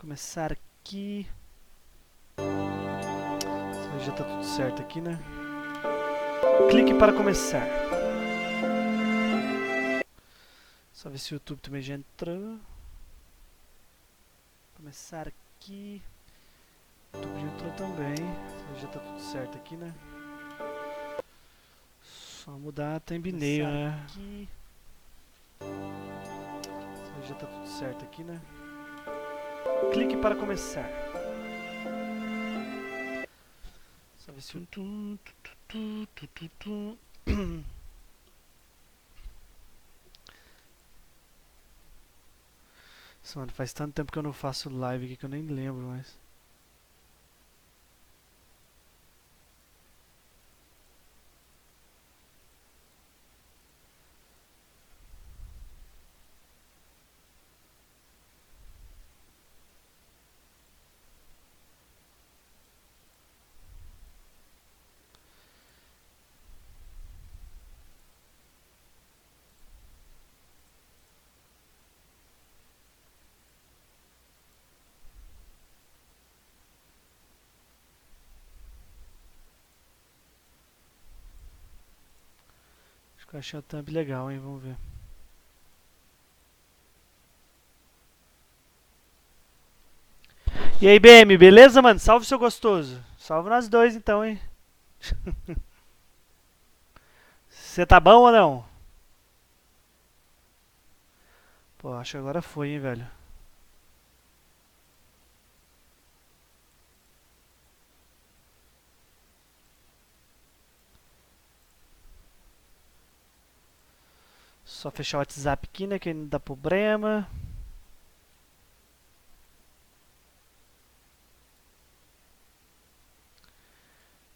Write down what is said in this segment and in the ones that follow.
Começar aqui. Já tá tudo certo aqui, né? Clique para começar. Só ver se o YouTube também já entrou. Começar aqui. O YouTube já entrou também. Já tá tudo certo aqui, né? Só mudar a thumbnail, né? Aqui. Já tá tudo certo aqui, né? Clique para começar. Só ver se o... Mano, faz tanto tempo que eu não faço live aqui que eu nem lembro mais. Acho que eu achei a thumb legal, hein? Vamos ver. E aí, BM, beleza, mano? Salve, seu gostoso. Salve nós dois, então, hein? Você tá bom ou não? Pô, acho que agora foi, hein, velho. Só fechar o WhatsApp aqui, né? Que aí não dá problema.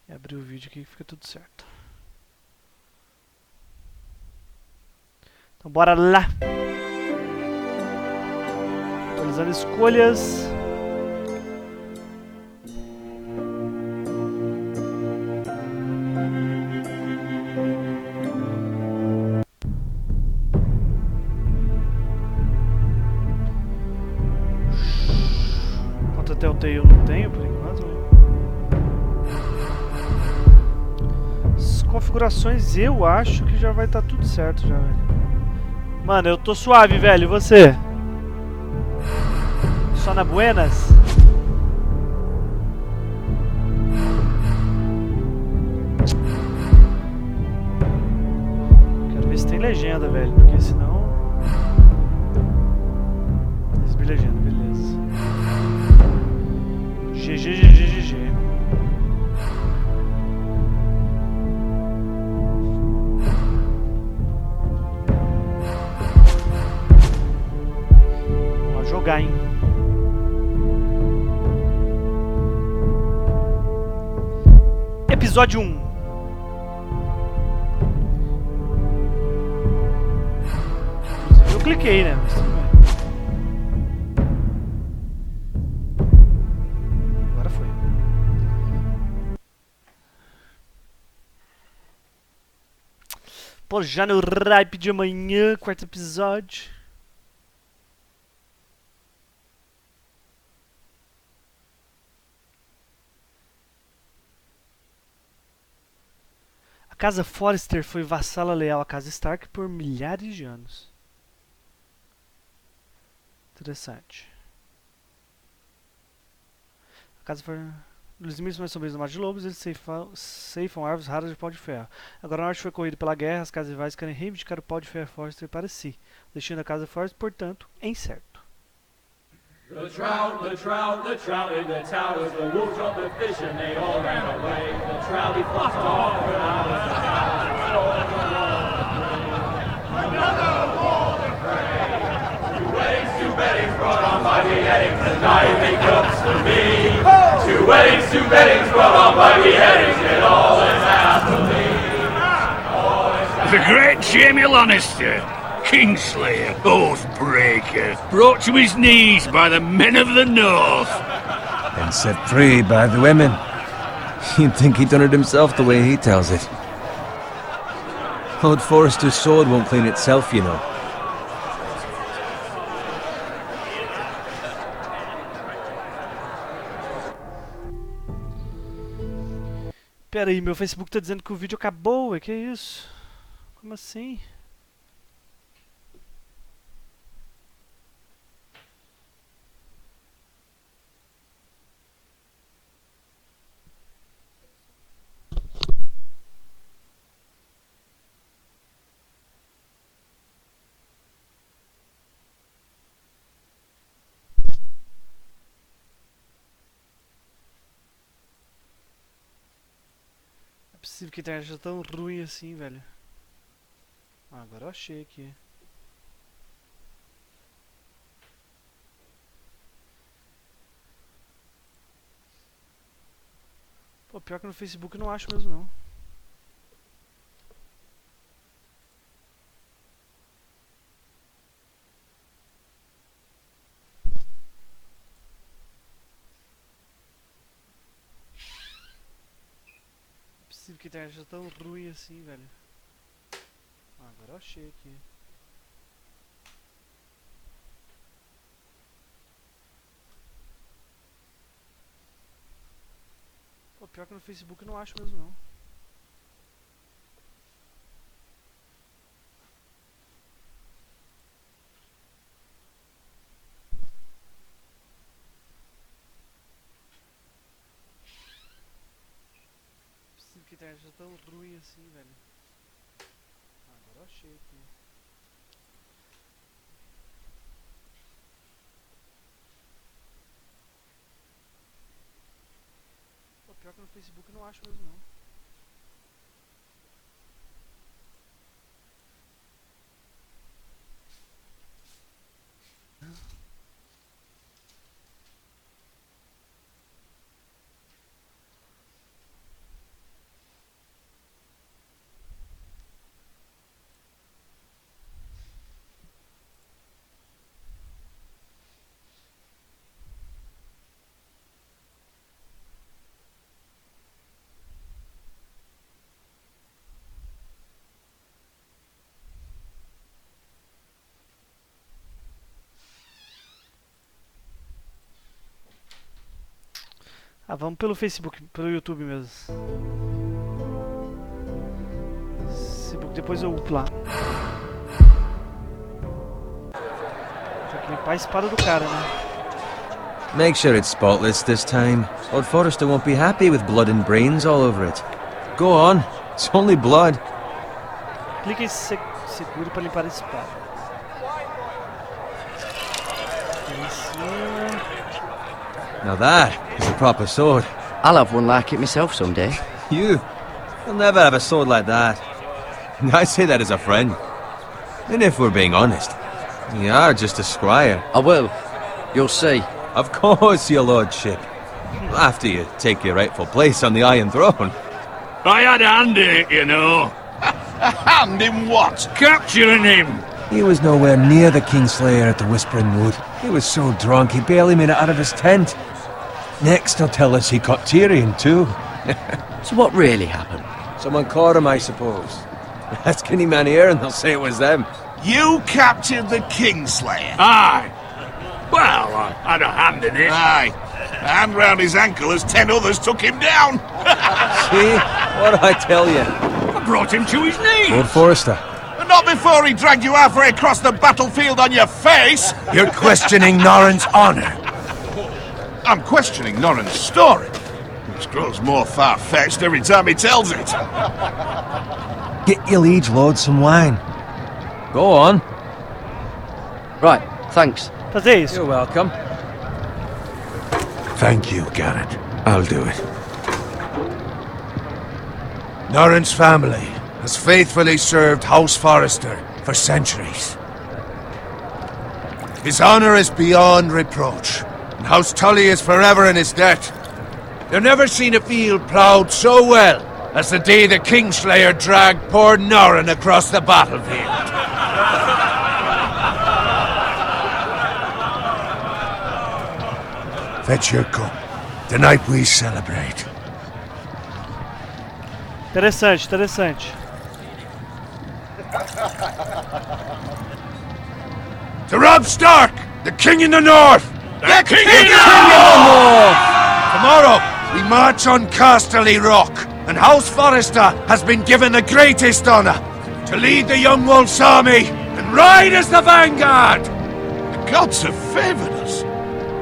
E abrir o vídeo aqui que fica tudo certo. Então bora lá! Atualizando escolhas. Quanto até o TI eu não tenho por enquanto. As configurações eu acho que já vai estar tudo certo já, velho. Mano, eu tô suave, velho. E você? Só na buenas? Quero ver se tem legenda, velho. Porque senão... Exibe legenda, beleza. GG. Vamos jogar, hein? Episódio 1. Eu cliquei, né? Mas tudo bem. Agora foi. Pô, já no hype de amanhã, quarto episódio. A casa Forrester foi vassala leal à casa Stark por milhares de anos. Interessante. A casa foi... Nos limites mais sombrios do Mar de Lobos, eles ceifam árvores raras de pau de ferro. Agora, o norte foi corrido pela guerra, as casas rivais querem reivindicar o pau de ferro Forrester para si. O destino da casa Forrester, portanto, é incerto. The trout in the towers, the wolves jumped the fish and they all ran away. The trout he flopped off and I was the another wall to pray. Two weddings brought on by beheadings, and now you think comes to me. Two weddings brought on by beheadings, and all is happily. The great Jamie Lannister, Kingslayer, Oathbreaker, brought to his knees by the men of the North. And set free by the women. You'd think he'd done it himself the way he tells it. Old Forrester's sword won't clean itself, you know. Pera aí, meu Facebook tá dizendo que o vídeo acabou, ué, que isso? Como assim? Não é possível que a internet seja tão ruim assim, velho. Ah, agora eu achei aqui. Pô, pior que no Facebook eu não acho mesmo não. Não é possível que a internet seja tão ruim assim, velho. Ah, agora eu achei aqui. Pô, pior que no Facebook eu não acho mesmo não. Não é possível que a internet seja tão ruim assim, velho. Ah, agora eu achei aqui. Pô, pior que no Facebook eu não acho mesmo não. Ah, vamos pelo Facebook, pelo YouTube mesmo. Facebook, depois eu upo lá. Tem que limpar a espada do cara, né? Make sure it's spotless this time. Lord Forrester won't be happy with blood and brains all over it. Go on, it's only blood. Clique em seguro para limpar a espada. Em cima. Now that is a proper sword. I'll have one like it myself someday. You'll never have a sword like that. I say that as a friend. And if we're being honest, you are just a squire. I will. You'll see. Of course, your lordship. After you take your rightful place on the Iron Throne. I had a hand in it, you know. A hand in what? Capturing him. He was nowhere near the Kingslayer at the Whispering Wood. He was so drunk he barely made it out of his tent. Next he'll tell us he caught Tyrion too. So what really happened? Someone caught him, I suppose. Ask any man here and they'll say it was them. You captured the Kingslayer? Aye. Well, I had a hand in it. Aye. A hand round his ankle as 10 others took him down. See? What'd I tell you? I brought him to his knees. Lord Forrester. But not before he dragged you halfway across the battlefield on your face. You're questioning Norrin's honor. I'm questioning Norrin's story, which grows more far-fetched every time he tells it. Get your liege lord some wine. Go on. Right, thanks. Fazer isso. You're welcome. Thank you, Garrett. I'll do it. Norrin's family has faithfully served House Forrester for centuries. His honor is beyond reproach, and House Tully is forever in his debt. You've never seen a field ploughed so well as the day the Kingslayer dragged poor Norrin across the battlefield. Fetch your cup. Tonight we celebrate. Interessante, interessante. To Robb Stark, the King in the North! The King Tomorrow, we march on Casterly Rock, and House Forrester has been given the greatest honour to lead the Young Wolf's army and ride as the vanguard. The gods have favoured us.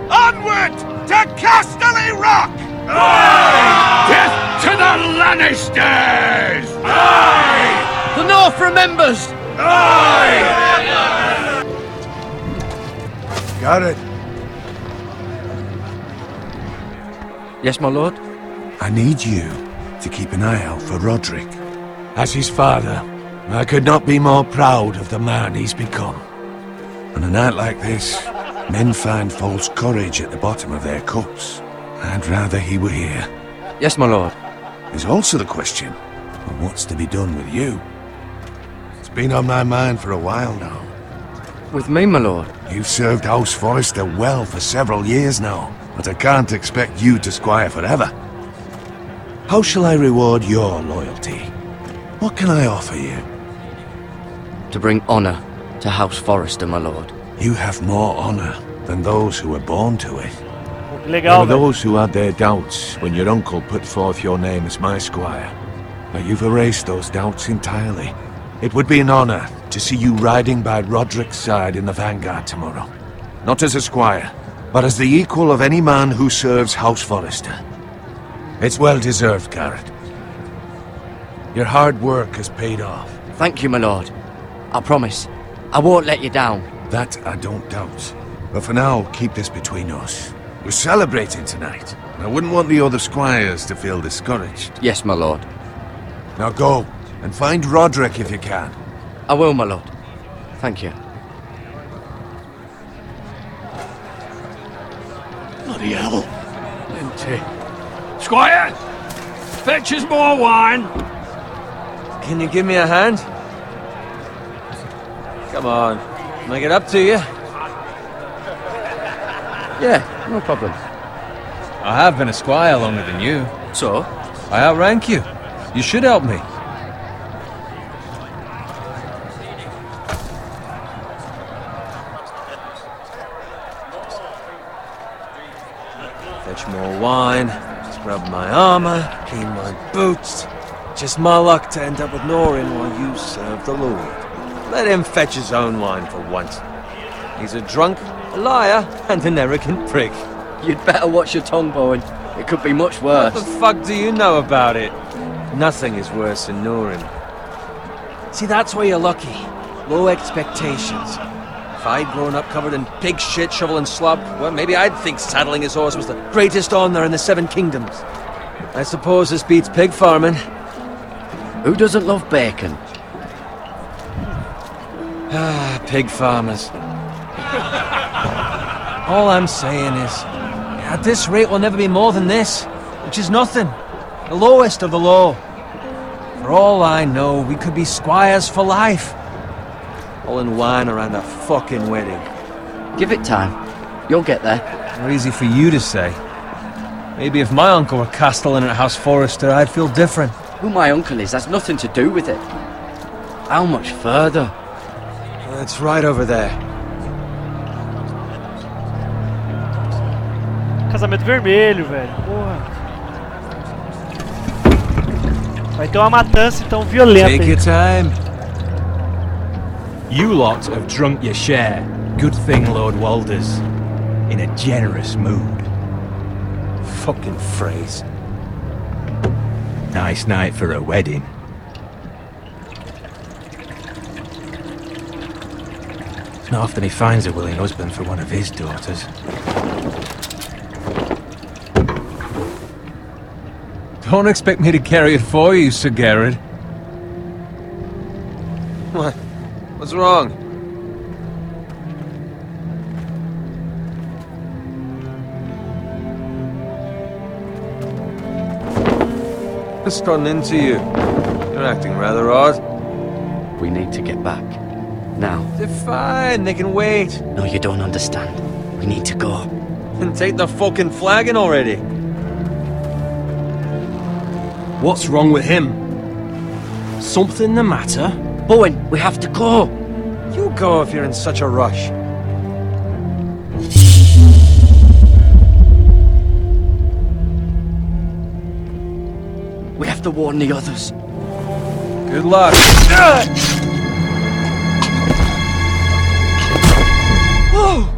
Onward to Casterly Rock! Aye! Death to the Lannisters! Aye! The North remembers! Aye! Garrett, Yes, my lord? I need you to keep an eye out for Roderick. As his father, I could not be more proud of the man he's become. On a night like this, men find false courage at the bottom of their cups. I'd rather he were here. Yes, my lord. There's also the question of what's to be done with you. It's been on my mind for a while now. With me, my lord? You've served House Forrester well for several years now, but I can't expect you to squire forever. How shall I reward your loyalty? What can I offer you? To bring honour to House Forrester, my lord. You have more honour than those who were born to it. Pô, que There legal, were velho. those who had their doubts when your uncle put forth your name as my squire. But you've erased those doubts entirely. It would be an honour to see you riding by Roderick's side in the vanguard tomorrow. Not as a squire, but as the equal of any man who serves House Forrester. It's well deserved, Garrett. Your hard work has paid off. Thank you, my lord. I promise. I won't let you down. That I don't doubt. But for now, keep this between us. We're celebrating tonight. And I wouldn't want the other squires to feel discouraged. Yes, my lord. Now go, and find Roderick if you can. I will, my lord. Thank you. Bloody hell. Empty. Squire! Fetch us more wine! Can you give me a hand? Come on. Make it up to you. Yeah, no problem. I have been a squire longer than you. So? I outrank you. You should help me. Fetch more wine, scrub my armor, clean my boots. Just my luck to end up with Norin while you serve the Lord. Let him fetch his own wine for once. He's a drunk, a liar, and an arrogant prick. You'd better watch your tongue, Bowen. It could be much worse. What the fuck do you know about it? Nothing is worse than Norin. See, that's where you're lucky. Low expectations. If I'd grown up covered in pig shit, shovel and slop, well, maybe I'd think saddling his horse was the greatest honor in the Seven Kingdoms. I suppose this beats pig farming. Who doesn't love bacon? Ah, pig farmers. All I'm saying is, at this rate we'll never be more than this, which is nothing. The lowest of the low. For all I know, we could be squires for life. All in wine around a fucking wedding. Give it time. You'll get there. Not easy for you to say. Maybe if my uncle were castellan at House Forrester, I'd feel different. Who my uncle is has nothing to do with it. How much further? It's right over there. Casamento vermelho, velho. Porra. Vai ter uma matança então violenta. Take aí. your time. You lot have drunk your share. Good thing Lord Walder's in a generous mood. Fucking phrase. Nice night for a wedding. It's not often he finds a willing husband for one of his daughters. Don't expect me to carry it for you, Sir Garrett. What? What's wrong? What's gotten into you? You're acting rather odd. We need to get back. Now. They're fine, they can wait. No, you don't understand. We need to go. And take the fucking flagon already. What's wrong with him? Something the matter? Bowen, we have to go. You go if you're in such a rush. We have to warn the others. Good luck. Whoa!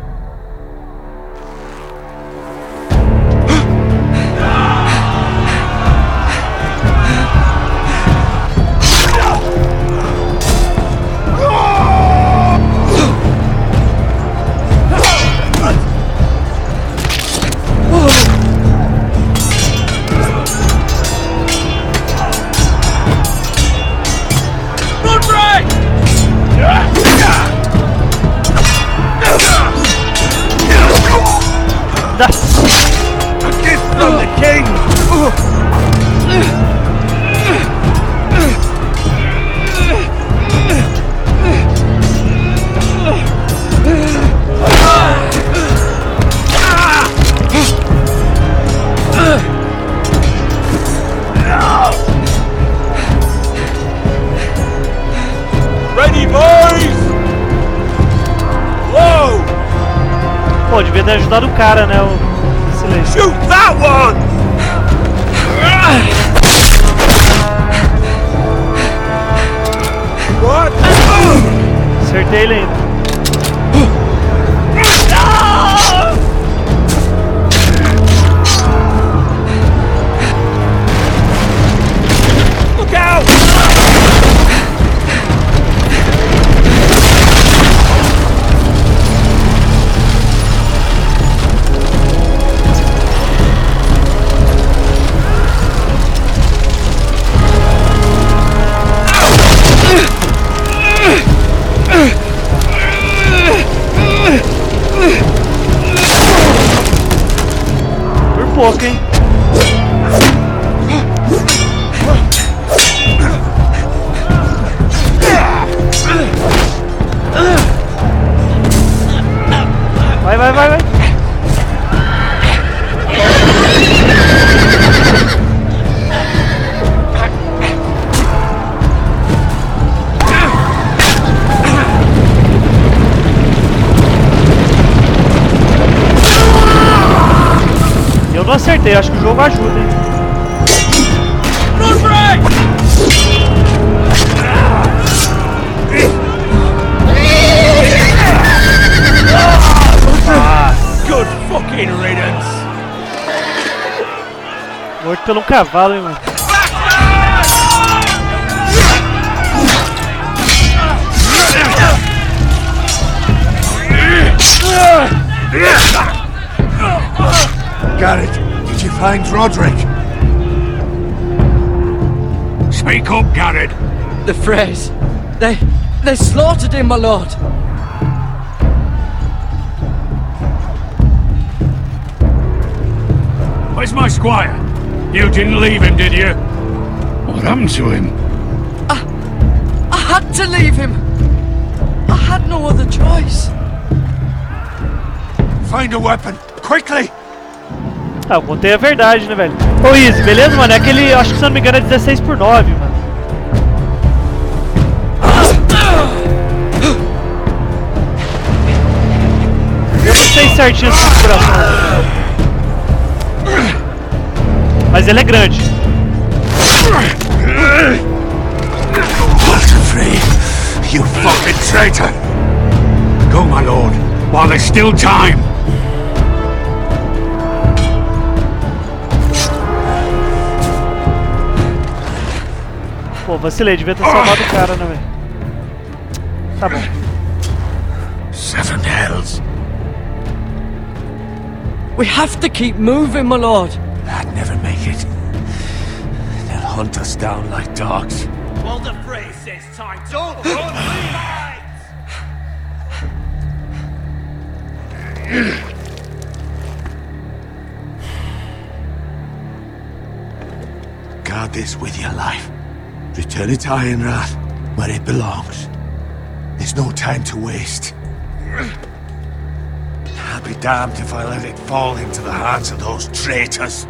Pô, devia ter ajudado o cara, né? O silêncio. Shoot that one! What? Acertei ele ainda. Look out! Por pouco, hein? Vai, vai, vai, vai. Eu não acertei, acho que o jogo ajuda, hein? Good fucking riddance! Morto pelo cavalo, hein, mano? Garrett, did you find Roderick? Speak up, Garrett. The Freys. They slaughtered him, my lord. Where's my squire? You didn't leave him, did you? What happened to him? I had to leave him. I had no other choice. Find a weapon, quickly! Ah, eu contei a verdade, né, velho? Ô, Izzy, beleza, mano? É aquele, acho que se eu não me engano é 16/9, mano. Eu não sei certinho essa configuração. Mas ele é grande. Walter Frey, you fucking traitor! Go, my lord, while there's still time. Pô, vacilei, devia ter salvado o cara, né, velho? Tá bom. Seven hells. We have to keep moving, my lord. I'd never make it. They'll hunt us down like dogs. Well, the phrase says time. Don't run, Guard this with your life. Return it to Ironrath, where it belongs. There's no time to waste. I'll be damned if I let it fall into the hands of those traitors.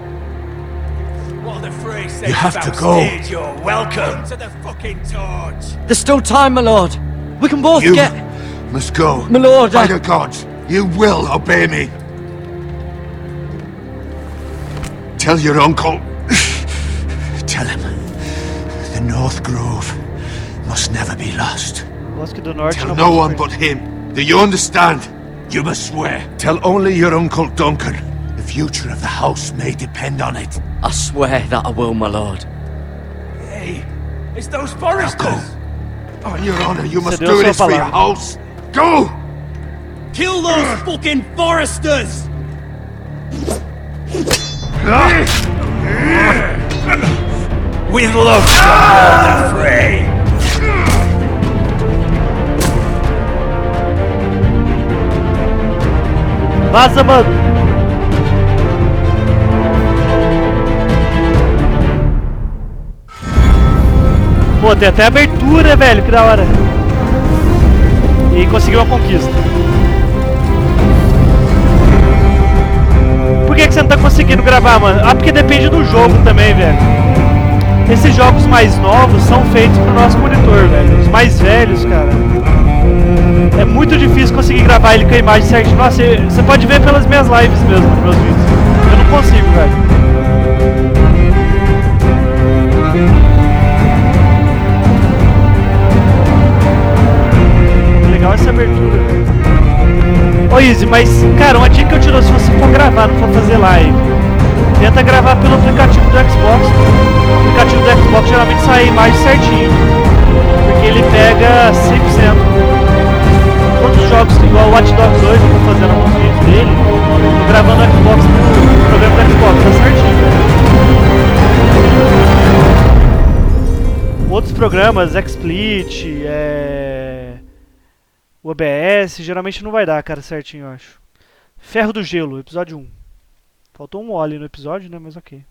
Well, the phrase says You have to go. You're welcome to the fucking torch. There's still time, my lord. We can both You get... must go. My lord, By the gods, you will obey me. Tell your uncle. Tell him The North Grove must never be lost. Bosque do Norte Tell não no pode one perder. but him. Do you understand? You must swear. Tell only your Uncle Duncan. The future of the house may depend on it. I swear that I will, my lord. Hey, it's those Now foresters! go. On your honor, you must deu do sua this for your palavra. house. Go! Kill those fucking foresters! With love, son, Lord Frey. Vaza, mano! Pô, tem até abertura, velho, que da hora. E conseguiu uma conquista. Por que você não tá conseguindo gravar, mano? Ah, porque depende do jogo também, velho. Esses jogos mais novos são feitos pro nosso monitor, velho. Os mais velhos, cara, é muito difícil conseguir gravar ele com a imagem certinha. Nossa, você pode ver pelas minhas lives mesmo, nos meus vídeos. Eu não consigo, velho. Legal essa abertura, velho. Ô Izzy, mas, cara, uma dica que eu te dou se você for gravar, não for fazer live, tenta gravar pelo aplicativo do Xbox. O aplicativo do Xbox geralmente sai a imagem certinho, porque ele pega 100%. Todos os jogos, igual o Watch Dogs 2, eu tô fazendo alguns vídeos dele, tô gravando no Xbox, no programa do Xbox, tá certinho. Outros programas, XSplit, o OBS, geralmente não vai dar, cara, certinho, eu acho. Ferro do Gelo, episódio 1. Faltou um mole no episódio, né, mas ok.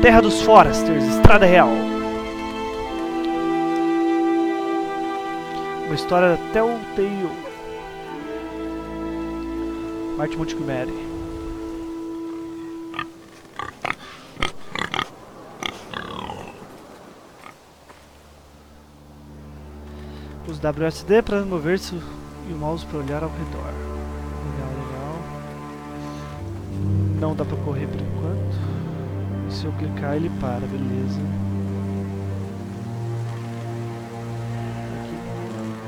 Terra dos Foresters, Estrada Real. Uma história Telltale. Martin Montgomery. Use WSD para mover-se e o mouse para olhar ao redor. Legal, legal. Não dá para correr por enquanto. E se eu clicar ele para, beleza. Aqui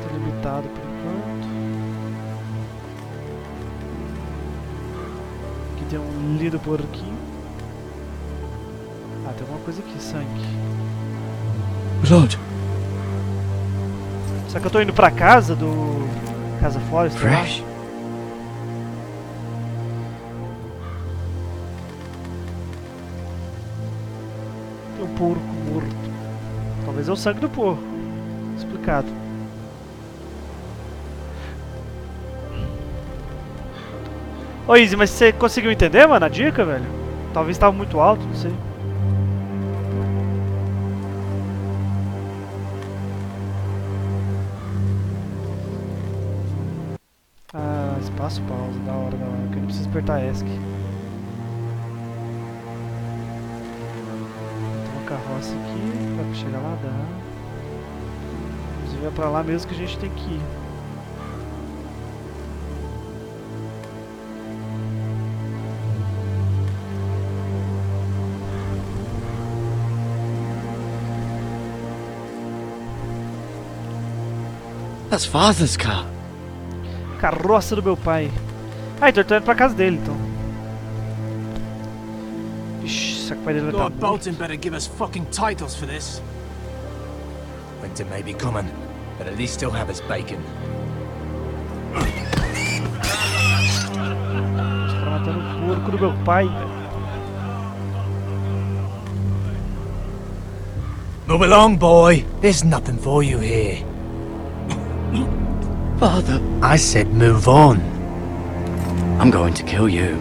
tá limitado por enquanto. Aqui tem um lindo porquinho. Ah, tem alguma coisa aqui, sangue. Lord. Será que eu tô indo pra casa do... Casa Forrester? Fresh. Tem um porco morto. Talvez é o sangue do porco. Explicado. Ô Izzy, mas você conseguiu entender, mano, a dica, velho? Talvez tava muito alto, não sei. Ah, espaço pausa, da hora, que eu não preciso apertar ESC. Tem uma carroça aqui, dá pra chegar lá, dá. Inclusive é pra lá mesmo que a gente tem que ir. That's father's car. Carroça do meu pai. Ah, então eu tô indo pra casa dele, então. Ixi, será que o pai dele vai Lord estar... Bolton better give us fucking titles for this. Winter may be coming, but at least he'll have his bacon. Os caras matando o porco do meu pai, velho. Move along, boy. There's nothing for you here. Father, I said move on. I'm going to kill you.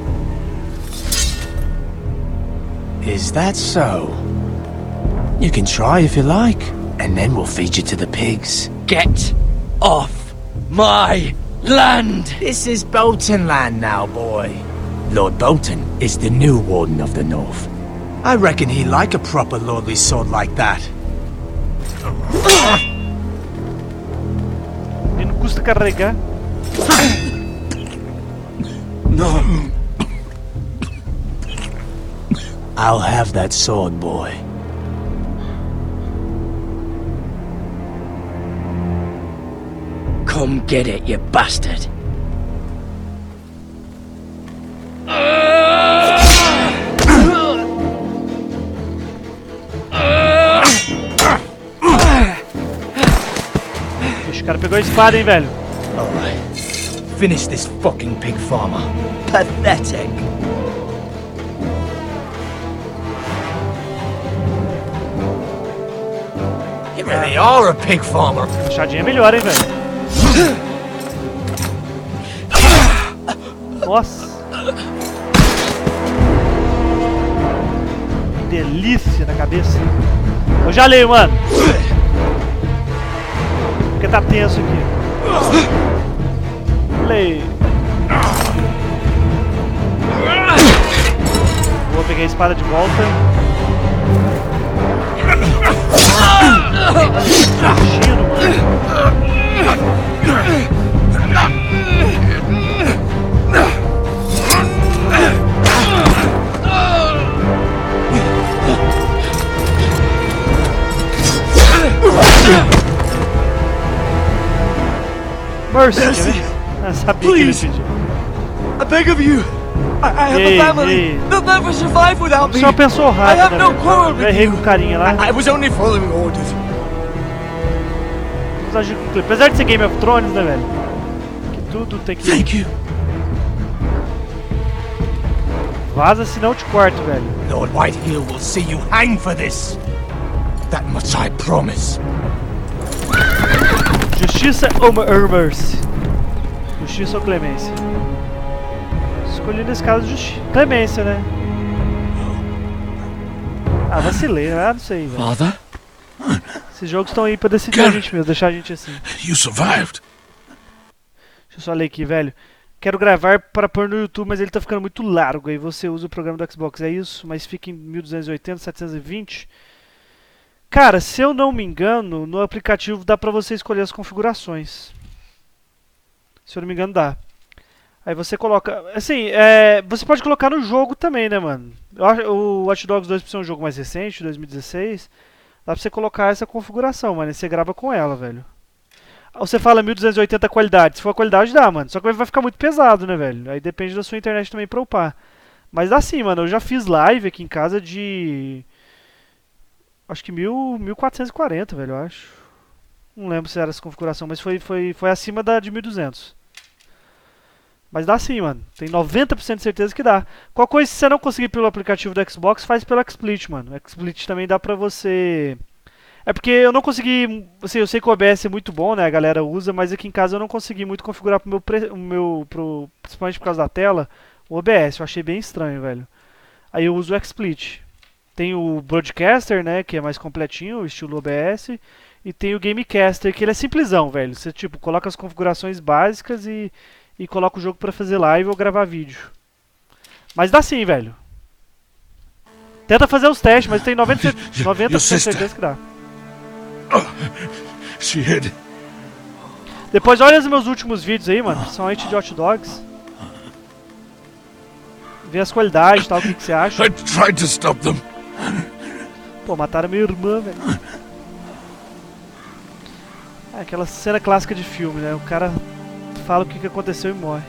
Is that so? You can try if you like, and then we'll feed you to the pigs. Get off my land! This is Bolton land now, boy. Lord Bolton is the new Warden of the North. I reckon he'd like a proper lordly sword like that. E não custa carregar. I'll have that sword, boy. Come get it, you bastard. Ixi, o cara pegou a espada, hein, velho. Alright. Finish this fucking pig farmer. Pathetic. You really are a pig farmer. Machadinha é melhor, hein, velho. Nossa. Que delícia na cabeça. Eu já leio, mano. Porque tá tenso aqui. Leio. Vou pegar a espada de volta. Giro, mano. Mercy. Ah, sabia que ele pediu. I beg of you. I have a family. They'll never survive without me. Você é uma pessoa I rápida, have no quarrel Eu with errei you. com o carinha lá. I was only following orders. Vamos agir com o clipe. Apesar de ser Game of Thrones, né, velho? Que tudo tem que... Thank you. Vaza, senão eu te corto, velho. Lord Whitehill will see you hang for this. That much I promise. Justiça ou mercy? Justiça ou clemência? Escolhi nesse caso clemência, né? Ah, vacilei, né? Ah, não sei, velho. Father? Esses jogos estão aí pra decidir a gente mesmo, deixar a gente assim. You survived. Deixa eu só ler aqui, velho. Quero gravar para pôr no YouTube, mas ele tá ficando muito largo. Aí você usa o programa do Xbox, é isso? Mas fica em 1280, 720. Cara, se eu não me engano, no aplicativo dá pra você escolher as configurações. Se eu não me engano, dá. Aí você coloca... Assim, você pode colocar no jogo também, né, mano? O Watch Dogs 2, por ser um jogo mais recente, 2016, dá pra você colocar essa configuração, mano. E você grava com ela, velho. Você fala 1280 qualidade. Se for a qualidade, dá, mano. Só que vai ficar muito pesado, né, velho? Aí depende da sua internet também pra upar. Mas dá sim, mano. Eu já fiz live aqui em casa de... Acho que 1440, velho, eu acho. Não lembro se era essa configuração, mas foi acima da de 1200. Mas dá sim, mano. Tem 90% de certeza que dá. Qualquer coisa, se você não conseguir pelo aplicativo do Xbox, faz pelo XSplit, mano. O XSplit também dá pra você... É porque eu não consegui... Assim, eu sei que o OBS é muito bom, né? A galera usa, mas aqui em casa eu não consegui muito configurar principalmente por causa da tela, o OBS. Eu achei bem estranho, velho. Aí eu uso o XSplit. Tem o Broadcaster, né, que é mais completinho, estilo OBS, e tem o Gamecaster, que ele é simplesão, velho. Você tipo coloca as configurações básicas e coloca o jogo pra fazer live ou gravar vídeo. Mas dá sim, velho. Tenta fazer os testes, mas tem 90% de certeza que dá. She hid. Depois olha os meus últimos vídeos aí, mano, principalmente de Hot Dogs. Vê as qualidades e tal, o que você acha. I tried to stop them. Pô, mataram minha irmã, velho. É aquela cena clássica de filme, né? O cara fala o que aconteceu e morre.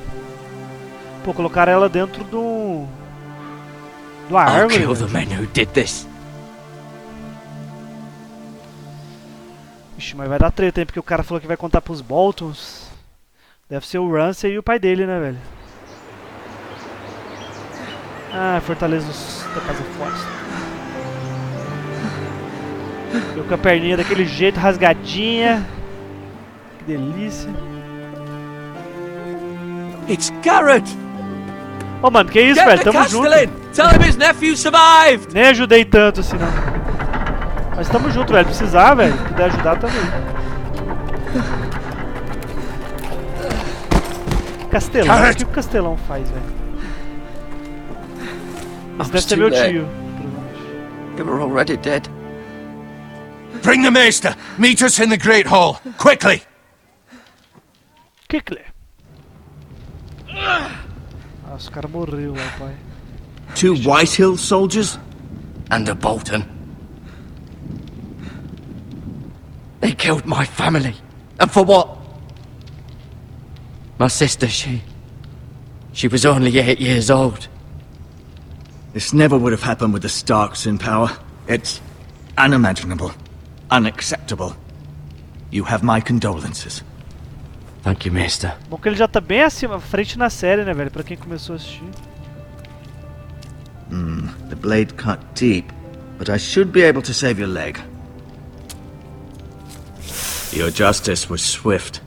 Pô, colocaram ela dentro de uma árvore. I'll kill the men who did this. Ixi, mas vai dar treta, hein? Porque o cara falou que vai contar pros Boltons. Deve ser o Ramsay e o pai dele, né, velho? Ah, Fortaleza da Casa Forte. Eu com a perninha daquele jeito, rasgadinha. Que delícia. It's Garrett. Ô, mano, que isso, Get velho? the Tamo junto. Castellan. Tell him his nephew survived. Nem ajudei tanto assim, não. Mas tamo junto, velho. Precisar, velho. Se puder ajudar, também. Castelão. O que o Castelão faz, velho? Esse deve ser meu tio. They were already dead. Bring the maester! Meet us in the Great Hall! Quickly! Kickler. Nossa, o cara morreu lá, pai. 2 Whitehill soldiers? and a Bolton. They killed my family. And for what? My sister, she was only 8 years old. This never would have happened with the Starks in power. It's unimaginable. Unacceptable. You have my condolences. Thank you, mister. Bom que ele já tá bem acima, frente na série, né, velho? Pra quem começou a assistir. The blade cut deep, but I should be able to save your leg. Your justice was swift.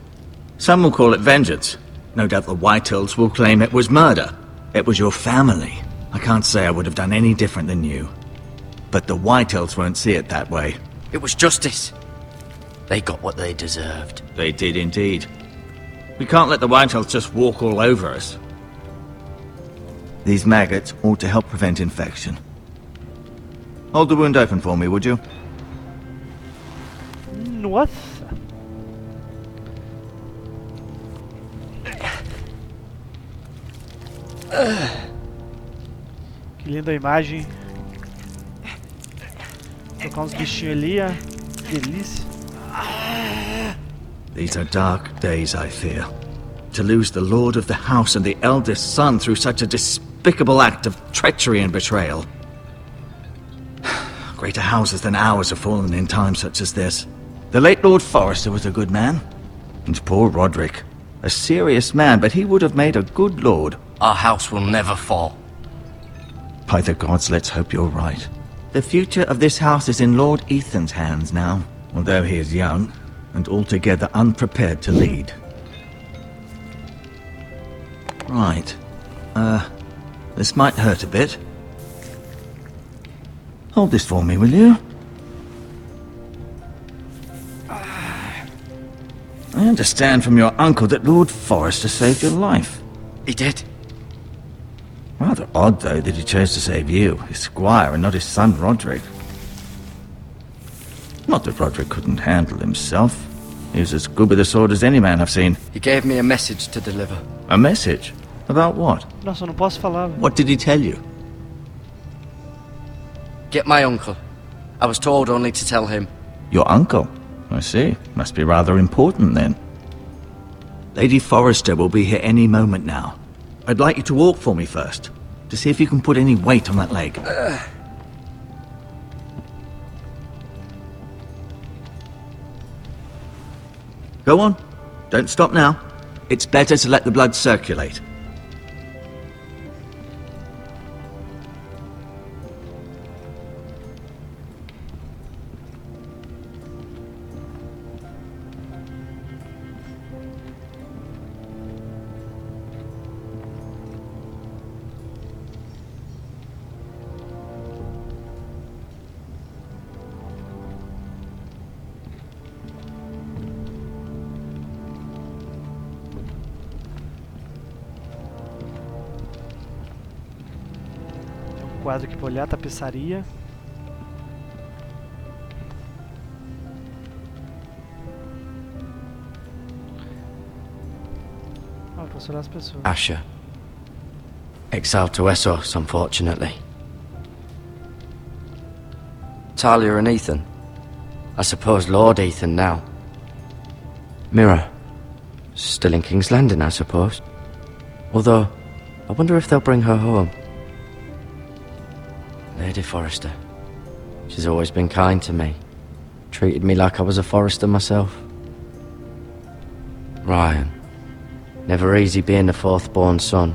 Some will call it vengeance. No doubt the Whitehills will claim it was murder. It was your family. I can't say I would have done any different than you. But the Whitehills won't see it that way. It was justice. They got what they deserved. They did indeed. We can't let the Whitehills just walk all over us. These maggots ought to help prevent infection. Hold the wound open for me, would you? Nossa. Que linda imagem. Colocar uns bichinhos ali, ó. Delícia. These are dark days, I fear. To lose the lord of the house and the eldest son through such a despicable act of treachery and betrayal. Greater houses than ours have fallen in times such as this. The late Lord Forrester was a good man. And poor Roderick. A serious man, but he would have made a good lord. Our house will never fall. By the gods, let's hope you're right. The future of this house is in Lord Ethan's hands now, although he is young and altogether unprepared to lead. Right. This might hurt a bit. Hold this for me, will you? I understand from your uncle that Lord Forrester saved your life. He did. Rather odd, though, that he chose to save you, his squire, and not his son Roderick. Not that Roderick couldn't handle himself. He was as good with a sword as any man I've seen. He gave me a message to deliver. A message? About what? Nossa, eu não posso falar, velho. What did he tell you? Get my uncle. I was told only to tell him. Your uncle? I see. Must be rather important, then. Lady Forrester will be here any moment now. I'd like you to walk for me first, to see if you can put any weight on that leg. Go on. Don't stop now. It's better to let the blood circulate. Quadro aqui pra olhar, tapeçaria. Ah, posso olhar as pessoas. Asher. Exiled to Essos, unfortunately. Talia and Ethan. I suppose Lord Ethan now. Mira. Still in King's Landing, I suppose. Although, I wonder if they'll bring her home. Lady Forrester. She's always been kind to me. Treated me like I was a Forrester myself. Ryan. Never easy being the fourth-born son.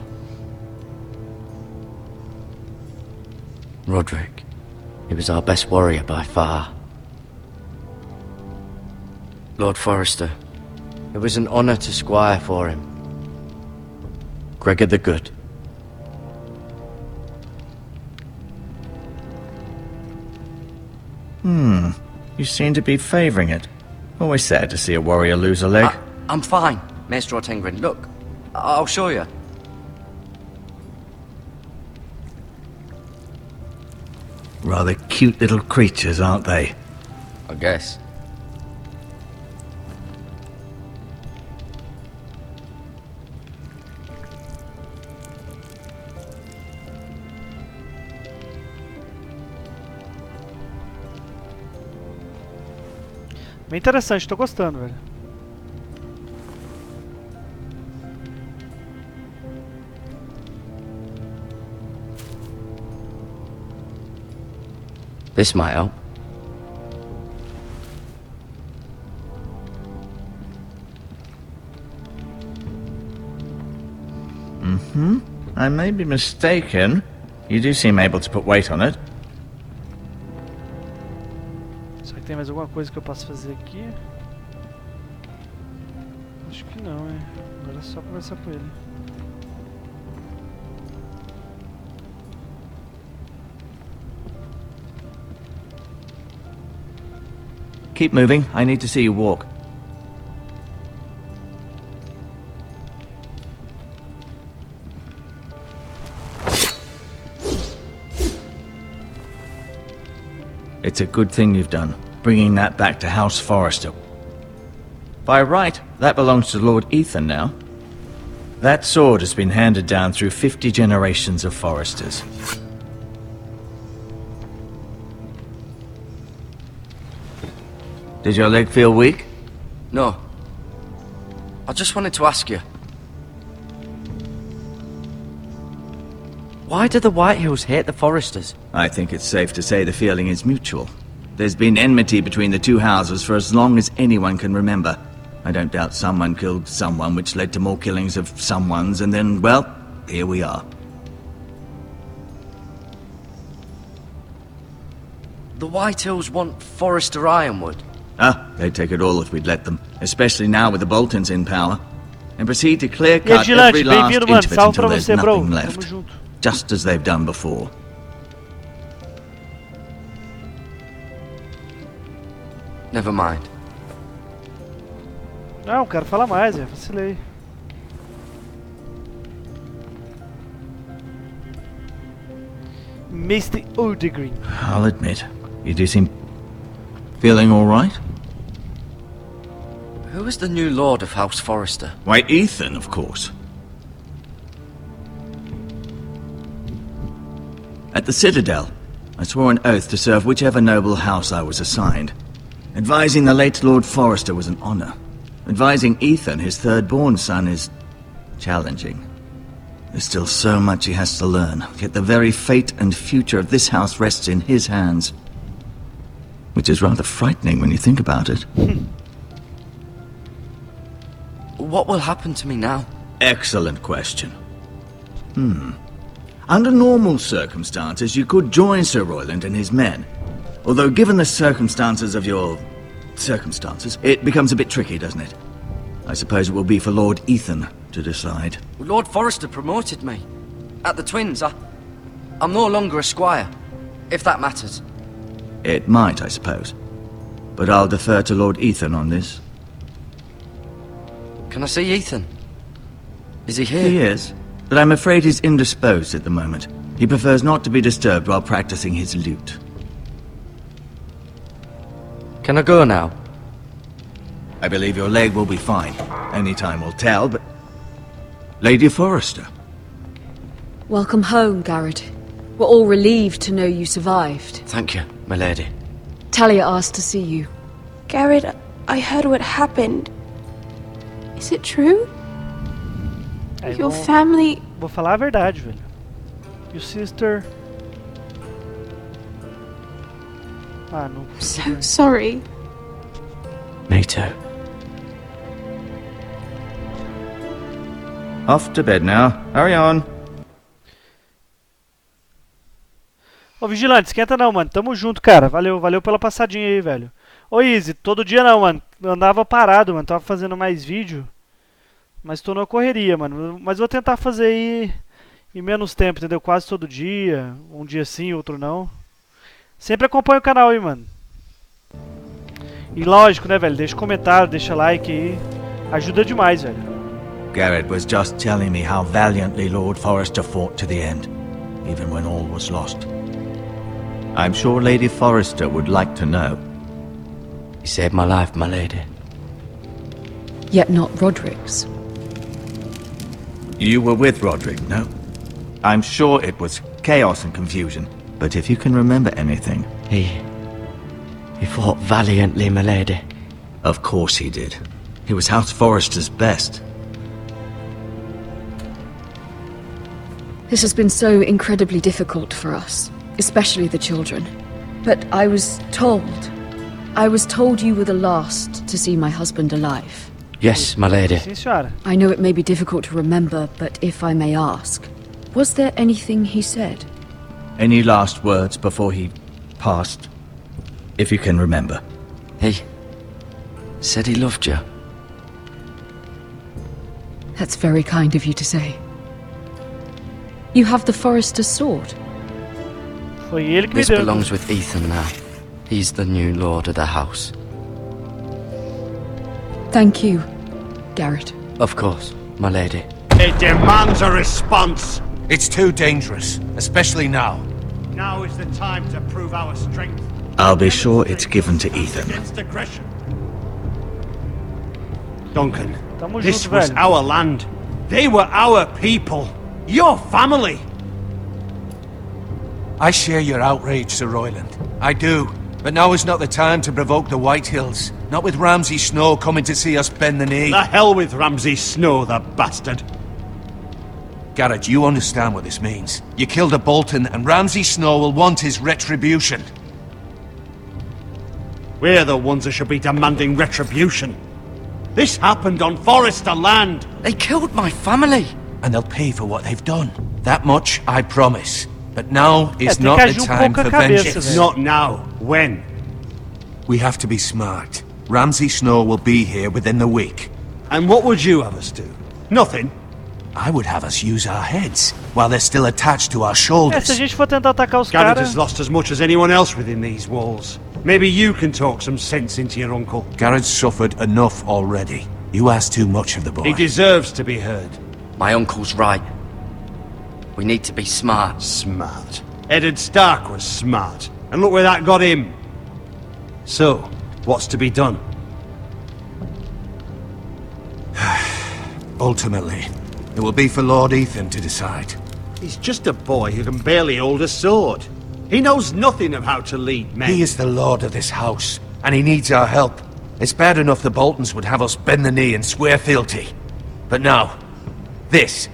Roderick. He was our best warrior by far. Lord Forrester. It was an honour to squire for him. Gregor the Good. You seem to be favouring it. Always sad to see a warrior lose a leg. I'm fine, Maestro Tengrin. Look, I'll show you. Rather cute little creatures, aren't they? I guess. Bem interessante, tô gostando, velho. This might help. I may be mistaken. You do seem able to put weight on it. Será que tem mais alguma coisa que eu posso fazer aqui? Acho que não, hein? Agora é só conversar com ele. Keep moving. I need to see you walk. It's a good thing you've done, bringing that back to House Forrester. By right, that belongs to Lord Ethan now. That sword has been handed down through 50 generations of Forresters. Did your leg feel weak? No. I just wanted to ask you. Why do the Whitehills hate the Forresters? I think it's safe to say the feeling is mutual. There's been enmity between the two houses for as long as anyone can remember. I don't doubt someone killed someone, which led to more killings of someones, and then, well, here we are. The Whitehills want Forrester Ironwood. Ah, they'd take it all if we'd let them, especially now with the Boltons in power, and proceed to clear-cut every last inch of it until there's nothing left, just as they've done before. Never mind. Não, quero falar mais, vacilei. Mr. Odegreen. I'll admit, you do seem... feeling all right? Who is the new Lord of House Forrester? Why, Ethan, of course. At the Citadel, I swore an oath to serve whichever noble house I was assigned. Advising the late Lord Forrester was an honor. Advising Ethan, his third-born son, is... challenging. There's still so much he has to learn, yet the very fate and future of this house rests in his hands. Which is rather frightening when you think about it. What will happen to me now? Excellent question. Under normal circumstances, you could join Sir Royland and his men. Although given the circumstances of your... circumstances, it becomes a bit tricky, doesn't it? I suppose it will be for Lord Ethan to decide. Lord Forrester promoted me. At the Twins, I'm no longer a squire, if that matters. It might, I suppose. But I'll defer to Lord Ethan on this. Can I see Ethan? Is he here? He is, but I'm afraid he's indisposed at the moment. He prefers not to be disturbed while practicing his lute. Can I go now? I believe your leg will be fine. Only time will tell, but... Lady Forrester. Welcome home, Garrett. We're all relieved to know you survived. Thank you, my lady. Talia asked to see you. Garrett, I heard what happened. Is it true? Your family... Vou falar a verdade, velho. Your sister... Ah, não. I'm so sorry. Me too. Off to bed now. Hurry on. Ô, Vigilante, esquenta não, mano. Tamo junto, cara. Valeu, valeu pela passadinha aí, velho. Ô, Easy, todo dia não, mano. Eu andava parado, mano. Tava fazendo mais vídeo. Mas tô na correria, mano. Mas vou tentar fazer aí em menos tempo, entendeu? Quase todo dia. Um dia sim, outro não. Sempre acompanha o canal aí, mano. E lógico, né, velho? Deixa comentário, deixa like aí. Ajuda demais, velho. Garrett was just telling me how valiantly Lord Forrester fought to the end, even when all was lost. I'm sure Lady Forrester would like to know. You saved my life, my lady. Yet not Roderick's. You were with Roderick, no? I'm sure it was chaos and confusion, but if you can remember anything... He fought valiantly, my lady. Of course he did. He was House Forrester's best. This has been so incredibly difficult for us, especially the children. But I was told you were the last to see my husband alive. Yes, my lady. Sim, senhora. I know it may be difficult to remember, but if I may ask, was there anything he said? Any last words before he passed? If you can remember. He said he loved you. That's very kind of you to say. You have the Forrester's sword. Foi ele que me This deu. belongs with Ethan now. He's the new lord of the house. Thank you, Garrett. Of course, my lady. It demands a response. It's too dangerous, especially now. Now is the time to prove our strength. I'll be sure it's given to Ethan. Against aggression. Duncan, Tamo this junto, was velho. our land. They were our people. Your family. I share your outrage, Sir Royland. I do. But now is not the time to provoke the Whitehills. Not with Ramsay Snow coming to see us bend the knee. The hell with Ramsay Snow, the bastard. Garrett, you understand what this means. You killed a Bolton, and Ramsay Snow will want his retribution. We're the ones that should be demanding retribution. This happened on Forrester land. They killed my family. And they'll pay for what they've done. That much I promise. But now is tem not que the agir time pouco for a cabeça, vengeance. velho. Not now. When? We have to be smart. Ramsay Snow will be here within the week. And what would you have us do? Nothing. I would have us use our heads while they're still attached to our shoulders. Se a gente for tentar atacar os Garrett caras... has lost as much as anyone else within these walls. Maybe you can talk some sense into your uncle. Garrett's suffered enough already. You ask too much of the boy. He deserves to be heard. My uncle's right. We need to be smart. Smart. Eddard Stark was smart. And look where that got him. So, what's to be done? Ultimately, it will be for Lord Ethan to decide. He's just a boy who can barely hold a sword. He knows nothing of how to lead men. He is the lord of this house, and he needs our help. It's bad enough the Boltons would have us bend the knee and swear fealty. But now, this.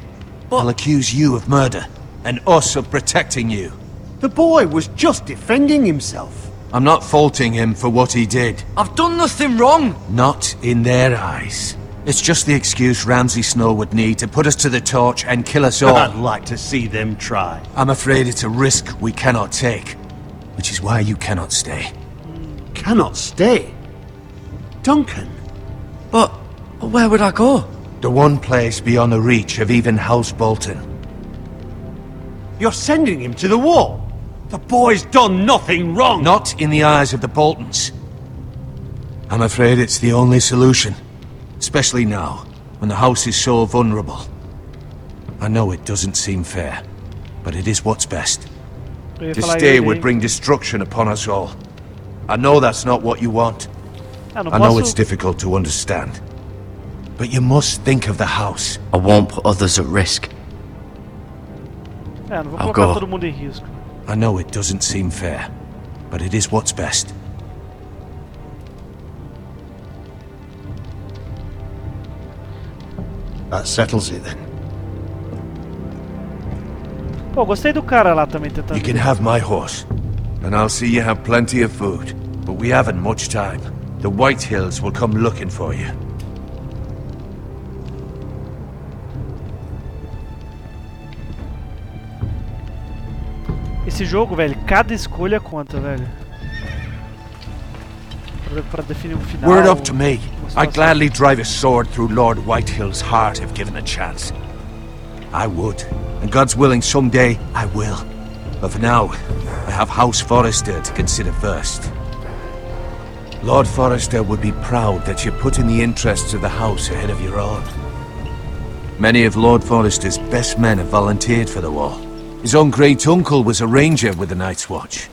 I'll accuse you of murder, and us of protecting you. The boy was just defending himself. I'm not faulting him for what he did. I've done nothing wrong. Not in their eyes. It's just the excuse Ramsay Snow would need to put us to the torch and kill us all. I'd like to see them try. I'm afraid it's a risk we cannot take, which is why you cannot stay. Cannot stay? Duncan? But where would I go? The one place beyond the reach of even House Bolton. You're sending him to the wall? The boy's done nothing wrong! Not in the eyes of the Boltons. I'm afraid it's the only solution. Especially now, when the house is so vulnerable. I know it doesn't seem fair, but it is what's best. To stay would bring destruction upon us all. I know that's not what you want. I know it's difficult to understand. But you must think of the house. I won't put others at risk. Não vou I'll colocar go. todo mundo em risco. I know it doesn't seem fair, but it is what's best. That settles it then. Pô, gostei do cara lá também tentando. You can have my horse, and I'll see you have plenty of food. But we haven't much time. The Whitehills will come looking for you. Esse jogo, velho, cada escolha conta, velho. Pra definir um final. Were it up to me, uma I'd situação. gladly drive a sword through Lord Whitehill's heart if given a chance. I would, and God's willing someday I will. But for now, I have House Forrester to consider first. Lord Forrester would be proud that you're putting the interests of the house ahead of your own. Many of Lord Forrester's best men have volunteered for the war. His own great-uncle was a ranger with the Night's Watch.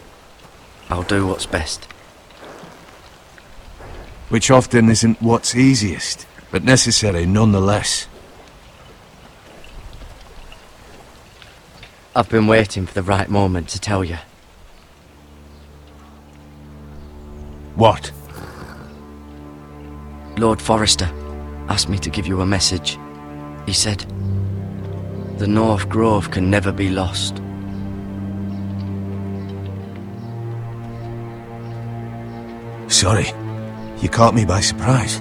I'll do what's best. Which often isn't what's easiest, but necessary nonetheless. I've been waiting for the right moment to tell you. What? Lord Forrester asked me to give you a message. He said, the North Grove can never be lost. Sorry, you caught me by surprise.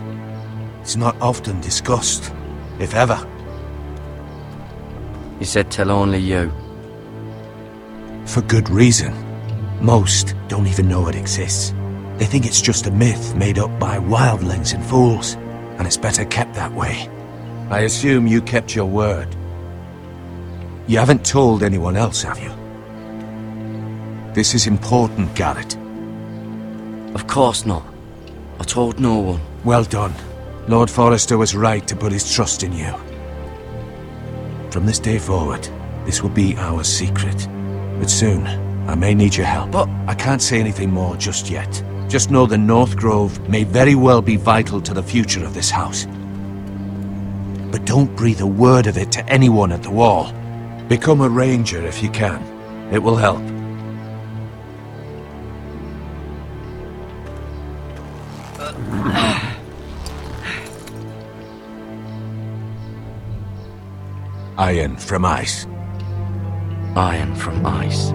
It's not often discussed, if ever. He said tell only you. For good reason. Most don't even know it exists. They think it's just a myth made up by wildlings and fools, and it's better kept that way. I assume you kept your word. You haven't told anyone else, have you? This is important, Garrett. Of course not. I told no one. Well done. Lord Forrester was right to put his trust in you. From this day forward, this will be our secret. But soon, I may need your help. But I can't say anything more just yet. Just know the North Grove may very well be vital to the future of this house. But don't breathe a word of it to anyone at the Wall. Become a ranger if you can. It will help. Iron from ice. Iron from ice.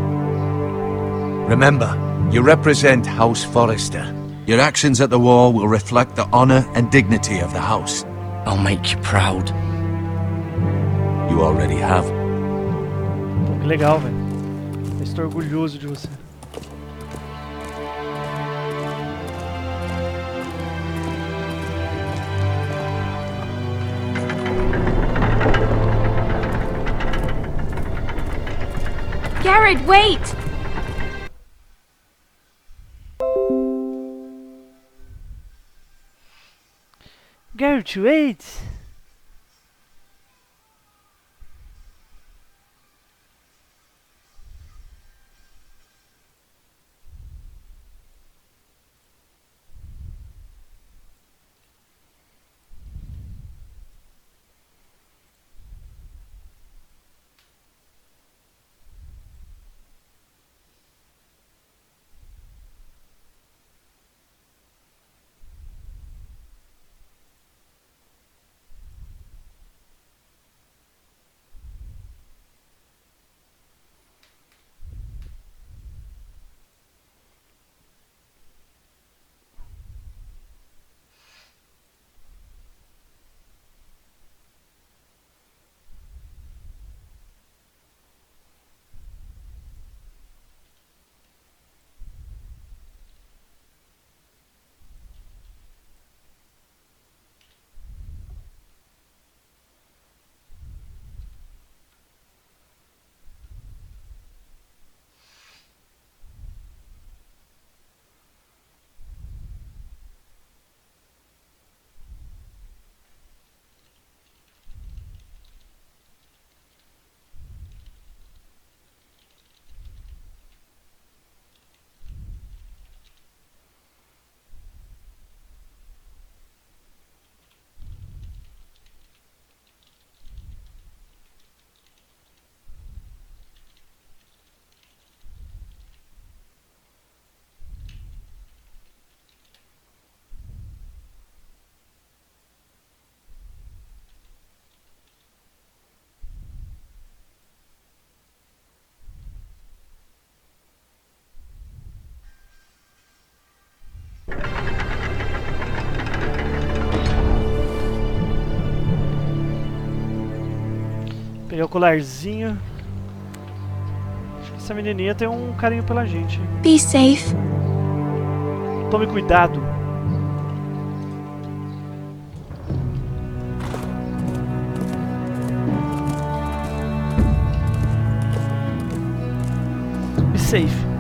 Remember, you represent House Forrester. Your actions at the Wall will reflect the honor and dignity of the house. I'll make you proud. You already have. Pô, que legal, velho. Estou orgulhoso de você. Garrett, wait! Garrett, wait! Peguei o colarzinho. Acho que essa menininha tem um carinho pela gente. Be safe. Tome cuidado. Be safe.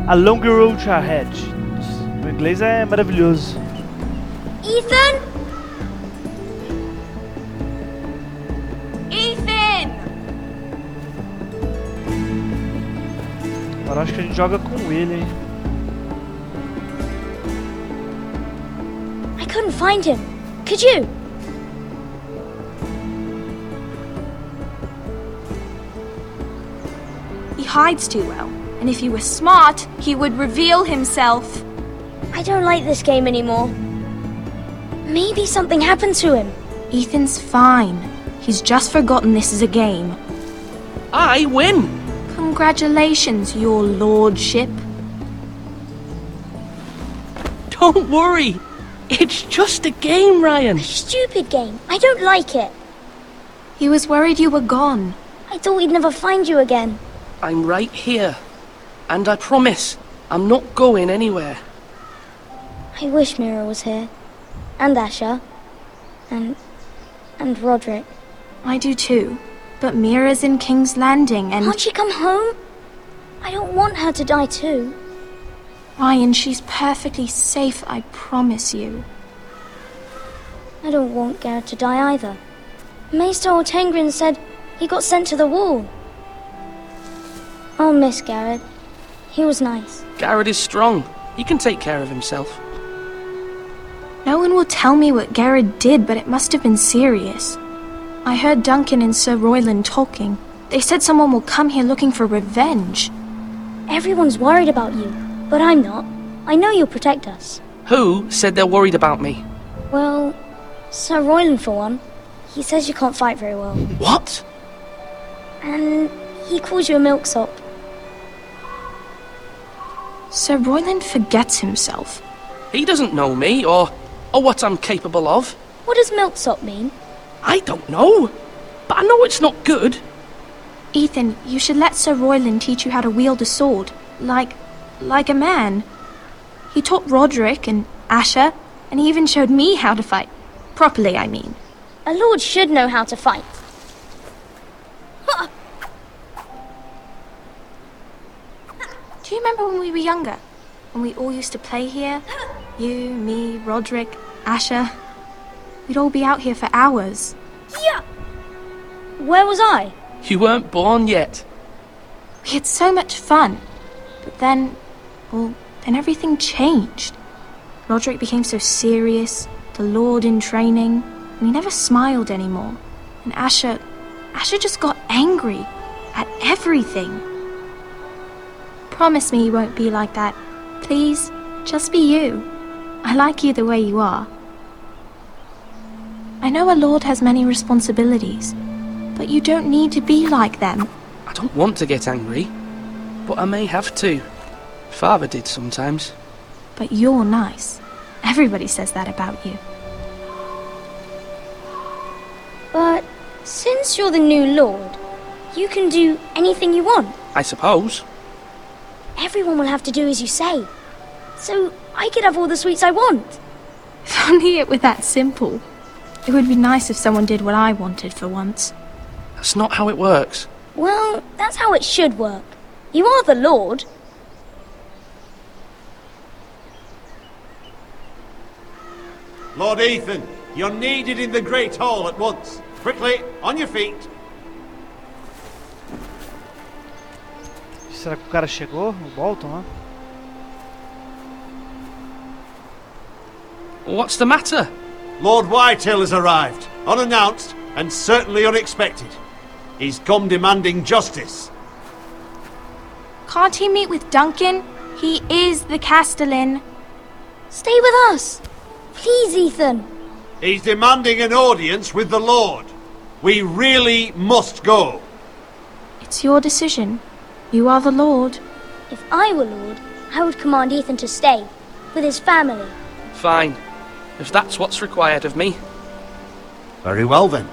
A long road ahead. O inglês é maravilhoso. Ethan? Ethan! Agora acho que a gente joga com ele, hein? I couldn't find him. Could you? hides too well. And if he were smart, he would reveal himself. I don't like this game anymore. Maybe something happened to him. Ethan's fine. He's just forgotten this is a game. I win! Congratulations, your lordship. Don't worry. It's just a game, Ryan. A stupid game. I don't like it. He was worried you were gone. I thought we'd never find you again. I'm right here. And I promise, I'm not going anywhere. I wish Mira was here. And Asher. And Roderick. I do too. But Mira's in King's Landing and... Can't she come home? I don't want her to die too. Ryan, she's perfectly safe, I promise you. I don't want Garrett to die either. Maester Ortengrin said he got sent to the wall. I'll miss Garrett. He was nice. Garrett is strong. He can take care of himself. No one will tell me what Garrett did, but it must have been serious. I heard Duncan and Sir Royland talking. They said someone will come here looking for revenge. Everyone's worried about you, but I'm not. I know you'll protect us. Who said they're worried about me? Well, Sir Royland for one. He says you can't fight very well. What? And he calls you a milksop. Sir Royland forgets himself. He doesn't know me, or what I'm capable of. What does milksop mean? I don't know, but I know it's not good. Ethan, you should let Sir Royland teach you how to wield a sword, like a man. He taught Roderick and Asher, and he even showed me how to fight. Properly, I mean. A lord should know how to fight. Do you remember when we were younger? When we all used to play here? You, me, Roderick, Asher. We'd all be out here for hours. Yeah. Where was I? You weren't born yet. We had so much fun. But then everything changed. Roderick became so serious, the Lord in training, and he never smiled anymore. And Asher just got angry at everything. Promise me you won't be like that. Please, just be you. I like you the way you are. I know a lord has many responsibilities, but you don't need to be like them. I don't want to get angry, but I may have to. Father did sometimes. But you're nice. Everybody says that about you. But since you're the new lord, you can do anything you want. I suppose. Everyone will have to do as you say. So I could have all the sweets I want. If only it were that simple. It would be nice if someone did what I wanted for once. That's not how it works. Well, that's how it should work. You are the lord. Lord Ethan, you're needed in the Great Hall at once. Quickly, on your feet. Será que o cara chegou? O Bolton, né? What's the matter? Lord Whitehill has arrived, unannounced and certainly unexpected. He's come demanding justice. Can't he meet with Duncan? He is the Castellan. Stay with us. Please, Ethan. He's demanding an audience with the Lord. We really must go. It's your decision. You are the Lord. If I were Lord, I would command Ethan to stay, with his family. Fine, if that's what's required of me. Very well then.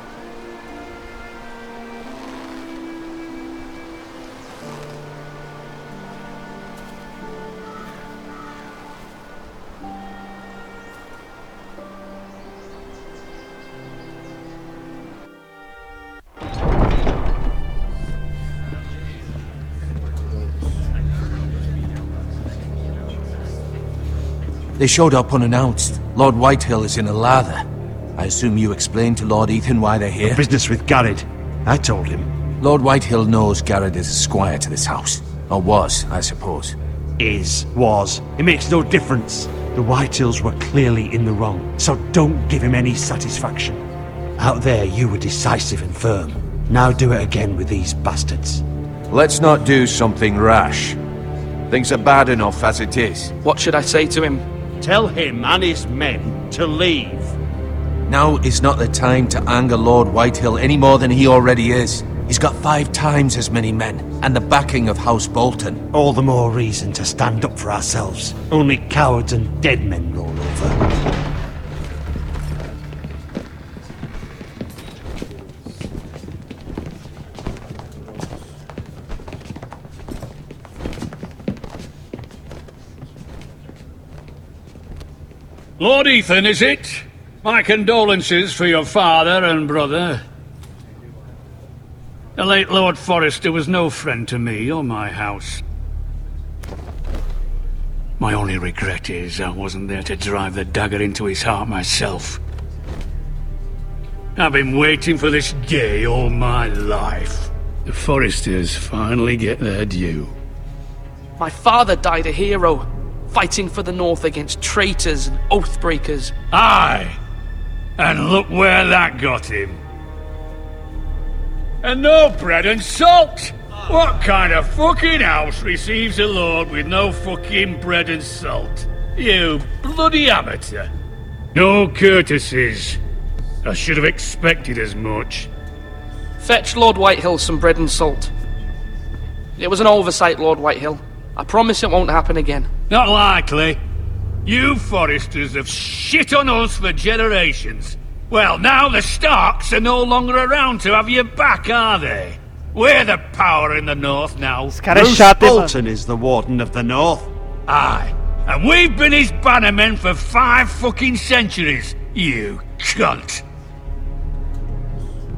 They showed up unannounced. Lord Whitehill is in a lather. I assume you explained to Lord Ethan why they're here? Business with Garrett. I told him. Lord Whitehill knows Garrett is a squire to this house. Or was, I suppose. Was. It makes no difference. The Whitehills were clearly in the wrong, so don't give him any satisfaction. Out there, you were decisive and firm. Now do it again with these bastards. Let's not do something rash. Things are bad enough as it is. What should I say to him? Tell him and his men to leave. Now is not the time to anger Lord Whitehill any more than he already is. He's got 5 times as many men, and the backing of House Bolton. All the more reason to stand up for ourselves. Only cowards and dead men roll over. Lord Ethan, is it? My condolences for your father and brother. The late Lord Forrester was no friend to me or my house. My only regret is I wasn't there to drive the dagger into his heart myself. I've been waiting for this day all my life. The Forresters finally get their due. My father died a hero, fighting for the North against traitors and oathbreakers. Aye! And look where that got him. And no bread and salt! What kind of fucking house receives a lord with no fucking bread and salt? You bloody amateur. No courtesies. I should have expected as much. Fetch Lord Whitehill some bread and salt. It was an oversight, Lord Whitehill. I promise it won't happen again. Not likely. You Forresters have shit on us for generations. Well, now the Starks are no longer around to have your back, are they? We're the power in the North now. Bruce Bolton is the Warden of the North. Aye. And we've been his bannermen for 5 fucking centuries, you cunt.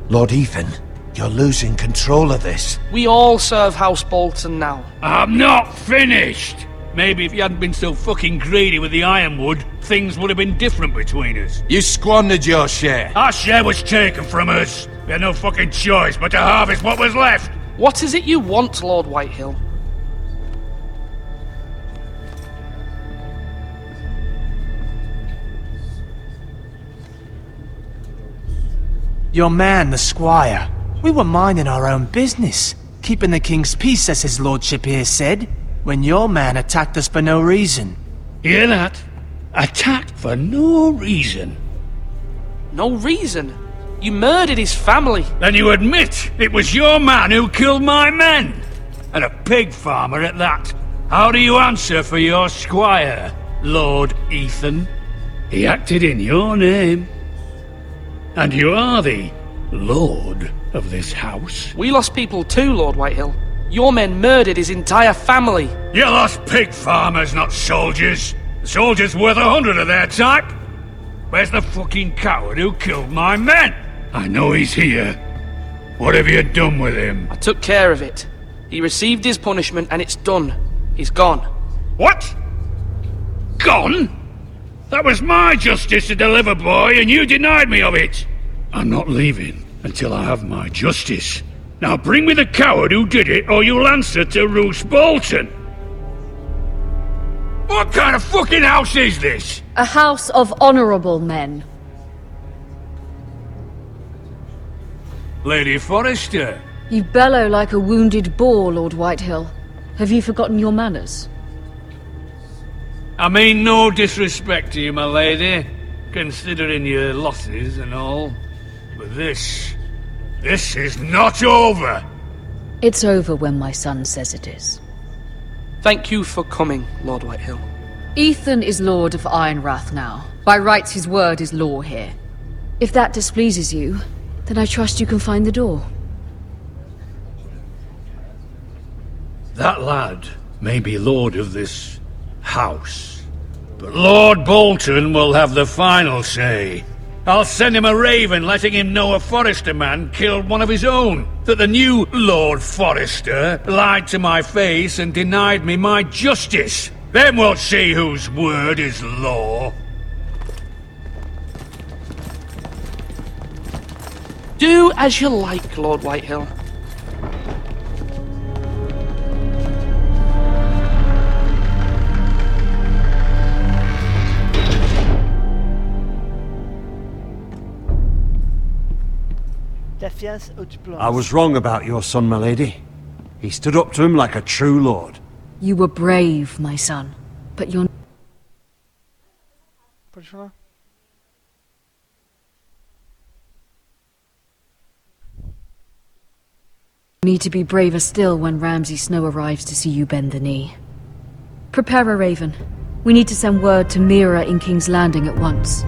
Lord Ethan, you're losing control of this. We all serve House Bolton now. I'm not finished! Maybe if you hadn't been so fucking greedy with the ironwood, things would have been different between us. You squandered your share. Our share was taken from us. We had no fucking choice but to harvest what was left. What is it you want, Lord Whitehill? Your man, the squire. We were minding our own business, keeping the king's peace, as his lordship here said, when your man attacked us for no reason. Hear that? Attacked for no reason. No reason? You murdered his family. Then you admit it was your man who killed my men. And a pig farmer at that. How do you answer for your squire, Lord Ethan? He acted in your name. And you are the lord of this house. We lost people too, Lord Whitehill. Your men murdered his entire family. You lost pig farmers, not soldiers. The soldiers worth 100 of their type. Where's the fucking coward who killed my men? I know he's here. What have you done with him? I took care of it. He received his punishment and it's done. He's gone. What? Gone? That was my justice to deliver, boy, and you denied me of it. I'm not leaving until I have my justice. Now bring me the coward who did it, or you'll answer to Roose Bolton. What kind of fucking house is this? A house of honourable men. Lady Forrester. You bellow like a wounded boar, Lord Whitehill. Have you forgotten your manners? I mean no disrespect to you, my lady, considering your losses and all. But this is not over. It's over when my son says it is. Thank you for coming, Lord Whitehill. Ethan is Lord of Ironrath now. By rights, his word is law here. If that displeases you, then I trust you can find the door. That lad may be lord of this house, but Lord Bolton will have the final say. I'll send him a raven letting him know a Forrester man killed one of his own, that the new Lord Forrester lied to my face and denied me my justice. Then we'll see whose word is law. Do as you like, Lord Whitehill. I was wrong about your son, my lady. He stood up to him like a true lord. You were brave, my son, but you're... Pode falar. You need to be braver still when Ramsay Snow arrives to see you bend the knee. Prepare a raven. We need to send word to Mira in King's Landing at once.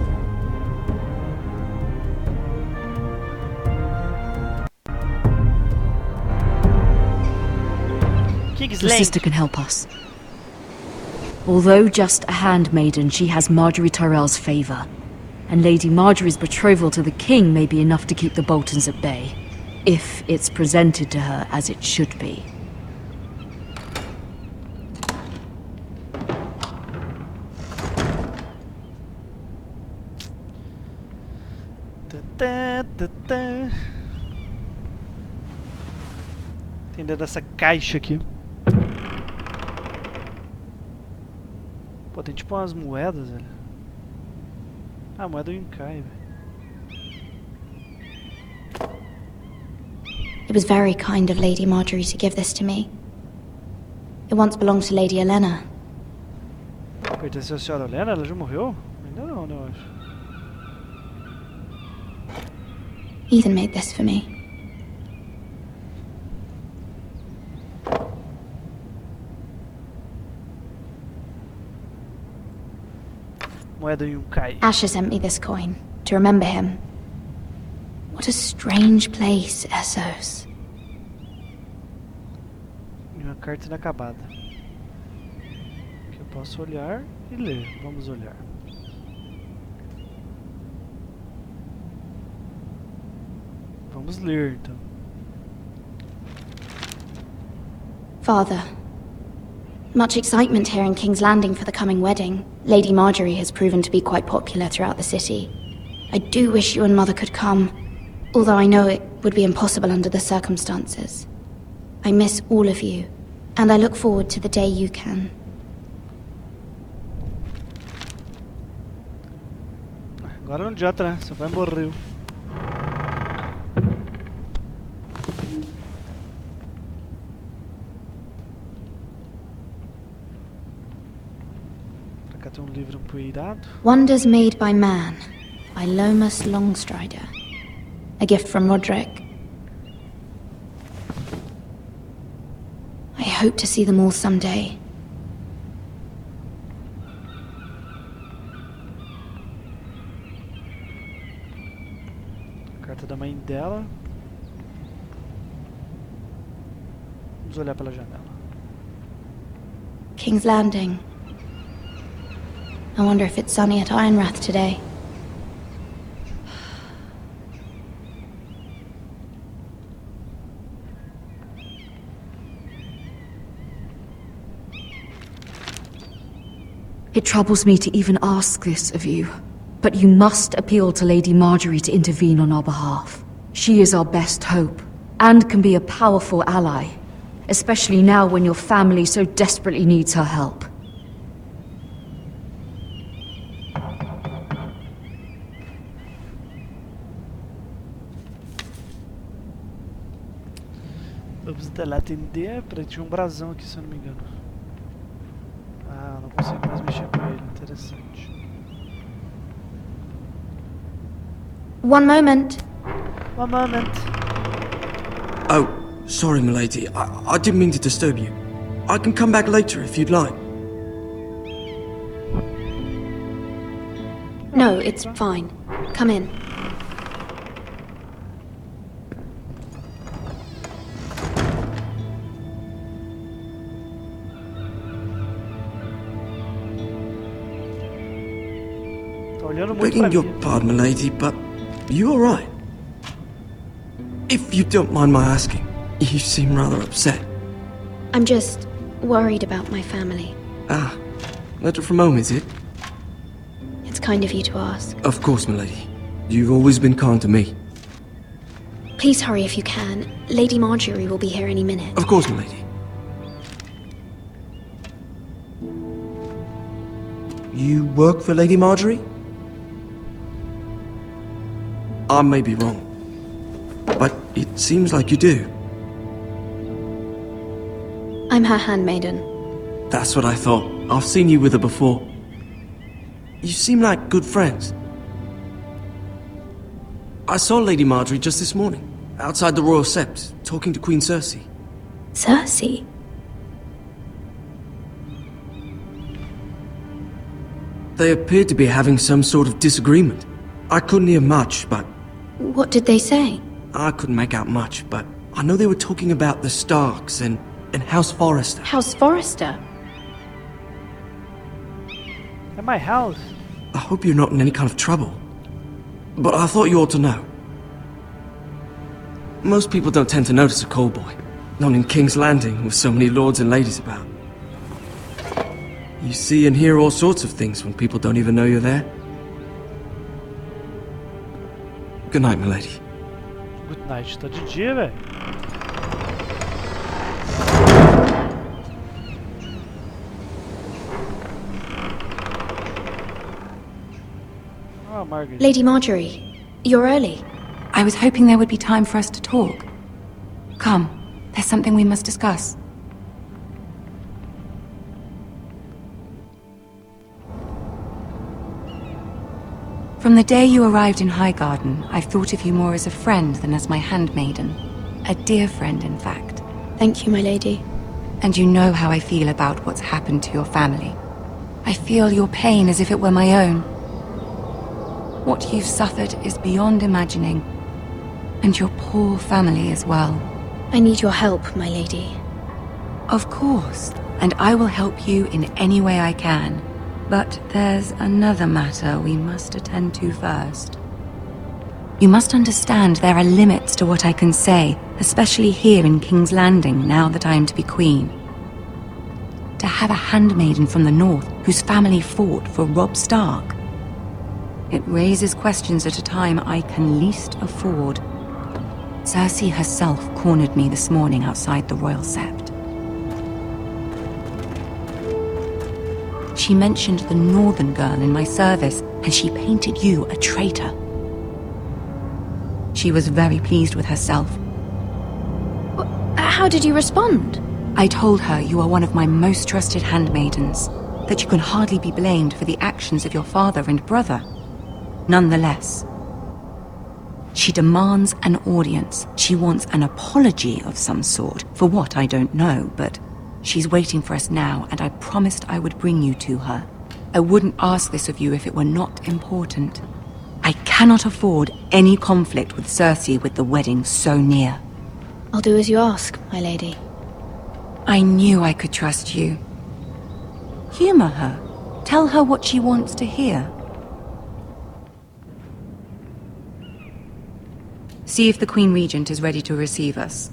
Your sister can help us. Although just a handmaiden, she has Marjorie Tyrell's favour. And Lady Marjorie's betrothal to the king may be enough to keep the Boltons at bay. If it's presented to her as it should be. Tem dentro dessa caixa aqui. Pô, tem tipo umas moedas, velho. Ah, moeda do Inkai, velho. It was very kind of Lady Marjorie to give this to me. It once belonged to Lady Helena. Pertenceu à senhora Helena? Ela já morreu? Ainda não, eu acho. Ethan made this for me. Moeda Yunkai. Asher sent me this coin to remember him. What a strange place, Essos. E uma carta inacabada. Que eu posso olhar e ler. Vamos olhar. Vamos ler, então. Father, much excitement here in King's Landing for the coming wedding. Lady Marjorie has proven to be quite popular throughout the city. I do wish you and Mother could come, although I know it would be impossible under the circumstances. I miss all of you, and I look forward to the day you can. Agora não adianta, né? Você vai morrer. Pra cá tem livro empoeirado. Wonders Made by Man, by Lomas Longstrider. A gift from Roderick. I hope to see them all someday. Carta da mãe dela. Vamos olhar pela janela. King's Landing. I wonder if it's sunny at Ironrath today. It troubles me to even ask this of you, but you must appeal to Lady Marjorie to intervene on our behalf. She is our best hope, and can be a powerful ally, especially now when your family so desperately needs her help. Vamos lá atender, peraí, tinha brasão aqui se eu não me engano. Ah, não consigo mais mexer com ele, interessante. One moment. One moment. Oh, sorry, milady. I didn't mean to disturb you. I can come back later if you'd like. No, it's fine. Come in. Begging your pardon, milady, but you alright? If you don't mind my asking, you seem rather upset. I'm just worried about my family. Ah, letter from home, is it? It's kind of you to ask. Of course, milady. You've always been kind to me. Please hurry if you can. Lady Marjorie will be here any minute. Of course, milady. You work for Lady Marjorie? I may be wrong, but it seems like you do. I'm her handmaiden. That's what I thought. I've seen you with her before. You seem like good friends. I saw Lady Marjorie just this morning, outside the Royal Sept, talking to Queen Cersei. Cersei? They appeared to be having some sort of disagreement. I couldn't hear much, but... What did they say? I couldn't make out much, but I know they were talking about the Starks and House Forrester. House Forrester? At my house. I hope you're not in any kind of trouble. But I thought you ought to know. Most people don't tend to notice a callboy. Not in King's Landing, with so many lords and ladies about. You see and hear all sorts of things when people don't even know you're there. Good night, milady. Good night, tá de dia, velho. Oh, Margaret. Lady Marjorie, you're early. I was hoping there would be time for us to talk. Come, there's something we must discuss. From the day you arrived in Highgarden, I've thought of you more as a friend than as my handmaiden. A dear friend, in fact. Thank you, my lady. And you know how I feel about what's happened to your family. I feel your pain as if it were my own. What you've suffered is beyond imagining. And your poor family as well. I need your help, my lady. Of course, and I will help you in any way I can. But there's another matter we must attend to first. You must understand there are limits to what I can say, especially here in King's Landing, now that I am to be queen. To have a handmaiden from the north whose family fought for Robb Stark. It raises questions at a time I can least afford. Cersei herself cornered me this morning outside the Royal Sept. She mentioned the northern girl in my service, and she painted you a traitor. She was very pleased with herself. How did you respond? I told her you are one of my most trusted handmaidens, that you can hardly be blamed for the actions of your father and brother. Nonetheless, she demands an audience. She wants an apology of some sort, for what I don't know, but she's waiting for us now, and I promised I would bring you to her. I wouldn't ask this of you if it were not important. I cannot afford any conflict with Cersei with the wedding so near. I'll do as you ask, my lady. I knew I could trust you. Humor her. Tell her what she wants to hear. See if the Queen Regent is ready to receive us.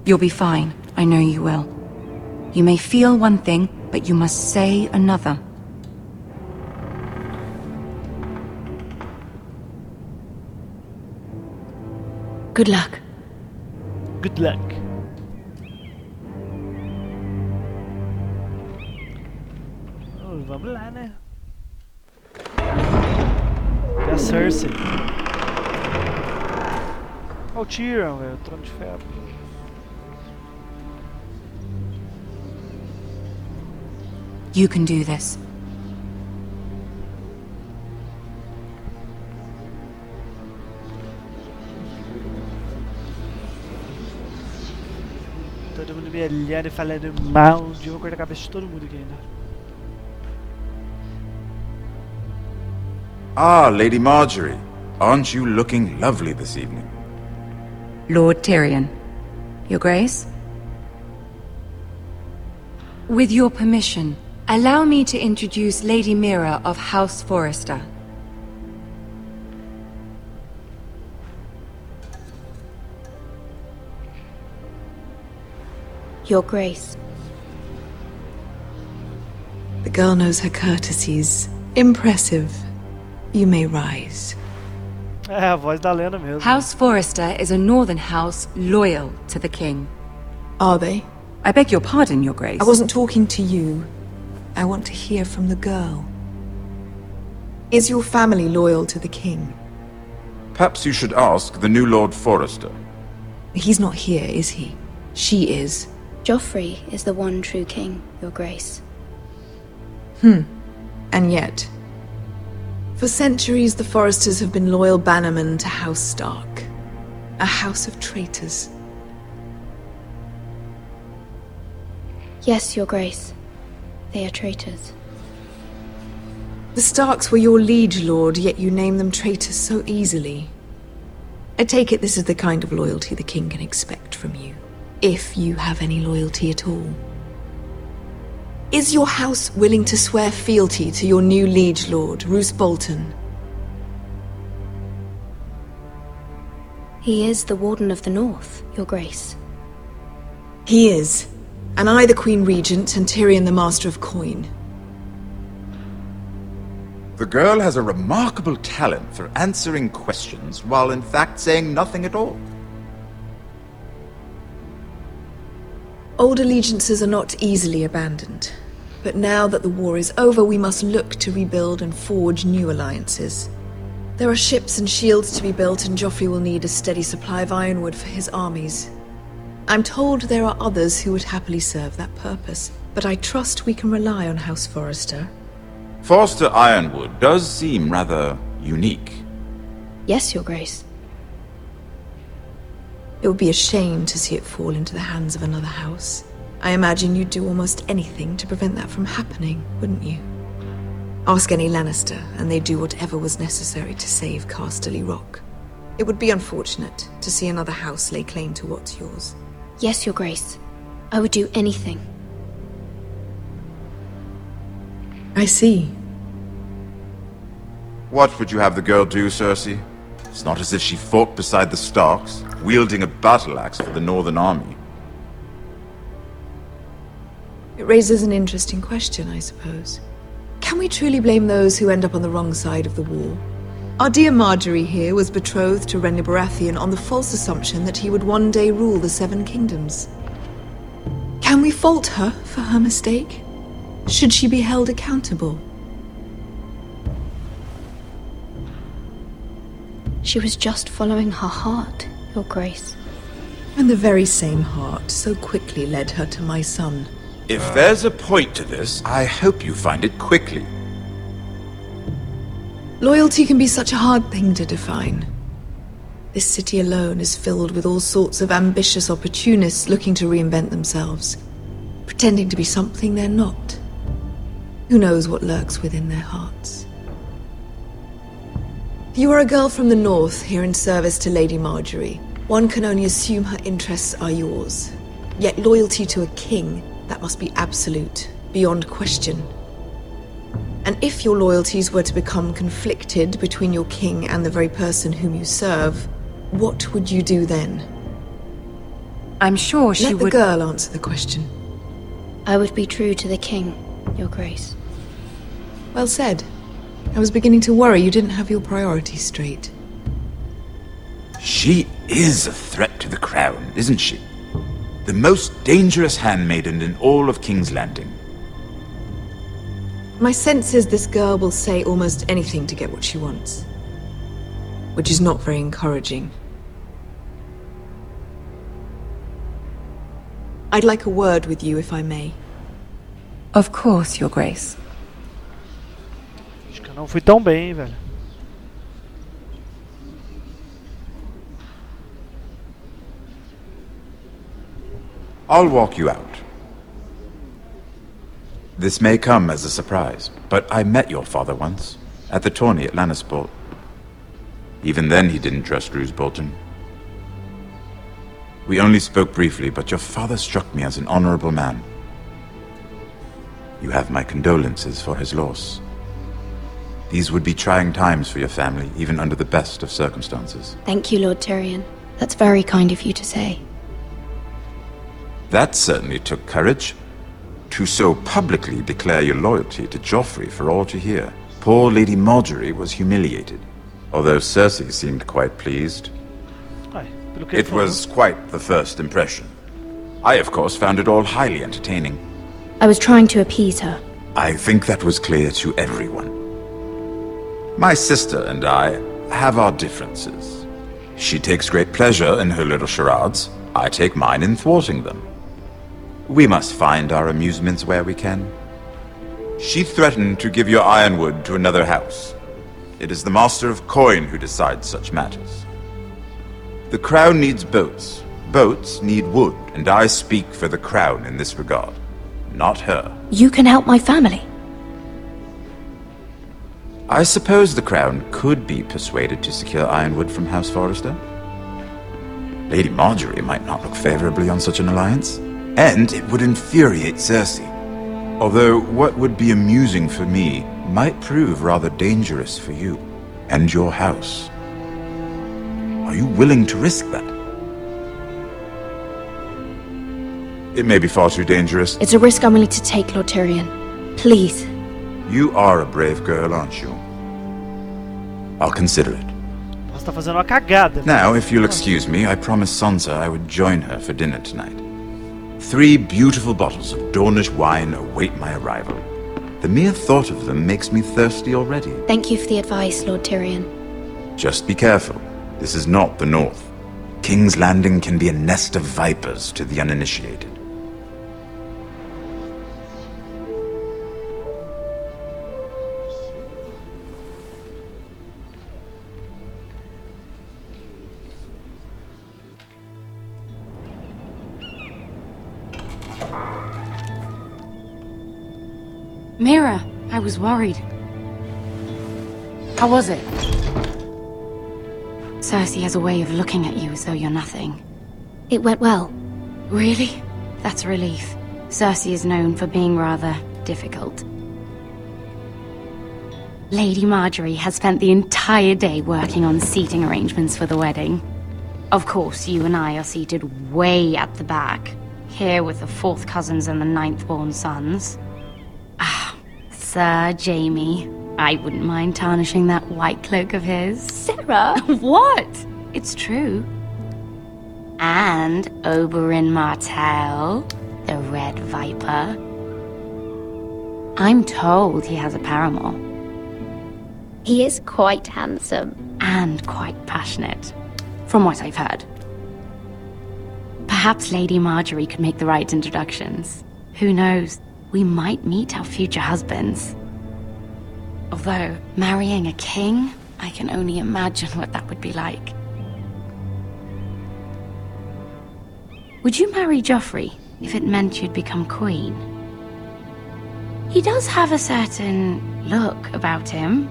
You'll be fine. I know you will. You may feel one thing, but you must say another. Good luck. Good luck. Oh, vamos lá, né? É a Cersei. Olha o Tyrion, velho. O Trono de Ferro. You can do this. Todo mundo me olhando e falando mal. Eu vou cortar a cabeça de todo mundo aqui ainda. Ah, Lady Marjorie. Aren't you looking lovely this evening? Lord Tyrion. Your Grace? With your permission, allow me to introduce Lady Mira of House Forrester. Your Grace. The girl knows her courtesies. Impressive. You may rise. É a voz da lenda mesmo. House Forrester is a northern house loyal to the king. Are they? I beg your pardon, Your Grace. I wasn't talking to you. I want to hear from the girl. Is your family loyal to the king? Perhaps you should ask the new Lord Forrester. He's not here, is he? She is. Joffrey is the one true king, Your Grace. And yet, for centuries the Forresters have been loyal bannermen to House Stark. A house of traitors. Yes, Your Grace. They are traitors. The Starks were your liege lord, yet you name them traitors so easily. I take it this is the kind of loyalty the king can expect from you. If you have any loyalty at all. Is your house willing to swear fealty to your new liege lord, Roose Bolton? He is the Warden of the North, Your Grace. He is. And I the Queen Regent and Tyrion the Master of Coin. The girl has a remarkable talent for answering questions while in fact saying nothing at all. Old allegiances are not easily abandoned. But now that the war is over, we must look to rebuild and forge new alliances. There are ships and shields to be built, and Joffrey will need a steady supply of ironwood for his armies. I'm told there are others who would happily serve that purpose, but I trust we can rely on House Forrester. Forster Ironwood does seem rather unique. Yes, Your Grace. It would be a shame to see it fall into the hands of another house. I imagine you'd do almost anything to prevent that from happening, wouldn't you? Ask any Lannister, and they'd do whatever was necessary to save Casterly Rock. It would be unfortunate to see another house lay claim to what's yours. Yes, Your Grace. I would do anything. I see. What would you have the girl do, Cersei? It's not as if she fought beside the Starks, wielding a battle axe for the Northern Army. It raises an interesting question, I suppose. Can we truly blame those who end up on the wrong side of the war? Our dear Marjorie here was betrothed to Renly Baratheon on the false assumption that he would one day rule the Seven Kingdoms. Can we fault her for her mistake? Should she be held accountable? She was just following her heart, Your Grace. And the very same heart so quickly led her to my son. If there's a point to this, I hope you find it quickly. Loyalty can be such a hard thing to define. This city alone is filled with all sorts of ambitious opportunists looking to reinvent themselves, pretending to be something they're not. Who knows what lurks within their hearts? You are a girl from the north, here in service to Lady Marjorie. One can only assume her interests are yours. Yet loyalty to a king, that must be absolute, beyond question. And if your loyalties were to become conflicted between your king and the very person whom you serve, what would you do then? I'm sure she would... Let the girl answer the question. I would be true to the king, Your Grace. Well said. I was beginning to worry you didn't have your priorities straight. She is a threat to the crown, isn't she? The most dangerous handmaiden in all of King's Landing. My sense is this girl will say almost anything to get what she wants. Which is not very encouraging. I'd like a word with you, if I may. Of course, Your Grace. Acho que eu não fui tão bem, hein, velho. I'll walk you out. This may come as a surprise, but I met your father once, at the tourney at Lannisport. Even then he didn't trust Roose Bolton. We only spoke briefly, but your father struck me as an honorable man. You have my condolences for his loss. These would be trying times for your family, even under the best of circumstances. Thank you, Lord Tyrion. That's very kind of you to say. That certainly took courage. To so publicly declare your loyalty to Joffrey for all to hear. Poor Lady Marjorie was humiliated, although Cersei seemed quite pleased. It was quite the first impression. I, of course, found it all highly entertaining. I was trying to appease her. I think that was clear to everyone. My sister and I have our differences. She takes great pleasure in her little charades. I take mine in thwarting them. We must find our amusements where we can. She threatened to give your ironwood to another house. It is the Master of Coin who decides such matters. The crown needs boats. Boats need wood, and I speak for the crown in this regard, not her. You can help my family. I suppose the crown could be persuaded to secure ironwood from House Forrester. Lady Marjorie might not look favorably on such an alliance, and it would infuriate Cersei. Although what would be amusing for me might prove rather dangerous for you and your house. Are you willing to risk that? It may be far too dangerous. It's a risk I'm willing to take, Lord Tyrion. Please. You are a brave girl, aren't you? I'll consider it. Você tá fazendo uma cagada. Now, if you'll excuse me, I promised Sansa I would join her for dinner tonight. 3 beautiful bottles of Dornish wine await my arrival. The mere thought of them makes me thirsty already. Thank you for the advice, Lord Tyrion. Just be careful. This is not the North. King's Landing can be a nest of vipers to the uninitiated. Mira, I was worried. How was it? Cersei has a way of looking at you as though you're nothing. It went well. Really? That's a relief. Cersei is known for being rather difficult. Lady Marjorie has spent the entire day working on seating arrangements for the wedding. Of course, you and I are seated way at the back, here with the 4th cousins and the 9th-born sons. Sir Jaime, I wouldn't mind tarnishing that white cloak of his. Sarah! What? It's true. And Oberyn Martell, the Red Viper. I'm told he has a paramour. He is quite handsome. And quite passionate, from what I've heard. Perhaps Lady Marjorie could make the right introductions. Who knows? We might meet our future husbands. Although, marrying a king, I can only imagine what that would be like. Would you marry Joffrey if it meant you'd become queen? He does have a certain look about him,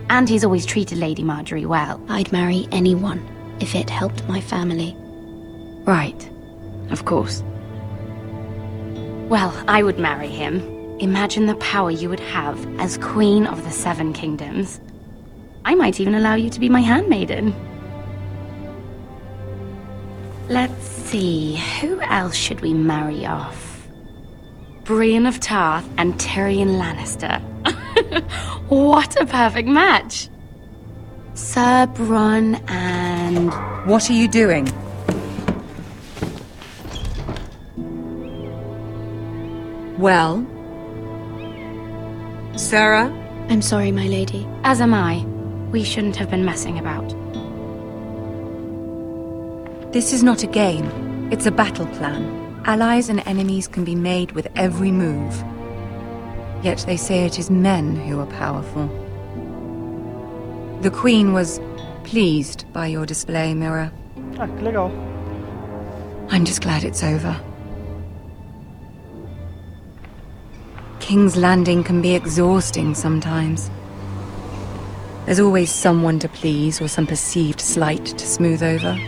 and he's always treated Lady Marjorie well. I'd marry anyone if it helped my family. Right. Of course. Well, I would marry him. Imagine the power you would have as Queen of the 7 Kingdoms. I might even allow you to be my handmaiden. Let's see, who else should we marry off? Brienne of Tarth and Tyrion Lannister. What a perfect match! Sir Bronn and... What are you doing? Well? Sarah? I'm sorry, my lady. As am I. We shouldn't have been messing about. This is not a game. It's a battle plan. Allies and enemies can be made with every move. Yet they say it is men who are powerful. The Queen was pleased by your display, Mira. Ah, que legal. I'm just glad it's over. King's Landing can be exhausting sometimes. There's always someone to please or some perceived slight to smooth over.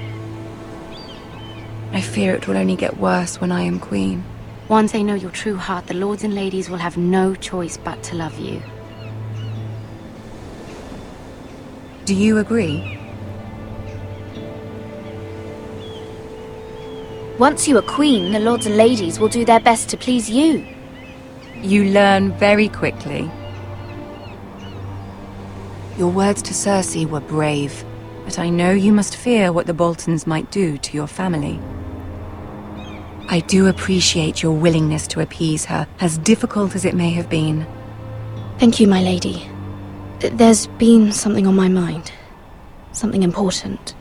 I fear it will only get worse when I am queen. Once they know your true heart, the lords and ladies will have no choice but to love you. Do you agree? Once you are queen, the lords and ladies will do their best to please you. You learn very quickly. Your words to Cersei were brave, but I know you must fear what the Boltons might do to your family. I do appreciate your willingness to appease her, as difficult as it may have been. Thank you, my lady. There's been something on my mind. Something important.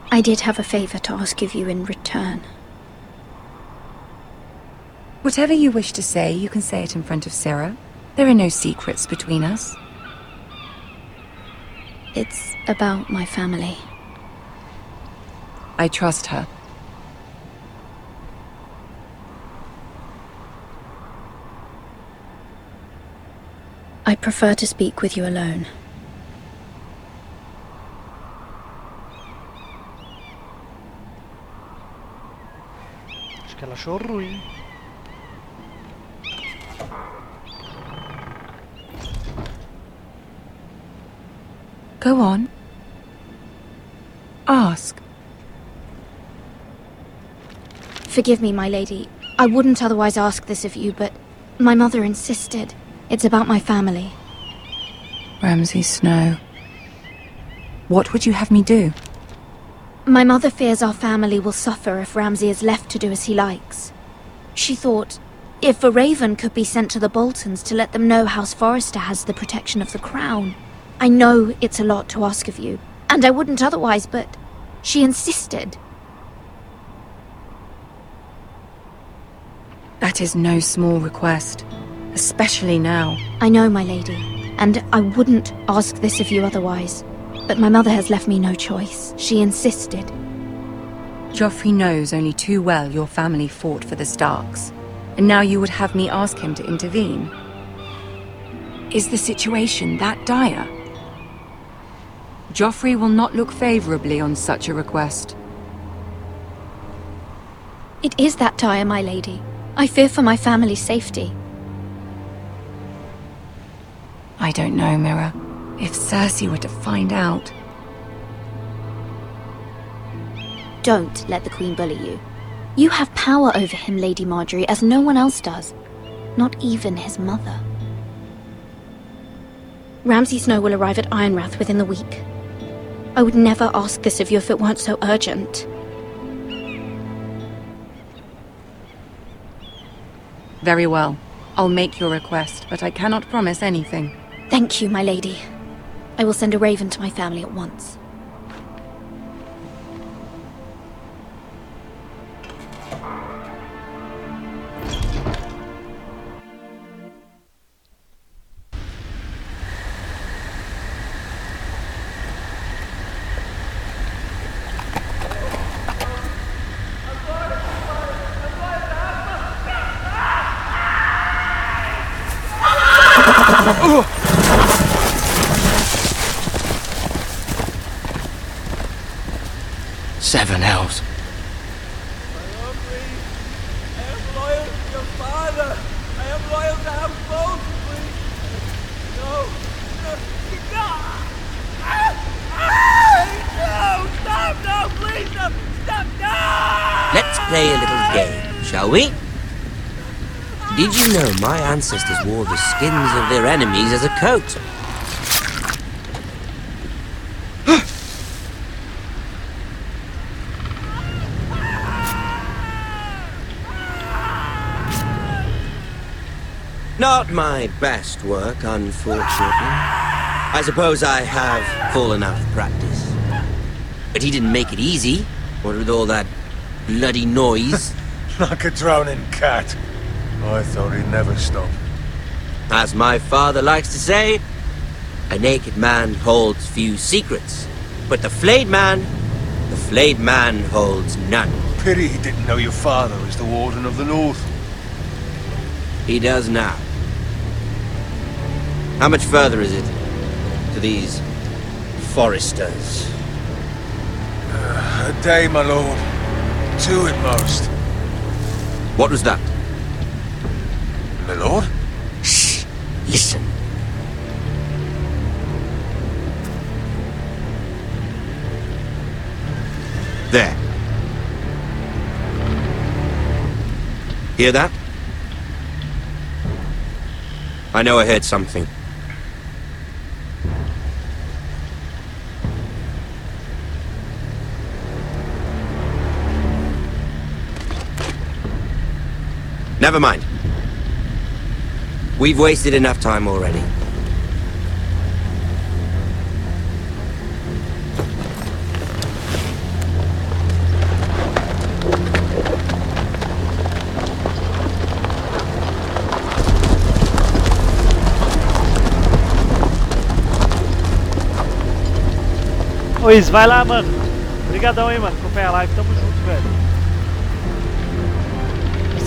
I did have a favor to ask of you in return. Whatever you wish to say, you can say it in front of Sarah. There are no secrets between us. It's about my family. I trust her. I prefer to speak with you alone. Acho que ela achou ruim. Go on. Ask. Forgive me, my lady. I wouldn't otherwise ask this of you, but my mother insisted. It's about my family. Ramsay Snow. What would you have me do? My mother fears our family will suffer if Ramsay is left to do as he likes. She thought, if a raven could be sent to the Boltons to let them know House Forrester has the protection of the crown. I know it's a lot to ask of you, and I wouldn't otherwise, but she insisted. That is no small request, especially now. I know, my lady, and I wouldn't ask this of you otherwise. But my mother has left me no choice. She insisted. Joffrey knows only too well your family fought for the Starks, and now you would have me ask him to intervene. Is the situation that dire? Joffrey will not look favorably on such a request. It is that dire, my lady. I fear for my family's safety. I don't know, Mira. If Cersei were to find out... Don't let the Queen bully you. You have power over him, Lady Marjorie, as no one else does. Not even his mother. Ramsay Snow will arrive at Ironrath within the week. I would never ask this of you if it weren't so urgent. Very well. I'll make your request, but I cannot promise anything. Thank you, my lady. I will send a raven to my family at once. Seven hells. Let's play a little game, shall we? Did you know my ancestors wore the skins of their enemies as a coat? Not my best work, unfortunately. I suppose I have fallen out of practice. But he didn't make it easy, what with all that bloody noise. Like a drowning cat. I thought he'd never stop. As my father likes to say, a naked man holds few secrets, but the flayed man holds none. Pity he didn't know your father was the Warden of the North. He does now. How much further is it to these foresters? A day, my lord. 2 at most. What was that? My lord? Shh! Listen. There. Hear that? I know I heard something. Never mind. We've wasted enough time already. Ô Is, vai lá, mano. Obrigadão aí, mano. Acompanha a live. Tamo junto, velho.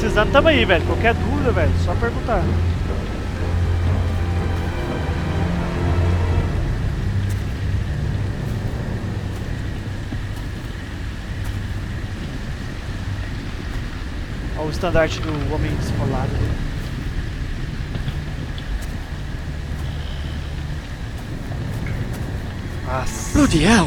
Precisando, tamo aí, velho. Qualquer dúvida, velho, só perguntar. Olha o estandarte do homem esfolado. Nossa. Bloody hell!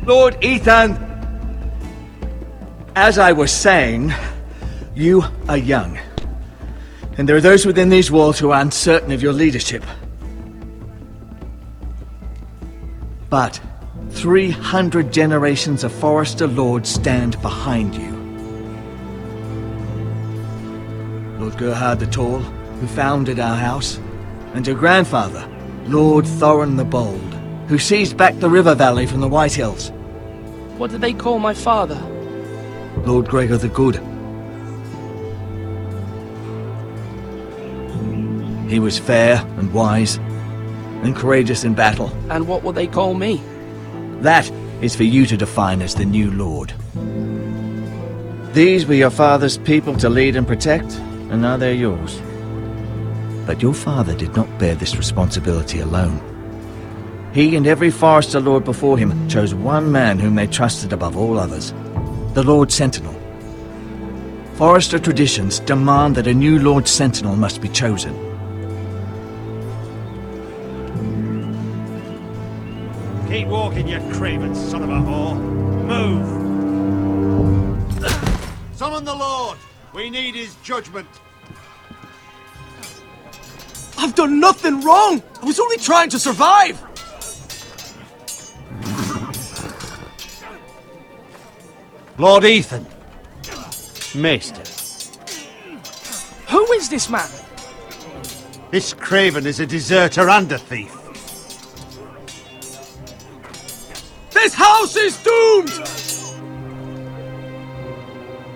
Lord Ethan, as I was saying, you are young. And there are those within these walls who are uncertain of your leadership. But 300 generations of Forester Lords stand behind you. Lord Gerhard the Tall, who founded our house, and your grandfather, Lord Thorin the Bold, who seized back the river valley from the White Hills. What did they call my father? Lord Gregor the Good. He was fair and wise, and courageous in battle. And what will they call me? That is for you to define as the new Lord. These were your father's people to lead and protect, and now they're yours. But your father did not bear this responsibility alone. He and every Forester Lord before him chose one man whom they trusted above all others, the Lord Sentinel. Forester traditions demand that a new Lord Sentinel must be chosen. Keep walking, you craven son of a whore. Move! Summon the Lord! We need his judgment. I've done nothing wrong! I was only trying to survive! Lord Ethan. Maester. Who is this man? This craven is a deserter and a thief. This house is doomed!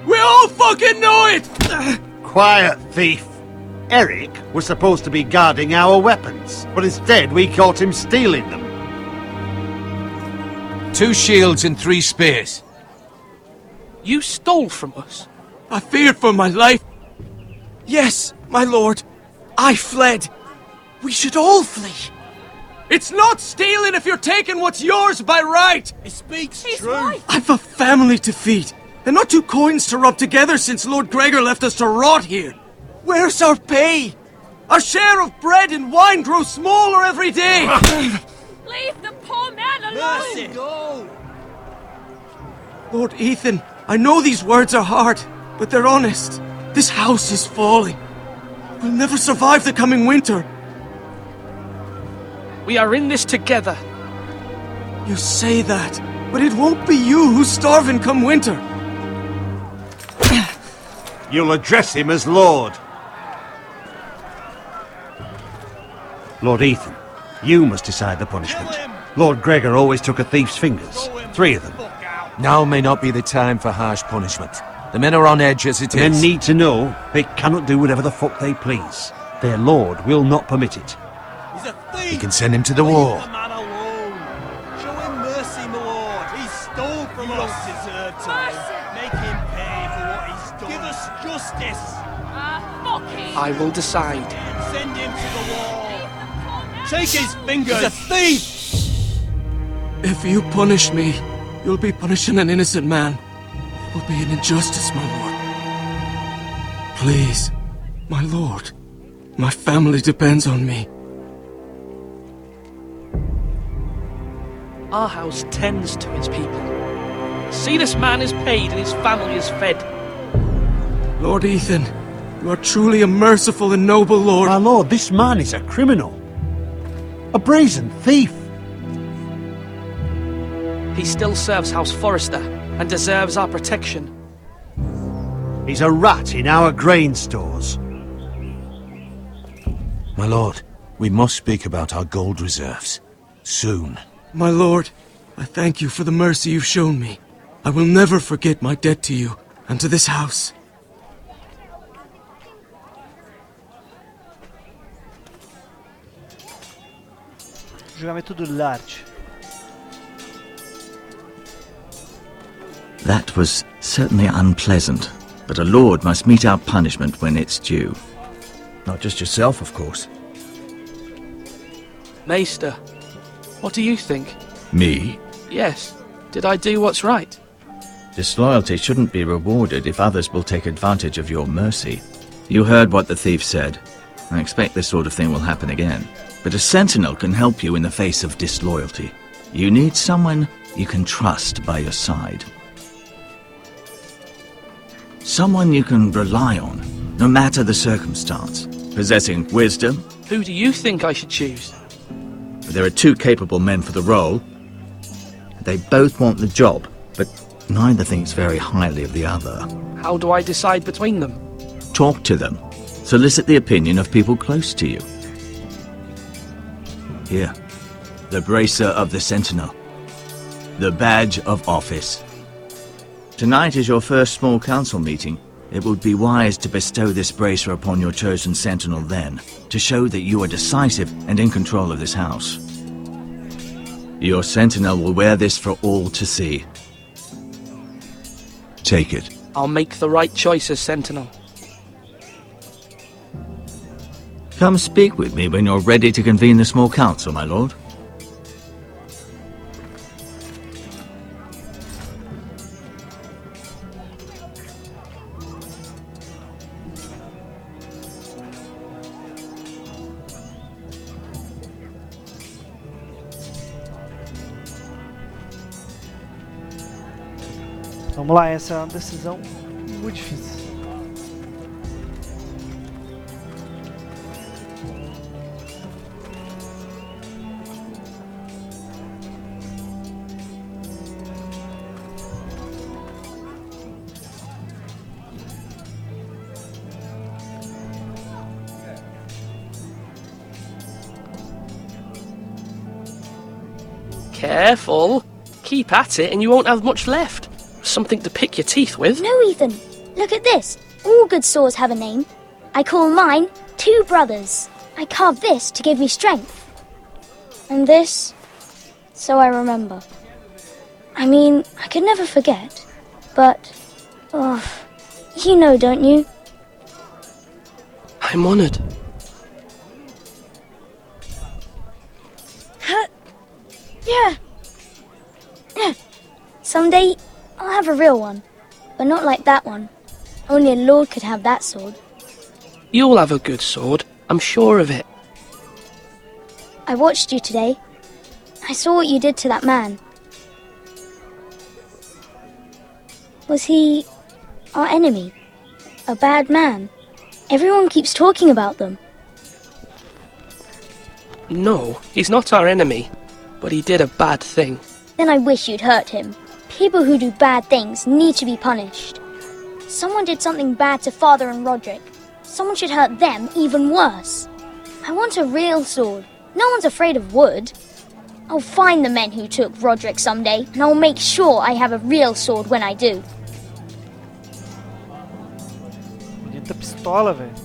We all fucking know it! Quiet, thief. Eric was supposed to be guarding our weapons, but instead we caught him stealing them. 2 shields and 3 spears. You stole from us? I feared for my life. Yes, my lord. I fled. We should all flee. It's not stealing if you're taking what's yours by right! He speaks true. Right. I've a family to feed, and not 2 coins to rub together since Lord Gregor left us to rot here. Where's our pay? Our share of bread and wine grows smaller every day! Leave the poor man alone! Mercy, go! Lord Ethan, I know these words are hard, but they're honest. This house is falling. We'll never survive the coming winter. We are in this together. You say that, but it won't be you who's starving come winter. You'll address him as Lord. Lord Ethan, you must decide the punishment. Lord Gregor always took a thief's fingers. 3 of them. Now may not be the time for harsh punishment. The men are on edge as it is. Men need to know they cannot do whatever the fuck they please. Their lord will not permit it. He's a thief! You can send him to the war. Leave the man alone. Show him mercy, my lord. He stole from us. Don't deserve to live. Make him pay for what he's done. Give us justice. Fuck him. I will decide. Send him to the wall. Take his fingers. He's a thief! If you punish me, you'll be punishing an innocent man. It will be an injustice, my lord. Please, my lord. My family depends on me. Our house tends to its people. See, this man is paid and his family is fed. Lord Ethan, you are truly a merciful and noble lord. My lord, this man is a criminal. A brazen thief. He still serves House Forrester and deserves our protection. He's a rat in our grain stores. My lord, we must speak about our gold reserves. Soon. My lord, I thank you for the mercy you've shown me. I will never forget my debt to you and to this house. Julgamento do Larte. That was certainly unpleasant, but a lord must mete out punishment when it's due. Not just yourself, of course. Maester, what do you think? Me? Yes. Did I do what's right? Disloyalty shouldn't be rewarded if others will take advantage of your mercy. You heard what the thief said. I expect this sort of thing will happen again. But a sentinel can help you in the face of disloyalty. You need someone you can trust by your side. Someone you can rely on, no matter the circumstance. Possessing wisdom. Who do you think I should choose? There are two capable men for the role. They both want the job, but neither thinks very highly of the other. How do I decide between them? Talk to them. Solicit the opinion of people close to you. Here, the bracer of the Sentinel. The badge of office. Tonight is your first small council meeting. It would be wise to bestow this bracer upon your chosen Sentinel then, to show that you are decisive and in control of this house. Your Sentinel will wear this for all to see. Take it. I'll make the right choice as Sentinel. Come speak with me when you're ready to convene the small council, my lord. Vamos lá, essa é uma decisão muito difícil. Careful. Keep at it and you won't have much left. Something to pick your teeth with. No, Ethan. Look at this. All good swords have a name. I call mine Two Brothers. I carved this to give me strength. And this, so I remember. I mean, I could never forget. But, oh, you know, don't you? I'm honoured. Yeah. Someday, I'll have a real one. But not like that one. Only a lord could have that sword. You'll have a good sword. I'm sure of it. I watched you today. I saw what you did to that man. Was he our enemy? A bad man? Everyone keeps talking about them. No, he's not our enemy. But he did a bad thing. Then I wish you'd hurt him. People who do bad things need to be punished. Someone did something bad to Father and Roderick. Someone should hurt them even worse. I want a real sword. No one's afraid of wood. I'll find the men who took Roderick someday, and I'll make sure I have a real sword when I do. Bonita pistola, velho.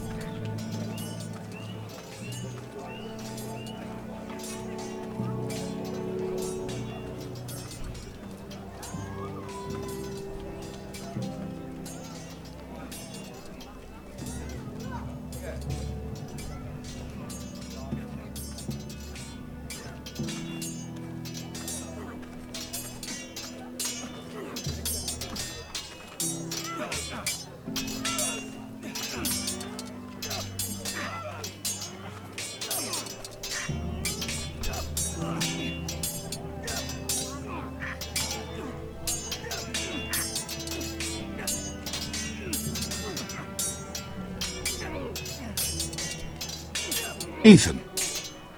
Ethan.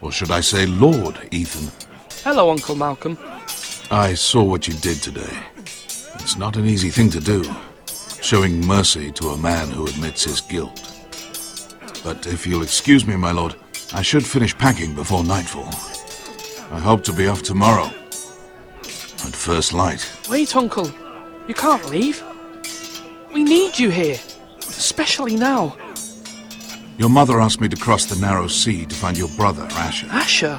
Or should I say Lord Ethan? Hello, Uncle Malcolm. I saw what you did today. It's not an easy thing to do, showing mercy to a man who admits his guilt. But if you'll excuse me, my lord, I should finish packing before nightfall. I hope to be off tomorrow. At first light. Wait, Uncle. You can't leave. We need you here. Especially now. Your mother asked me to cross the narrow sea to find your brother, Asher. Asher?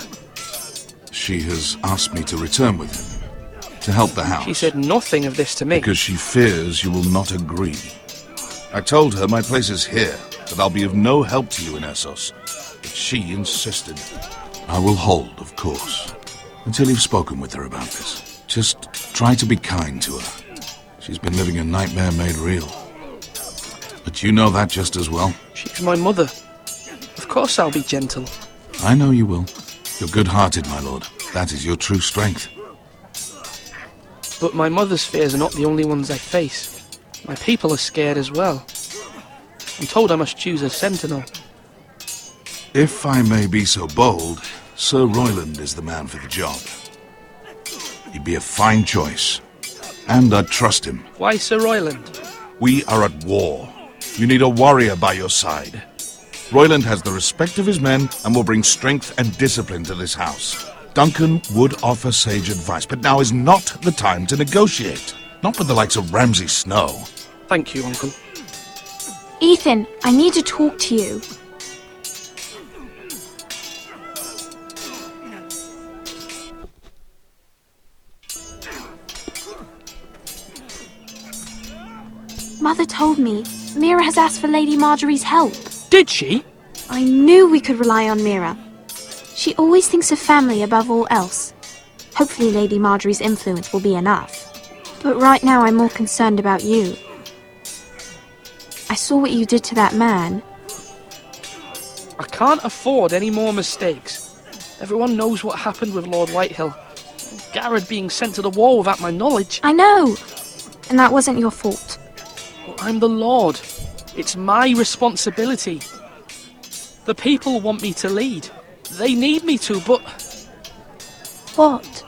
She has asked me to return with him, to help the house. She said nothing of this to me. Because she fears you will not agree. I told her my place is here, that I'll be of no help to you in Essos. But she insisted. I will hold, of course, until you've spoken with her about this. Just try to be kind to her. She's been living a nightmare made real. But you know that just as well. She's my mother. Of course I'll be gentle. I know you will. You're good-hearted, my lord. That is your true strength. But my mother's fears are not the only ones I face. My people are scared as well. I'm told I must choose a sentinel. If I may be so bold, Sir Royland is the man for the job. He'd be a fine choice. And I'd trust him. Why Sir Royland? We are at war. You need a warrior by your side. Royland has the respect of his men and will bring strength and discipline to this house. Duncan would offer sage advice, but now is not the time to negotiate. Not with the likes of Ramsay Snow. Thank you, Uncle. Ethan, I need to talk to you. Mother told me Mira has asked for Lady Marjorie's help. Did she? I knew we could rely on Mira. She always thinks of family above all else. Hopefully Lady Marjorie's influence will be enough. But right now I'm more concerned about you. I saw what you did to that man. I can't afford any more mistakes. Everyone knows what happened with Lord Whitehill. Garrett being sent to the war without my knowledge. I know! And that wasn't your fault. Well, I'm the Lord. It's my responsibility. The people want me to lead. They need me to, but... What?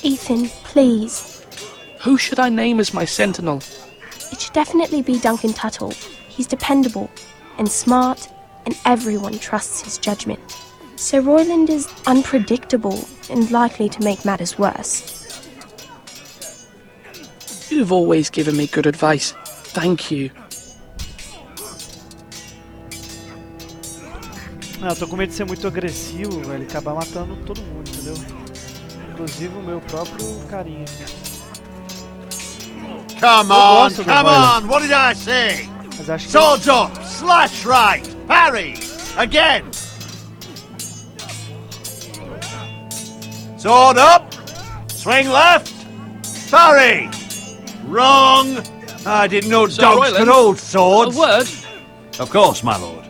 Ethan, please. Who should I name as my sentinel? It should definitely be Duncan Tuttle. He's dependable and smart, and everyone trusts his judgment. Sir Royland is unpredictable and likely to make matters worse. You've always given me good advice. Thank you. Eu tô com medo de ser muito agressivo, velho, e acabar matando todo mundo, entendeu? Inclusive o meu próprio carinha aqui. Come on, what did I say? Swords up, slash right, parry, again. Sword up, swing left, parry. Wrong. I didn't know dogs could hold swords. A word? Of course, my lord.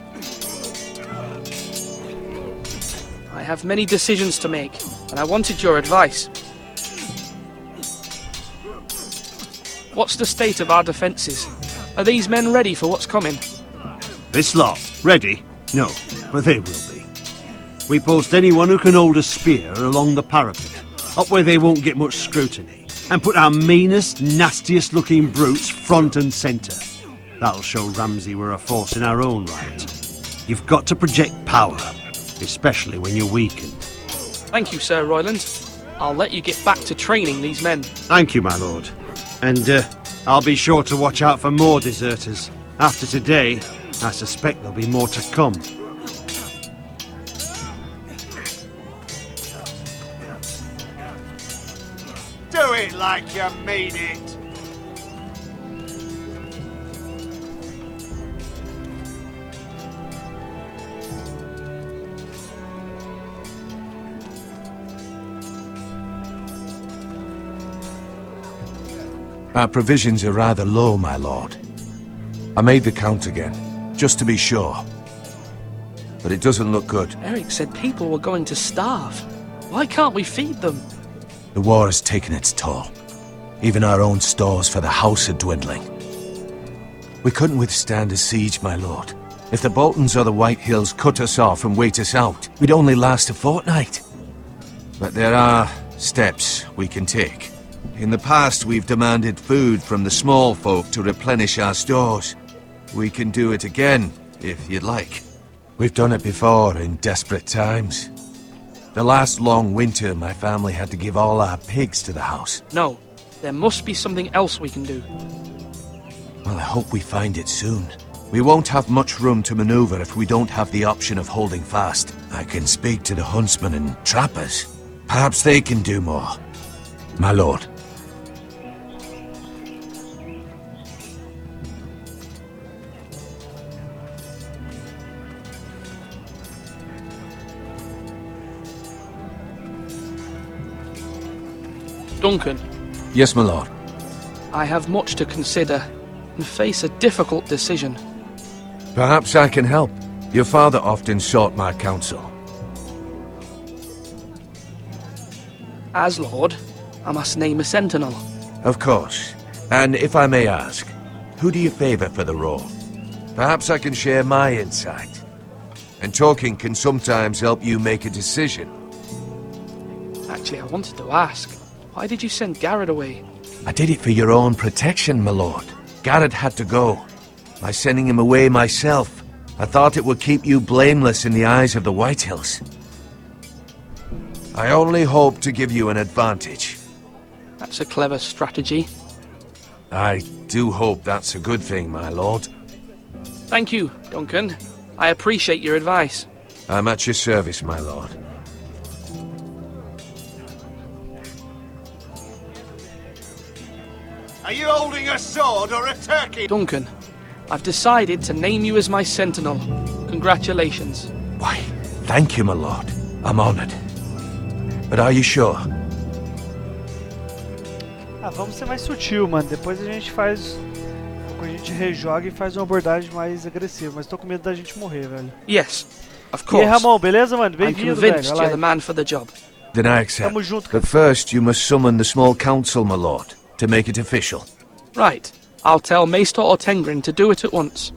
I have many decisions to make, and I wanted your advice. What's the state of our defences? Are these men ready for what's coming? This lot, ready? No, but they will be. We post anyone who can hold a spear along the parapet, up where they won't get much scrutiny, and put our meanest, nastiest looking brutes front and centre. That'll show Ramsay we're a force in our own right. You've got to project power, especially when you're weakened. Thank you, Sir Royland. I'll let you get back to training these men. Thank you, my lord. And I'll be sure to watch out for more deserters. After today, I suspect there'll be more to come. Do it like you mean it. Our provisions are rather low, my lord. I made the count again, just to be sure. But it doesn't look good. Eric said people were going to starve. Why can't we feed them? The war has taken its toll. Even our own stores for the house are dwindling. We couldn't withstand a siege, my lord. If the Boltons or the White Hills cut us off and wait us out, we'd only last a fortnight. But there are steps we can take. In the past, we've demanded food from the small folk to replenish our stores. We can do it again, if you'd like. We've done it before in desperate times. The last long winter, my family had to give all our pigs to the house. No, there must be something else we can do. Well, I hope we find it soon. We won't have much room to maneuver if we don't have the option of holding fast. I can speak to the huntsmen and trappers. Perhaps they can do more. My lord. Duncan. Yes, my lord. I have much to consider and face a difficult decision. Perhaps I can help. Your father often sought my counsel. As Lord, I must name a sentinel. Of course. And if I may ask, who do you favor for the role? Perhaps I can share my insight. And talking can sometimes help you make a decision. Actually, I wanted to ask, why did you send Garrett away? I did it for your own protection, my lord. Garrett had to go. By sending him away myself, I thought it would keep you blameless in the eyes of the Whitehills. I only hope to give you an advantage. That's a clever strategy. I do hope that's a good thing, my lord. Thank you, Duncan. I appreciate your advice. I'm at your service, my lord. Are you holding a sword or a turkey? Duncan, I've decided to name you as my sentinel. Congratulations. Why, thank you, my lord. I'm honored. But are you sure? Ah, vamos ser mais sutil, mano. Depois a gente faz... A gente rejoga e faz uma abordagem mais agressiva. Mas tô com medo da gente morrer, velho. Yes, of E course. aí, Ramon, beleza, mano? I'm Bem-vindo, convinced velho. you're the man for the job. Then I accept. Tamo junto, But first, you must summon the small council, my lord, to make it official. Right. I'll tell Maester or Tengrin to do it at once.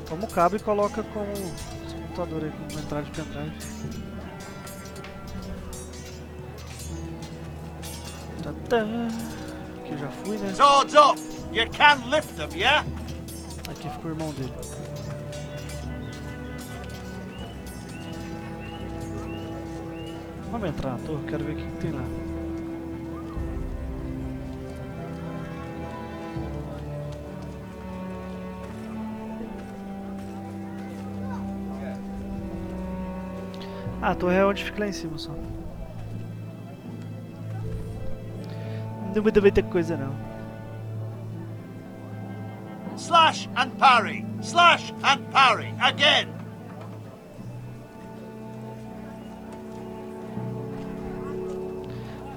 Toma o cabo e coloca com o computador aí, com entrada de pendrive. Aqui eu já fui, né? Swords up! You can lift them, yeah? Aqui ficou o irmão dele. Vamos entrar na torre, quero ver o que tem lá. Ah, a torre é onde fica lá em cima só. Não vai ter muita coisa não. Slash and parry! Slash and parry! Again!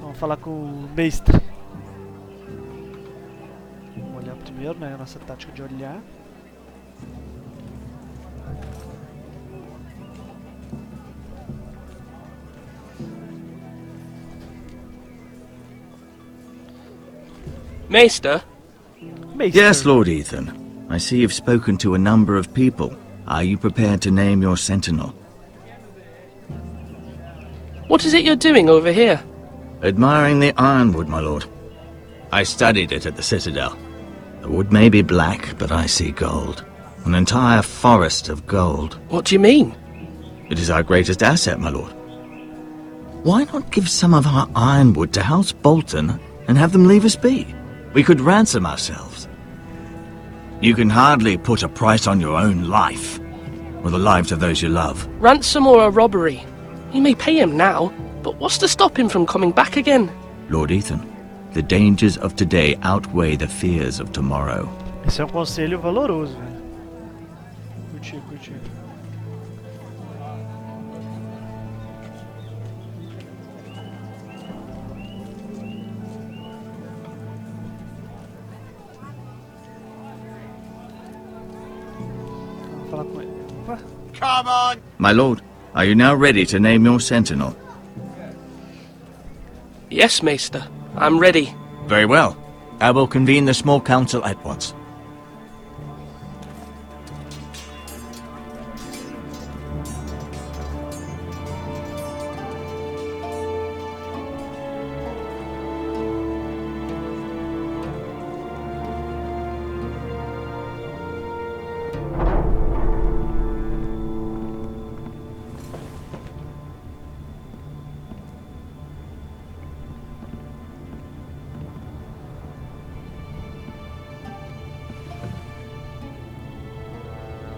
Vamos falar com o mestre. Vamos olhar primeiro, né? A nossa tática de olhar. Maester? Yes, Lord Ethan. I see you've spoken to a number of people. Are you prepared to name your sentinel? What is it you're doing over here? Admiring the ironwood, my lord. I studied it at the Citadel. The wood may be black, but I see gold. An entire forest of gold. What do you mean? It is our greatest asset, my lord. Why not give some of our ironwood to House Bolton and have them leave us be? We could ransom ourselves. You can hardly put a price on your own life, or the lives of those you love. Ransom or a robbery? You may pay him now, but what's to stop him from coming back again? Lord Ethan, the dangers of today outweigh the fears of tomorrow. Esse é um conselho valoroso, velho. Curti, curti. falar com ele. Ué? Come on! My lord, are you now ready to name your sentinel? Yes, Maester. I'm ready. Very well. I will convene the small council at once.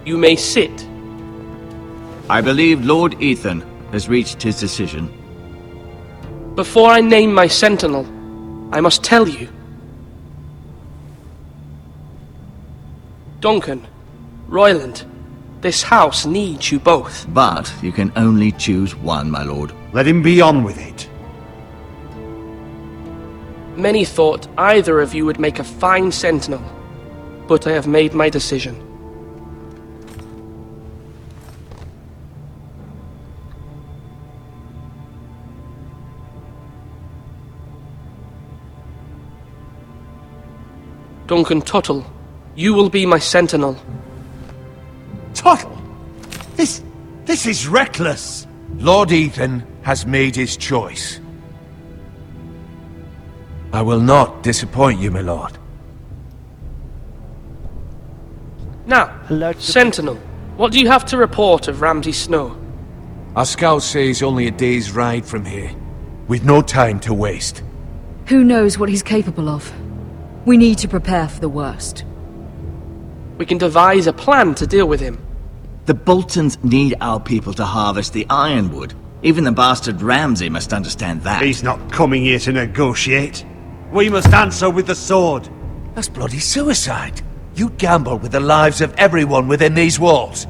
You may sit. I believe Lord Ethan has reached his decision. Before I name my sentinel, I must tell you. Duncan, Royland, this house needs you both. But you can only choose one, my lord. Let him be on with it. Many thought either of you would make a fine sentinel, but I have made my decision. Duncan Tuttle, you will be my sentinel. Tuttle! This is reckless! Lord Ethan has made his choice. I will not disappoint you, my lord. Now, Sentinel, what do you have to report of Ramsay Snow? Our scouts say he's only a day's ride from here, with no time to waste. Who knows what he's capable of? We need to prepare for the worst. We can devise a plan to deal with him. The Boltons need our people to harvest the ironwood. Even the bastard Ramsay must understand that. He's not coming here to negotiate. We must answer with the sword. That's bloody suicide. You gamble with the lives of everyone within these walls.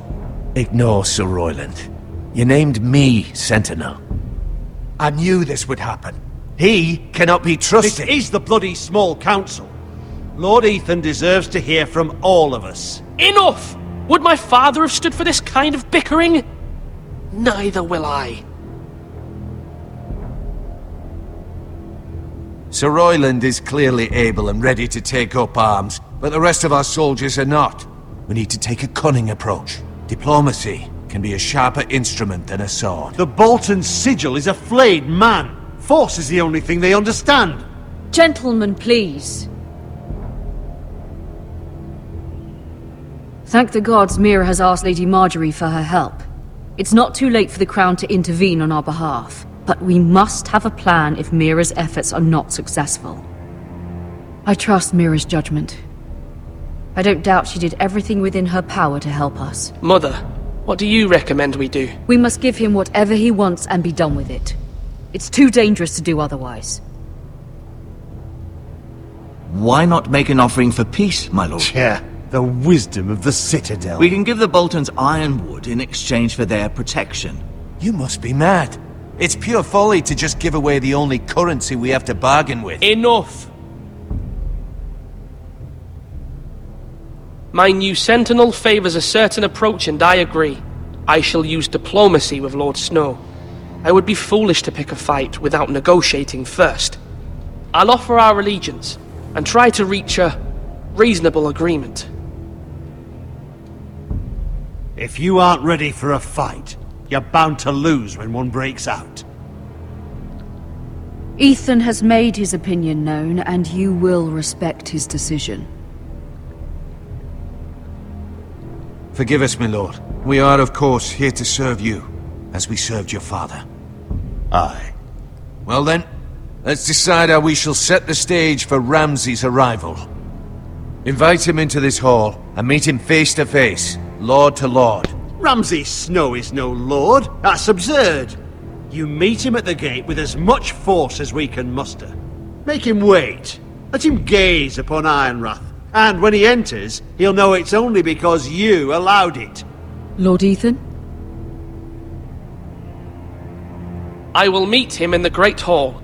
Ignore Sir Royland. You named me Sentinel. I knew this would happen. He cannot be trusted. This is the bloody small council. Lord Ethan deserves to hear from all of us. Enough! Would my father have stood for this kind of bickering? Neither will I. Sir Royland is clearly able and ready to take up arms, but the rest of our soldiers are not. We need to take a cunning approach. Diplomacy can be a sharper instrument than a sword. The Bolton sigil is a flayed man. Force is the only thing they understand. Gentlemen, please. Thank the gods Mira has asked Lady Marjorie for her help. It's not too late for the Crown to intervene on our behalf, but we must have a plan if Mira's efforts are not successful. I trust Mira's judgment. I don't doubt she did everything within her power to help us. Mother, what do you recommend we do? We must give him whatever he wants and be done with it. It's too dangerous to do otherwise. Why not make an offering for peace, my lord? Yeah, the wisdom of the Citadel. We can give the Boltons ironwood in exchange for their protection. You must be mad. It's pure folly to just give away the only currency we have to bargain with. Enough! My new sentinel favors a certain approach, and I agree. I shall use diplomacy with Lord Snow. I would be foolish to pick a fight without negotiating first. I'll offer our allegiance, and try to reach a reasonable agreement. If you aren't ready for a fight, you're bound to lose when one breaks out. Ethan has made his opinion known, and you will respect his decision. Forgive us, my lord. We are, of course, here to serve you, as we served your father. Aye. Well then, let's decide how we shall set the stage for Ramsay's arrival. Invite him into this hall, and meet him face to face, lord to lord. Ramsay Snow is no lord. That's absurd. You meet him at the gate with as much force as we can muster. Make him wait. Let him gaze upon Ironrath. And when he enters, he'll know it's only because you allowed it. Lord Ethan? I will meet him in the Great Hall.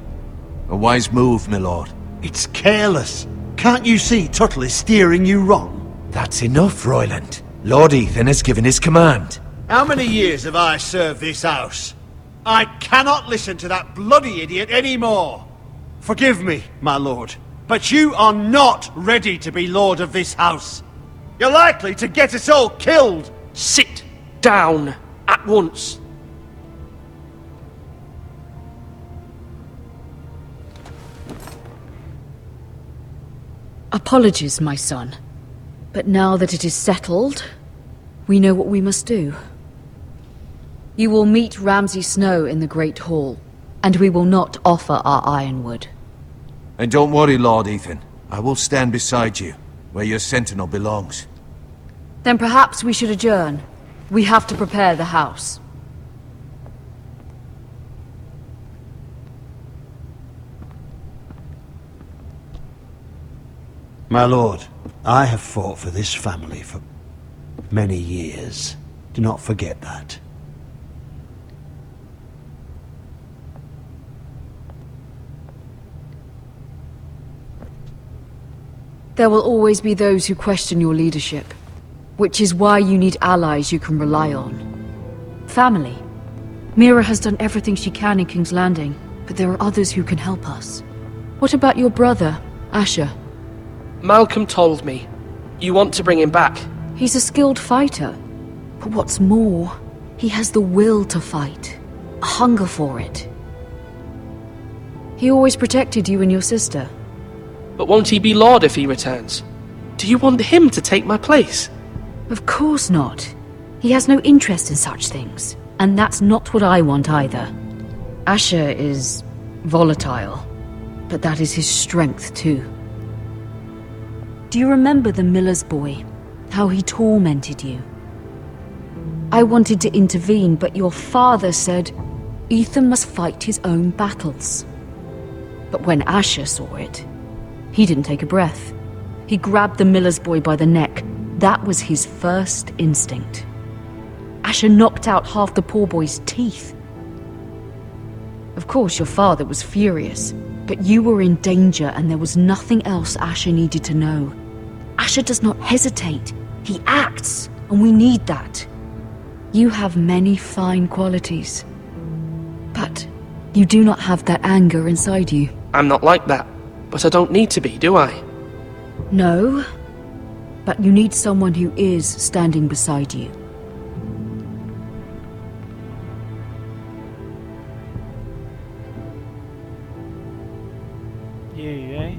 A wise move, my lord. It's careless. Can't you see Tuttle is steering you wrong? That's enough, Royland. Lord Ethan has given his command. How many years have I served this house? I cannot listen to that bloody idiot anymore. Forgive me, my lord, but you are not ready to be lord of this house. You're likely to get us all killed. Sit down at once. Apologies, my son. But now that it is settled, we know what we must do. You will meet Ramsay Snow in the Great Hall, and we will not offer our ironwood. And don't worry, Lord Ethan. I will stand beside you, where your sentinel belongs. Then perhaps we should adjourn. We have to prepare the house. My lord, I have fought for this family for many years. Do not forget that. There will always be those who question your leadership, which is why you need allies you can rely on. Family. Mira has done everything she can in King's Landing, but there are others who can help us. What about your brother, Asher? Malcolm told me. You want to bring him back? He's a skilled fighter. But what's more, he has the will to fight. A hunger for it. He always protected you and your sister. But won't he be Lord if he returns? Do you want him to take my place? Of course not. He has no interest in such things. And that's not what I want either. Asher is volatile. But that is his strength too. Do you remember the miller's boy? How he tormented you? I wanted to intervene, but your father said Ethan must fight his own battles. But when Asher saw it, he didn't take a breath. He grabbed the miller's boy by the neck. That was his first instinct. Asher knocked out half the poor boy's teeth. Of course, your father was furious, but you were in danger and there was nothing else Asher needed to know. Asher does not hesitate. He acts, and we need that. You have many fine qualities. But you do not have that anger inside you. I'm not like that, but I don't need to be, do I? No, but you need someone who is standing beside you. Yeah.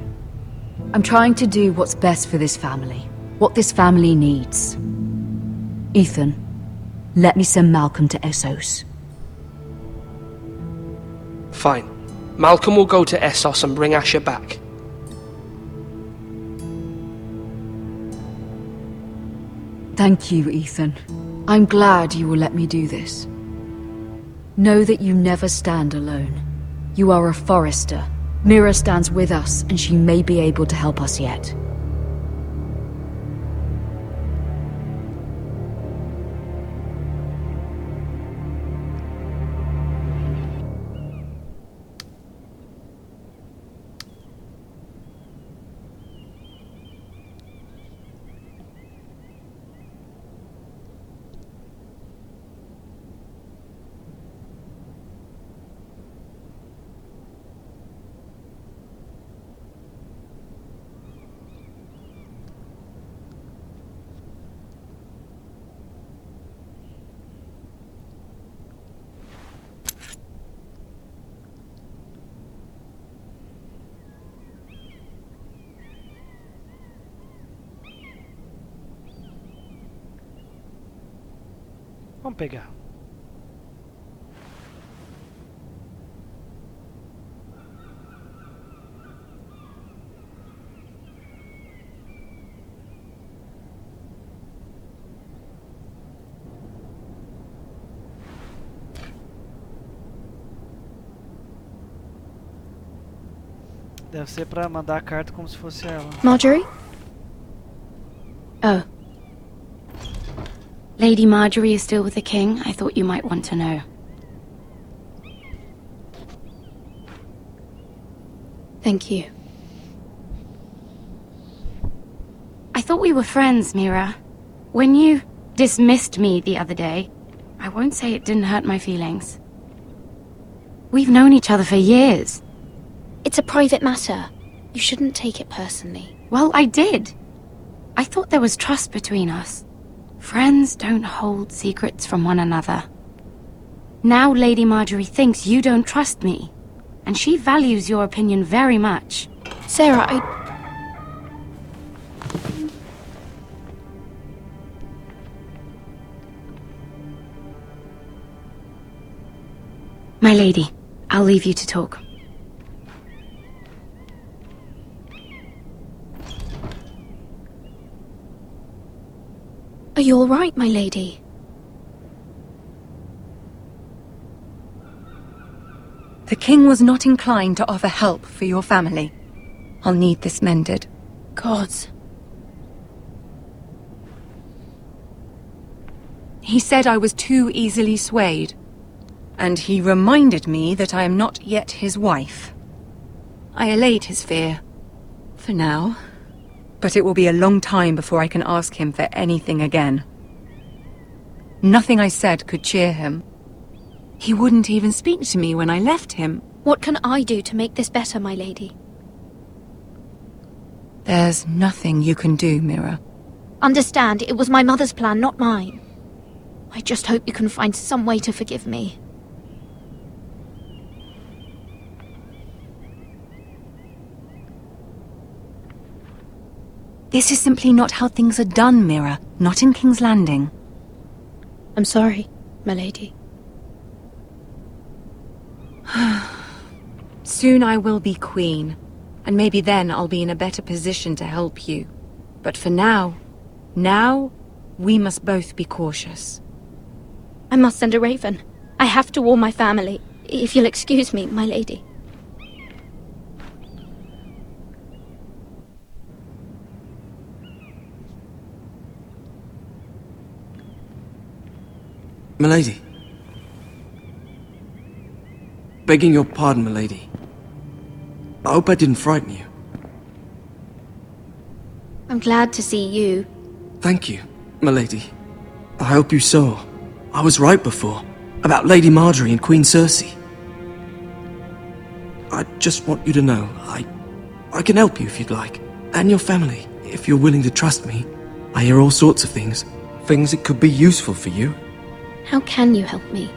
I'm trying to do what's best for this family. What this family needs. Ethan, let me send Malcolm to Essos. Fine. Malcolm will go to Essos and bring Asher back. Thank you, Ethan. I'm glad you will let me do this. Know that you never stand alone. You are a forester. Mira stands with us, and she may be able to help us yet. Vamos pegar. Deve ser pra mandar a carta como se fosse ela. Marjorie? Oh. Lady Marjorie is still with the king. I thought you might want to know. Thank you. I thought we were friends, Mira. When you dismissed me the other day, I won't say it didn't hurt my feelings. We've known each other for years. It's a private matter. You shouldn't take it personally. Well, I did. I thought there was trust between us. Friends don't hold secrets from one another. Now Lady Marjorie thinks you don't trust me, and she values your opinion very much. Sarah, My lady, I'll leave you to talk. Are you all right, my lady? The king was not inclined to offer help for your family. I'll need this mended. Gods. He said I was too easily swayed. And he reminded me that I am not yet his wife. I allayed his fear. For now. But it will be a long time before I can ask him for anything again. Nothing I said could cheer him. He wouldn't even speak to me when I left him. What can I do to make this better, my lady? There's nothing you can do, Mira. Understand, it was my mother's plan, not mine. I just hope you can find some way to forgive me. This is simply not how things are done, Mira. Not in King's Landing. I'm sorry, my lady. Soon I will be queen, and maybe then I'll be in a better position to help you. But for now, we must both be cautious. I must send a raven. I have to warn my family. If you'll excuse me, my lady. Milady. Begging your pardon, milady. I hope I didn't frighten you. I'm glad to see you. Thank you, milady. I hope you saw. I was right before, about Lady Marjorie and Queen Cersei. I just want you to know, I can help you if you'd like. And your family, if you're willing to trust me. I hear all sorts of things. Things that could be useful for you. How can you help me?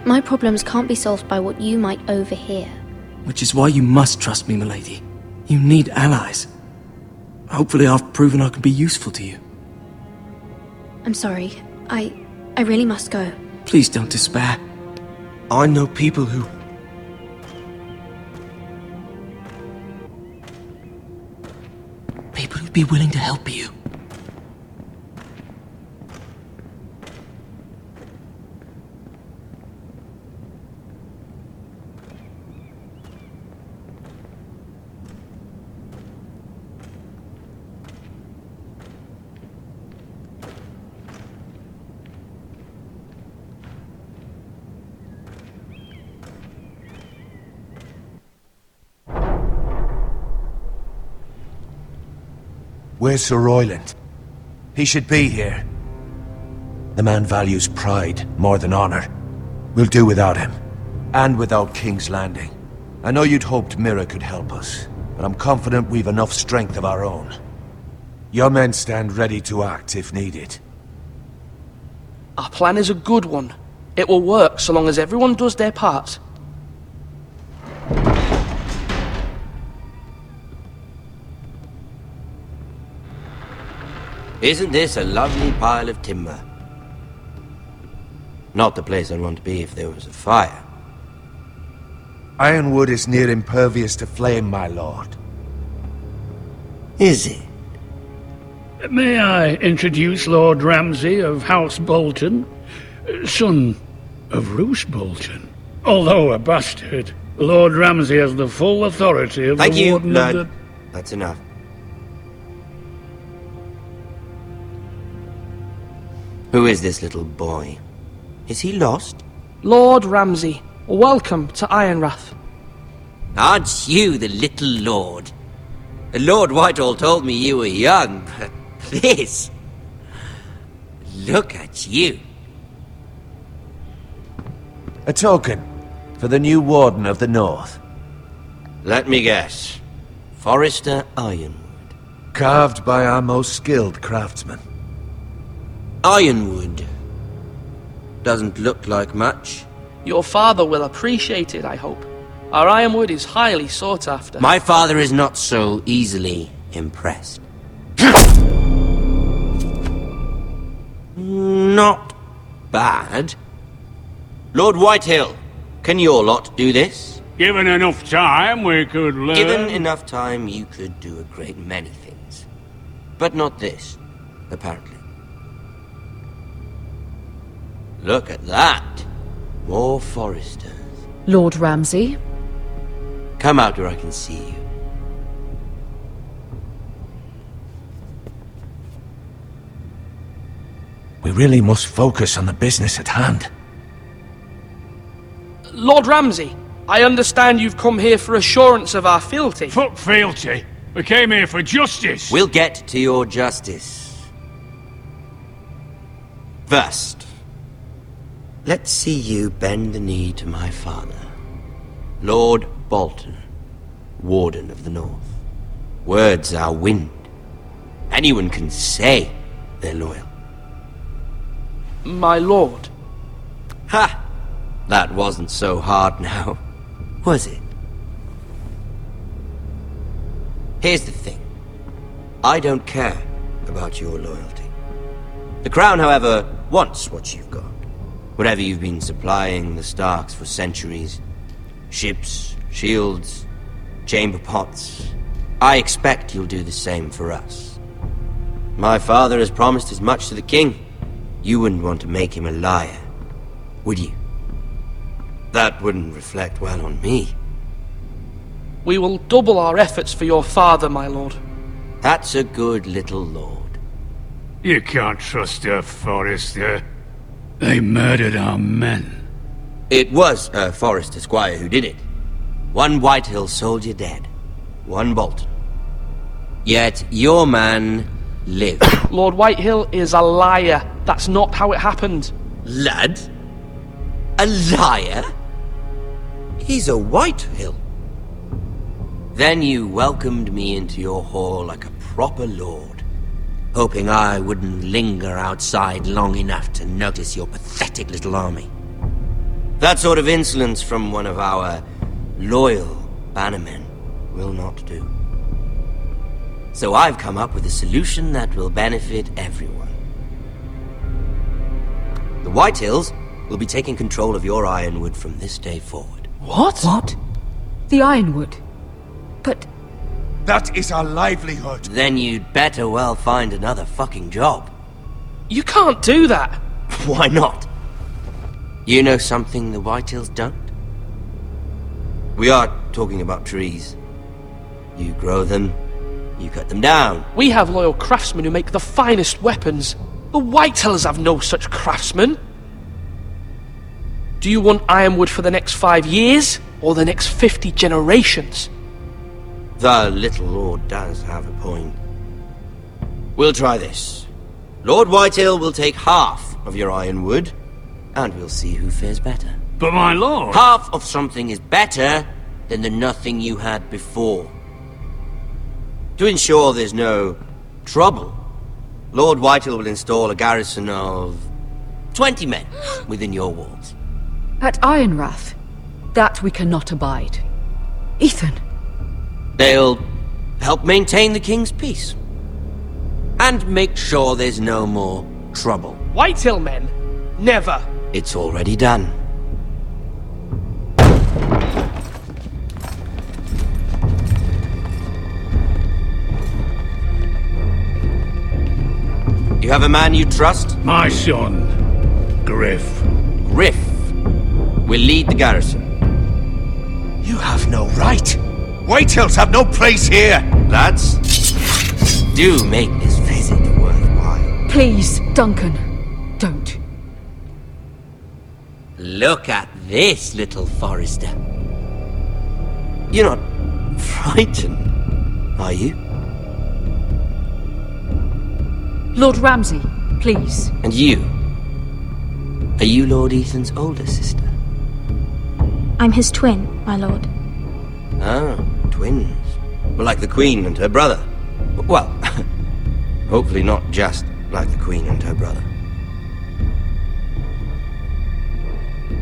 My problems can't be solved by what you might overhear. Which is why you must trust me, milady. You need allies. Hopefully I've proven I can be useful to you. I'm sorry. I really must go. Please don't despair. I know people who... people who'd be willing to help you. Where's Sir Royland? He should be here. The man values pride more than honor. We'll do without him. And without King's Landing. I know you'd hoped Mira could help us, but I'm confident we've enough strength of our own. Your men stand ready to act if needed. Our plan is a good one. It will work so long as everyone does their part. Isn't this a lovely pile of timber? Not the place I'd want to be if there was a fire. Ironwood is near impervious to flame, my lord. Is it? May I introduce Lord Ramsay of House Bolton, son of Roose Bolton. Although a bastard, Lord Ramsay has the full authority of Thank the you, Warden Lord. of the... That's enough. Who is this little boy? Is he lost? Lord Ramsay, welcome to Ironrath. Aren't you the little lord? Lord Whitehall told me you were young, but this... Look at you. A token for the new Warden of the North. Let me guess. Forrester Ironwood. Carved by our most skilled craftsmen. Ironwood. Doesn't look like much. Your father will appreciate it, I hope. Our ironwood is highly sought after. My father is not so easily impressed. Not bad. Lord Whitehill, can your lot do this? Given enough time, we could learn. Given enough time, you could do a great many things. But not this, apparently. Look at that. More Forresters. Lord Ramsay? Come out where I can see you. We really must focus on the business at hand. Lord Ramsay, I understand you've come here for assurance of our fealty. Fuck fealty. We came here for justice. We'll get to your justice. First, let's see you bend the knee to my father, Lord Bolton, Warden of the North. Words are wind. Anyone can say they're loyal. My lord. Ha! That wasn't so hard now, was it? Here's the thing. I don't care about your loyalty. The Crown, however, wants what you've got. Whatever you've been supplying the Starks for centuries. Ships, shields, chamber pots. I expect you'll do the same for us. My father has promised as much to the king. You wouldn't want to make him a liar, would you? That wouldn't reflect well on me. We will double our efforts for your father, my lord. That's a good little lord. You can't trust her, Forrester. They murdered our men. It was a Forrester squire who did it. One Whitehill soldier dead. One Bolton. Yet your man lived. Lord Whitehill is a liar. That's not how it happened. Lad? A liar? He's a Whitehill. Then you welcomed me into your hall like a proper lord, hoping I wouldn't linger outside long enough to notice your pathetic little army. That sort of insolence from one of our loyal bannermen will not do. So I've come up with a solution that will benefit everyone. The Whitehills will be taking control of your ironwood from this day forward. What? What? The ironwood? But... That is our livelihood. Then you'd better well find another fucking job. You can't do that. Why not? You know something the Whitehills don't? We are talking about trees. You grow them, you cut them down. We have loyal craftsmen who make the finest weapons. The Whitehills have no such craftsmen. Do you want ironwood for the next 5 years, or the next 50 generations? The little lord does have a point. We'll try this. Lord Whitehill will take half of your ironwood, and we'll see who fares better. But my lord... Half of something is better than the nothing you had before. To ensure there's no trouble, Lord Whitehill will install a garrison of 20 men within your walls. At Ironrath? That we cannot abide. Ethan! They'll help maintain the king's peace. And make sure there's no more trouble. Whitehill men? Never. It's already done. You have a man you trust? My son, Griff. Griff will lead the garrison. You have no right. Whitehills have no place here. Lads, do make this visit worthwhile. Please, Duncan, don't. Look at this, little Forrester. You're not frightened, are you? Lord Ramsay, please. And you? Are you Lord Ethan's older sister? I'm his twin, my lord. Ah, twins. Well, like the Queen and her brother. Well, hopefully not just like the Queen and her brother.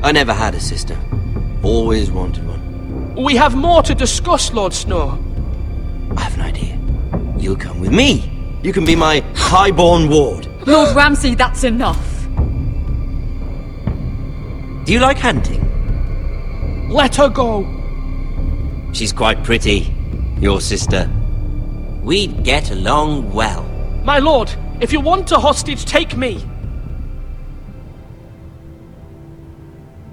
I never had a sister. Always wanted one. We have more to discuss, Lord Snow. I have an idea. You'll come with me. You can be my highborn ward. Lord Ramsay, that's enough. Do you like hunting? Let her go. She's quite pretty, your sister. We'd get along well. My lord, if you want a hostage, take me.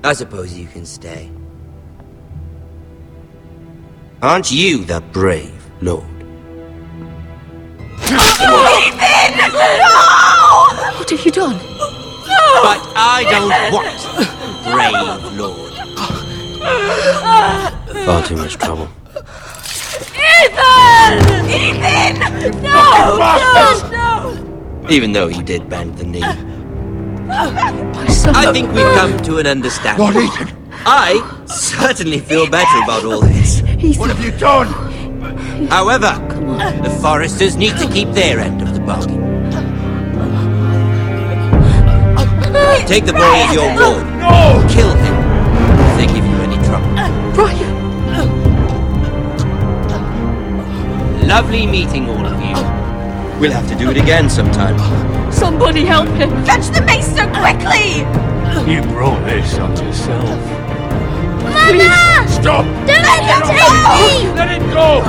I suppose you can stay. Aren't you the brave lord? Ethan! No! What have you done? But I don't want brave lord. Far too much trouble. Ethan! Ethan! No! No! Even though you did bend the knee. My son. I think we've come to an understanding. Lord Ethan! I certainly feel better about all this. What have you done? However, the Foresters need to keep their end of the bargain. Take the boy as your ward. No! Kill him if they give you any trouble. Brian! Lovely meeting all of you. We'll have to do it again sometime. Somebody help him! Fetch the mace so quickly! You brought this on yourself. Mama! Stop! Don't let him take me! Let it go!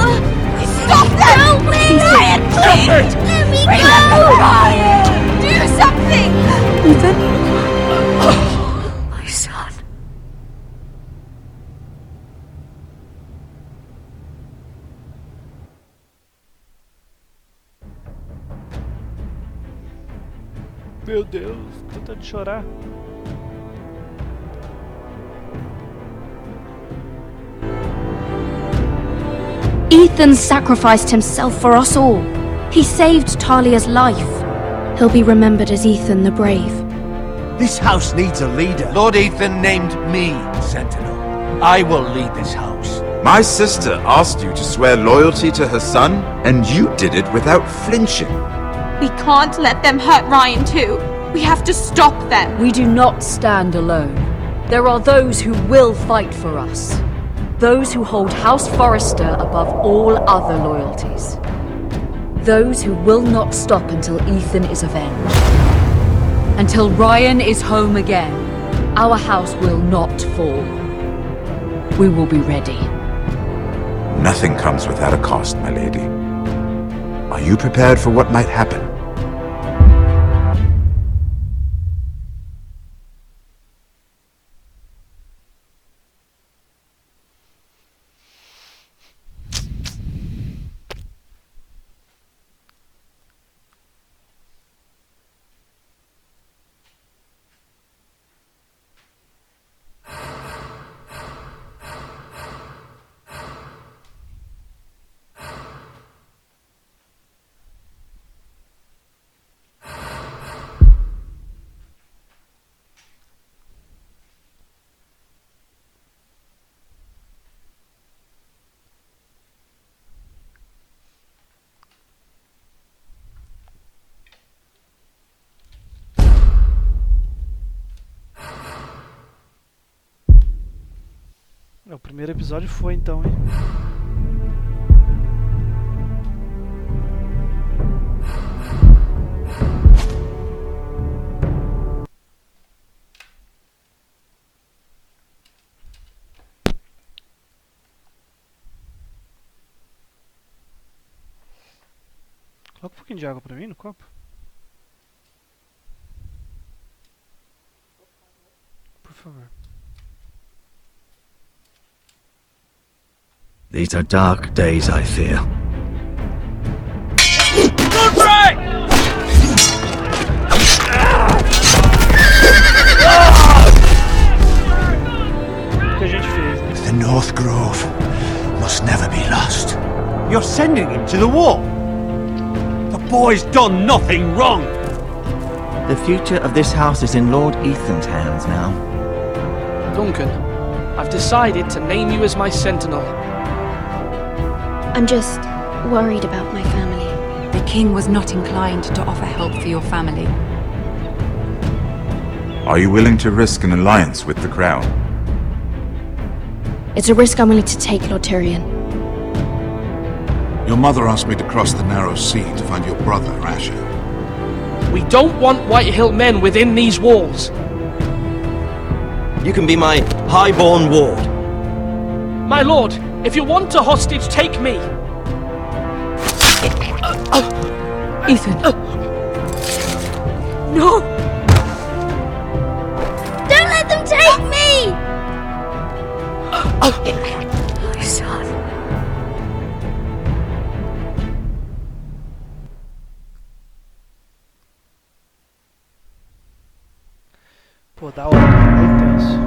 Stop them! Help me! Ryan, please! Stop it! Let me Remember go! Ryan! Do something! Ethan? My son. Meu Deus, tô tentando chorar. Ethan sacrificed himself for us all. He saved Talia's life. He'll be remembered as Ethan the Brave. This house needs a leader. Lord Ethan named me Sentinel. I will lead this house. My sister asked you to swear loyalty to her son, and you did it without flinching. We can't let them hurt Ryan too. We have to stop them. We do not stand alone. There are those who will fight for us. Those who hold House Forrester above all other loyalties. Those who will not stop until Ethan is avenged. Until Ryan is home again, our house will not fall. We will be ready. Nothing comes without a cost, my lady. Are you prepared for what might happen? O primeiro episódio foi então, hein? Coloca um pouquinho de água pra mim no copo. Por favor. These are dark days, I fear. O que a gente fez, né? The North Grove must never be lost. You're sending him to the war? The boy's done nothing wrong. The future of this house is in Lord Ethan's hands now. Duncan, I've decided to name you as my sentinel. I'm just worried about my family. The king was not inclined to offer help for your family. Are you willing to risk an alliance with the crown? It's a risk I'm willing to take, Lord Tyrion. Your mother asked me to cross the narrow sea to find your brother, Asher. We don't want Whitehill men within these walls. You can be my highborn ward. My lord, if you want a hostage, take me. Ethan. No! Don't let them take me! My son. Pô, da hora, muito tenso.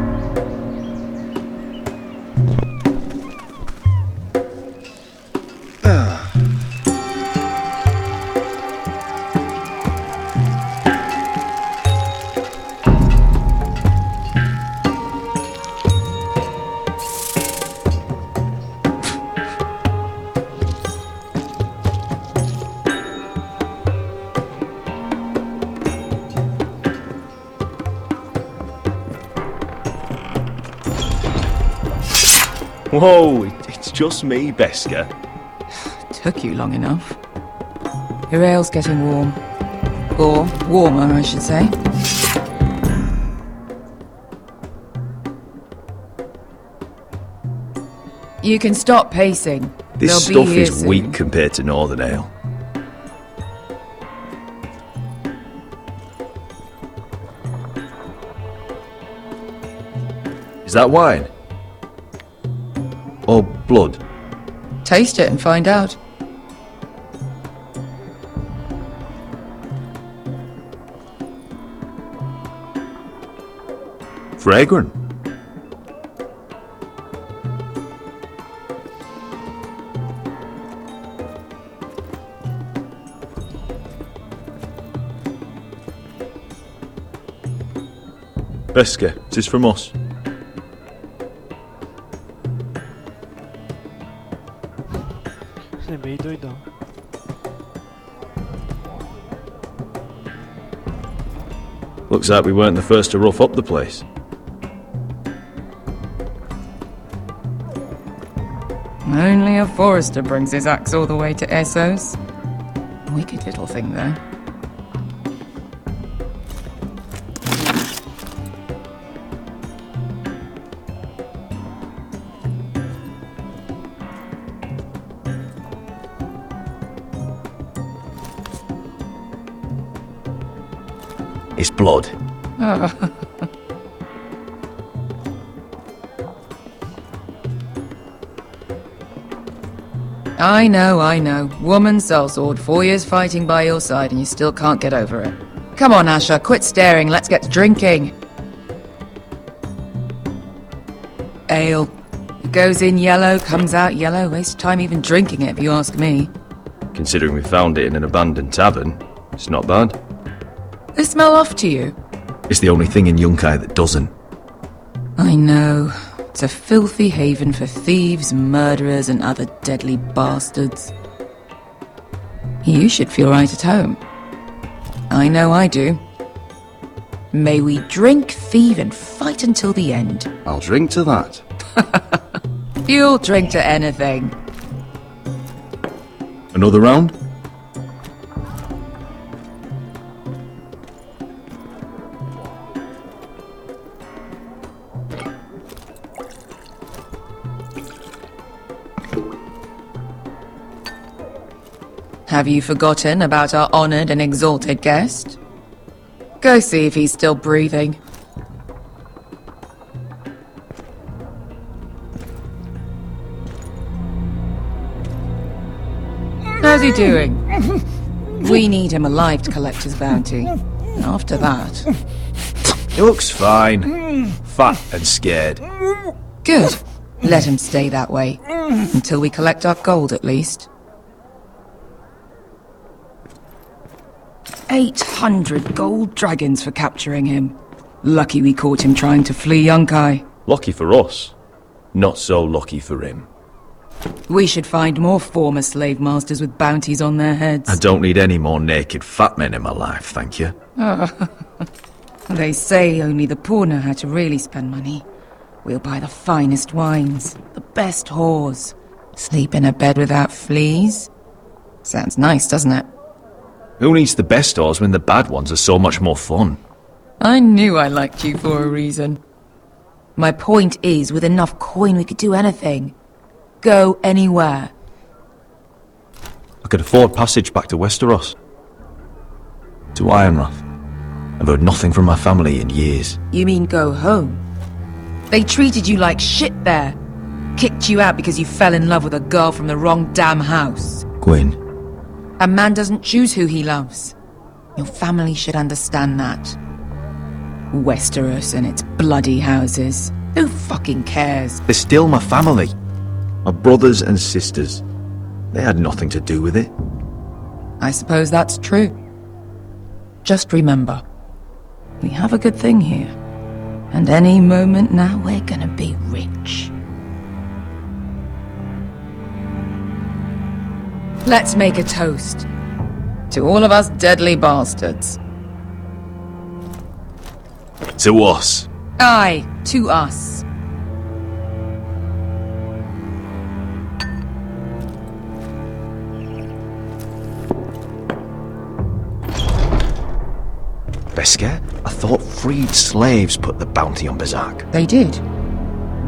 Whoa, it's just me, Beskar. Took you long enough. Your ale's getting warm. Or warmer, I should say. You can stop pacing. This They'll be stuff here is soon. weak compared to Northern Ale. Is that wine? Or blood? Taste it and find out. Fragrant. Beskar, this is from us. Você é meio doidão. Looks like we weren't the first to rough up the place. Only a forester brings his axe all the way to Essos. Wicked little thing, though. It's blood. Oh. I know. Woman sellsword, 4 years fighting by your side and you still can't get over it. Come on, Asher, quit staring, let's get to drinking. Ale. It goes in yellow, comes out yellow. Waste time even drinking it, if you ask me. Considering we found it in an abandoned tavern, it's not bad. They smell off to you? It's the only thing in Yunkai that doesn't. I know. It's a filthy haven for thieves, murderers, and other deadly bastards. You should feel right at home. I know I do. May we drink, thieve, and fight until the end. I'll drink to that. You'll drink to anything. Another round? Have you forgotten about our honoured and exalted guest? Go see if he's still breathing. How's he doing? We need him alive to collect his bounty. After that... He looks fine. Fat and scared. Good. Let him stay that way. Until we collect our gold, at least. 800 gold dragons for capturing him. Lucky we caught him trying to flee Yunkai. Lucky for us. Not so lucky for him. We should find more former slave masters with bounties on their heads. I don't need any more naked fat men in my life, thank you. They say only the poor know how to really spend money. We'll buy the finest wines, the best whores, sleep in a bed without fleas. Sounds nice, doesn't it? Who needs the best whores when the bad ones are so much more fun? I knew I liked you for a reason. My point is, with enough coin we could do anything. Go anywhere. I could afford passage back to Westeros. To Ironrath. I've heard nothing from my family in years. You mean go home? They treated you like shit there. Kicked you out because you fell in love with a girl from the wrong damn house. Gwyn. A man doesn't choose who he loves. Your family should understand that. Westeros and its bloody houses. Who fucking cares? They're still my family. My brothers and sisters. They had nothing to do with it. I suppose that's true. Just remember, we have a good thing here. And any moment now we're gonna be rich. Let's make a toast. To all of us deadly bastards. To us. Aye, to us. Beskar, I thought freed slaves put the bounty on Berserk. They did.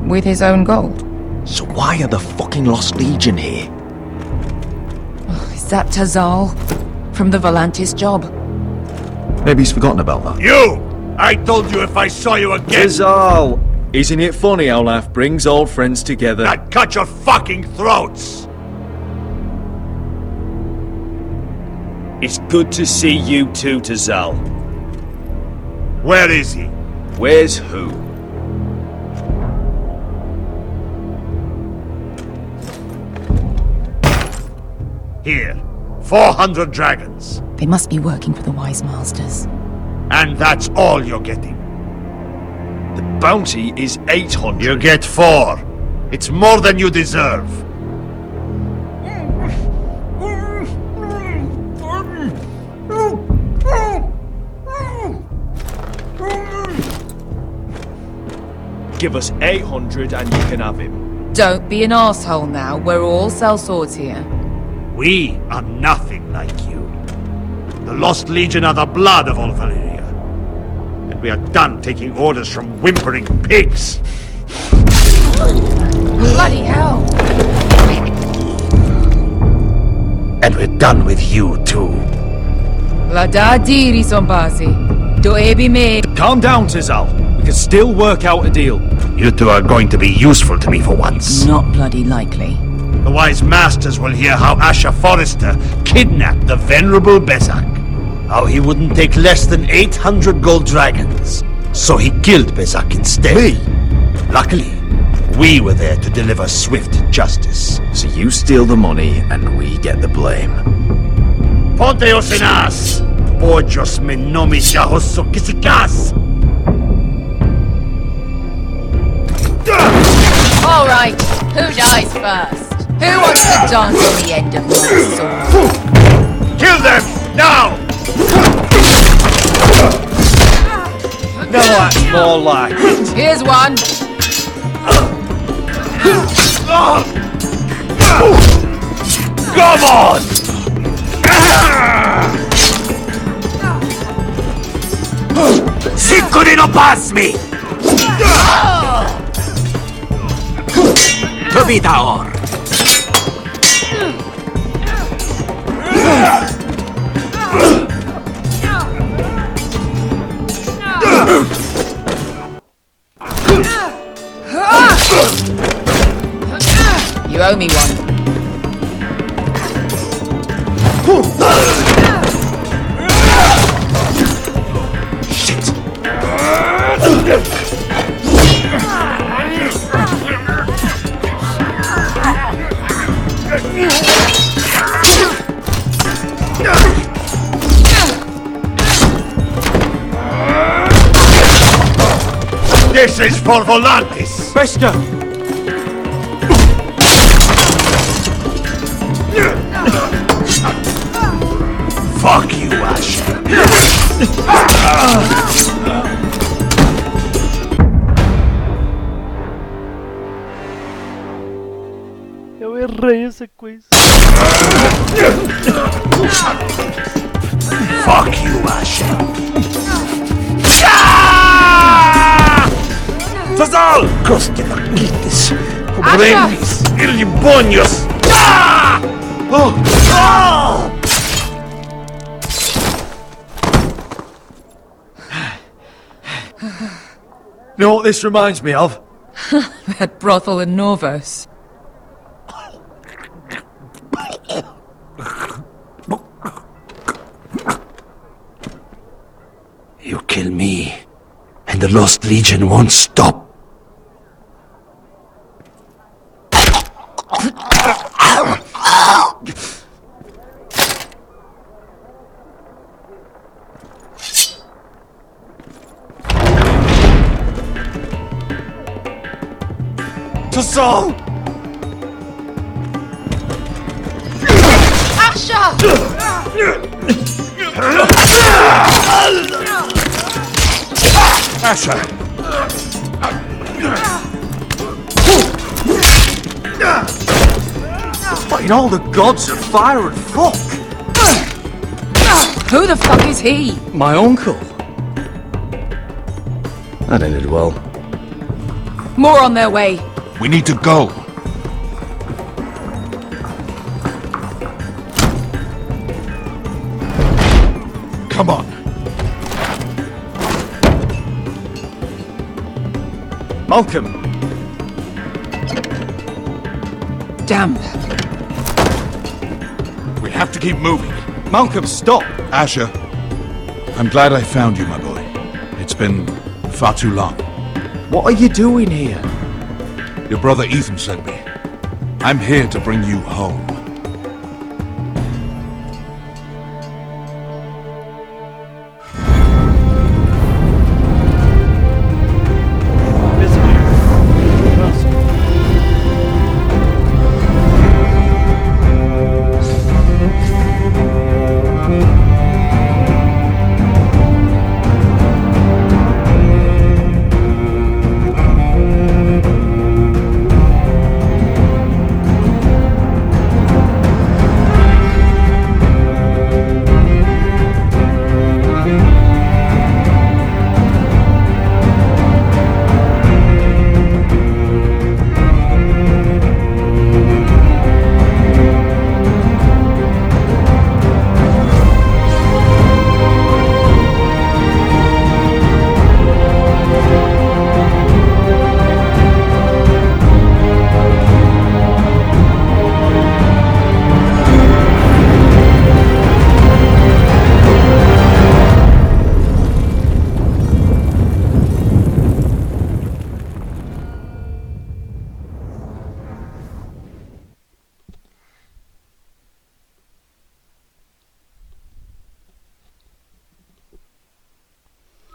With his own gold. So why are the fucking Lost Legion here? Oh, is that Tazal? From the Volantis job? Maybe he's forgotten about that. You! I told you if I saw you again... Tazal! Isn't it funny how life brings old friends together? I'd cut your fucking throats! It's good to see you too, Tazal. Where is he? Where's who? Here. 400 dragons. They must be working for the Wise Masters. And that's all you're getting. The bounty is 800. You get 4. It's more than you deserve. Give us 800 and you can have him. Don't be an asshole now. We're all sellswords here. We are nothing like you. The Lost Legion are the blood of all Valyria. And we are done taking orders from whimpering pigs. Bloody hell! And we're done with you too. La da diri sombasi. Do ebi me. Calm down, Tazal. We can still work out a deal. You two are going to be useful to me for once. Not bloody likely. The Wise Masters will hear how Asher Forrester kidnapped the venerable Besak. How he wouldn't take less than 800 gold dragons. So he killed Besak instead. Me? Luckily, we were there to deliver swift justice. So you steal the money and we get the blame. Ponteos en as! Ojos me nomis yahoso kisikas! All right, who dies first? Who wants to dance on the end of my sword? Kill them now! No, that's more like it. Here's one. Come on! Si couldn't pass me! Providaor! You owe me one. Shit! This is for Volantis! Bester! Fuck you, Asher! Eu errei a sequência. Fuck you, Asher! Tazal! Coste la quites! Obremis! Il bonios! Oh! Oh! You know what this reminds me of? That brothel in Norvos. You kill me, and the Lost Legion won't stop. Tazal! Asher! Fighting all the gods of fire and fuck! Who the fuck is he? My uncle. That ended well. More on their way. We need to go. Come on. Malcolm! Damn. We have to keep moving. Malcolm, stop! Asher, I'm glad I found you, my boy. It's been far too long. What are you doing here? Your brother Ethan sent me. I'm here to bring you home.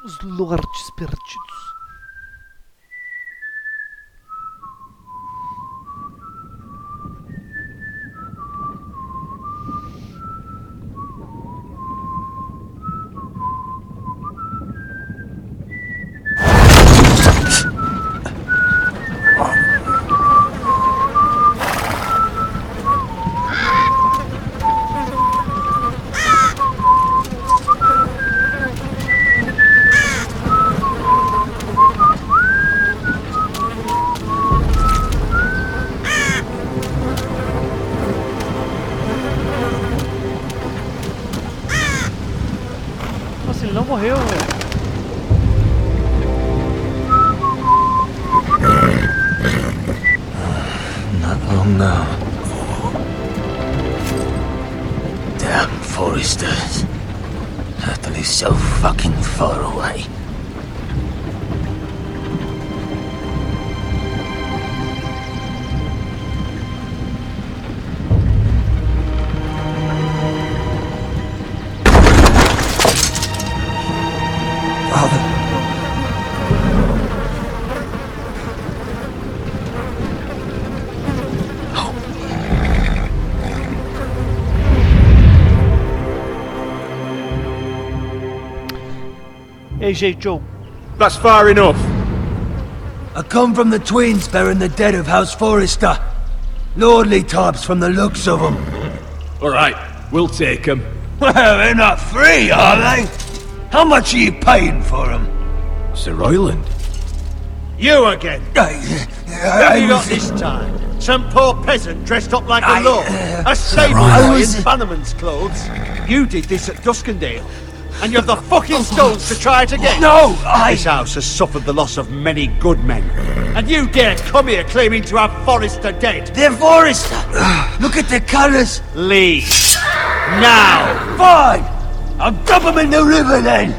Os lugares perdidos. Nossa, ele não morreu, velho. Not long now. Damn foresters. Have to live so fucking far away. Ei, gente, Joe. That's far enough. I come from the twins bearing the dead of House Forrester. Lordly types from the looks of them. Alright, we'll take them. Well, they're not free, are they? How much are you paying for them? Sir Royland. You again? What have you got this time? Some poor peasant dressed up like a lord? A stable boy in Bannerman's clothes? You did this at Duskendale. And you have the fucking stones to try it again? No, This house has suffered the loss of many good men. And you dare come here claiming to have Forrester dead? They're Forrester! Look at the colours! Leave. Now! Fine! I'll dump them in the river then!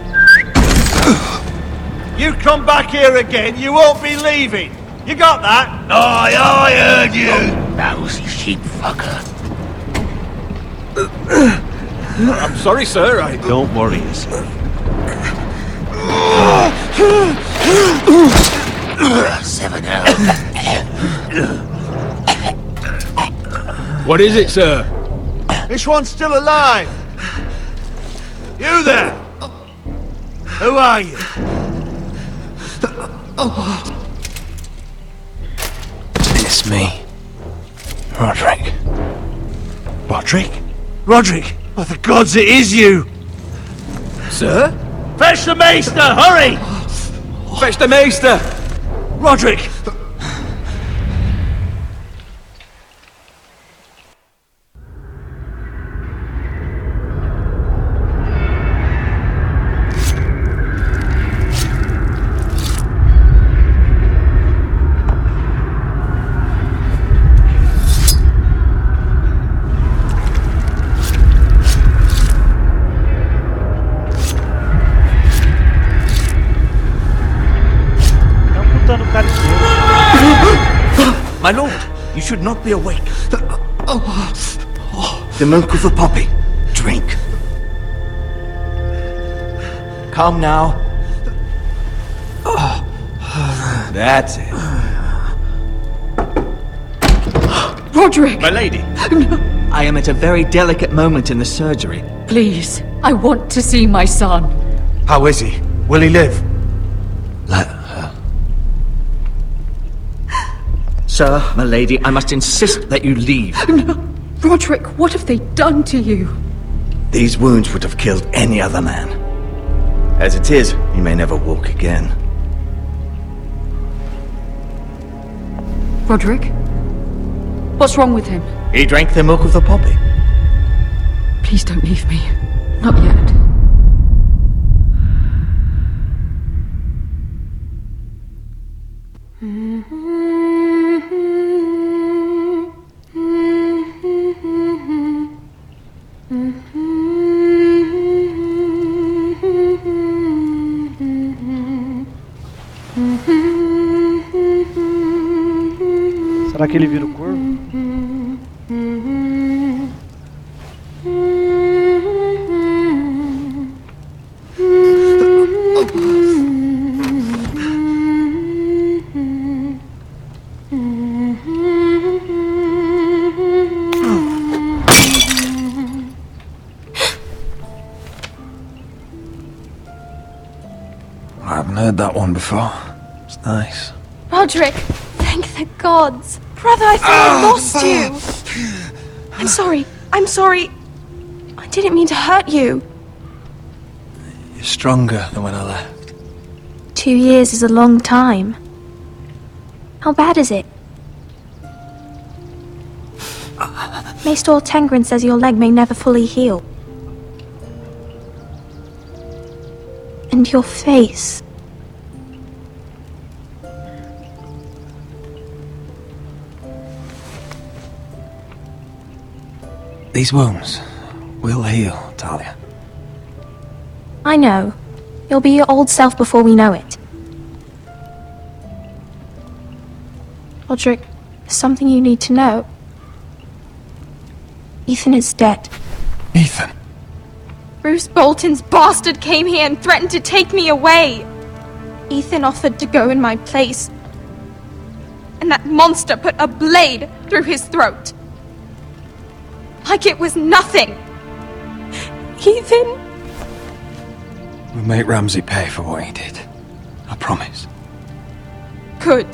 You come back here again, you won't be leaving. You got that? I heard you! Lousy sheep fucker. I'm sorry, sir. Don't worry yourself. 7 What is it, sir? This one's still alive. You there? Who are you? It's me. Roderick. Roderick? Roderick? Oh, the gods, it is you! Sir? Fetch the maester, hurry! Fetch the maester! Roderick! My lord, you should not be awake. The milk of the poppy. Drink. Calm now. That's it. Roderick! My lady. I am at a very delicate moment in the surgery. Please, I want to see my son. How is he? Will he live? Let her. Sir, my lady, I must insist that you leave. No. Roderick, what have they done to you? These wounds would have killed any other man. As it is, he may never walk again. Roderick? What's wrong with him? He drank the milk of the poppy. Please don't leave me. Not yet. Será que ele vira o corvo? I haven't heard that one before. It's nice. Roderick, thank the gods. Brother, I thought I lost you. I'm sorry. I'm sorry. I didn't mean to hurt you. You're stronger than when I left. 2 years is a long time. How bad is it? Maester Tengrin says your leg may never fully heal. And your face. These wounds will heal, Talia. I know. You'll be your old self before we know it. Roderick, there's something you need to know. Ethan is dead. Ethan? Bruce Bolton's bastard came here and threatened to take me away. Ethan offered to go in my place. And that monster put a blade through his throat. Like it was nothing. Ethan? We'll make Ramsay pay for what he did. I promise. Good.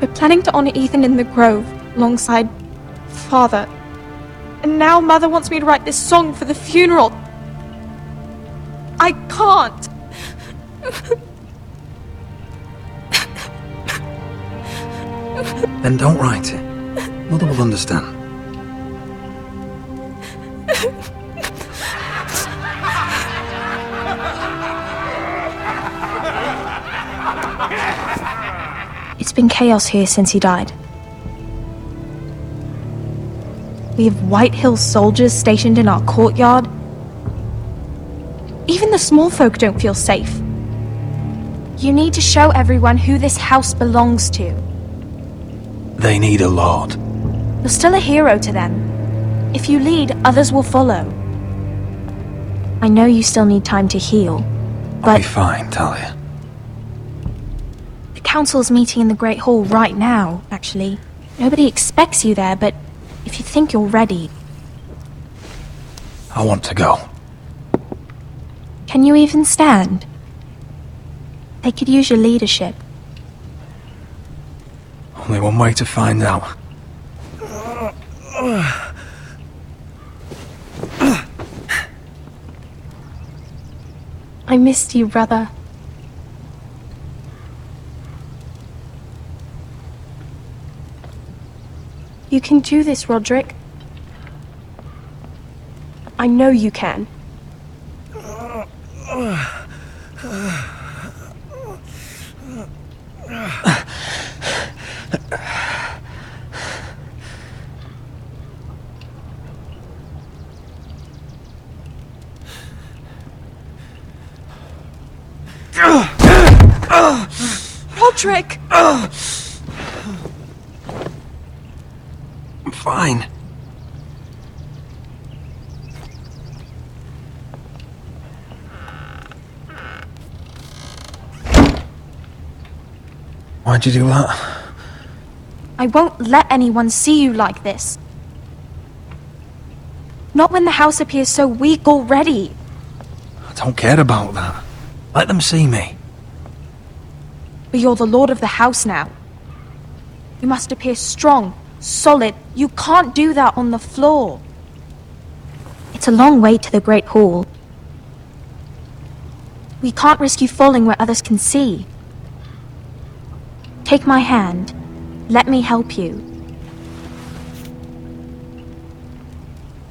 We're planning to honor Ethan in the Grove, alongside Father. And now Mother wants me to write this song for the funeral. I can't. Then don't write it. Mother will understand. It's been chaos here since he died. We have White Hills soldiers stationed in our courtyard. Even the small folk don't feel safe. You need to show everyone who this house belongs to. They need a lord. You're still a hero to them. If you lead, others will follow. I know you still need time to heal, I'll be but fine, Talia. the council's meeting in the Great Hall right now, actually. Nobody expects you there, but if you think you're ready... I want to go. Can you even stand? They could use your leadership. Only one way to find out. I missed you, brother. You can do this, Roderick. I know you can. Roderick! I'm fine. Why'd you do that? I won't let anyone see you like this. Not when the house appears so weak already. I don't care about that. Let them see me. But you're the lord of the house now. You must appear strong, solid. You can't do that on the floor. It's a long way to the Great Hall. We can't risk you falling where others can see. Take my hand. Let me help you.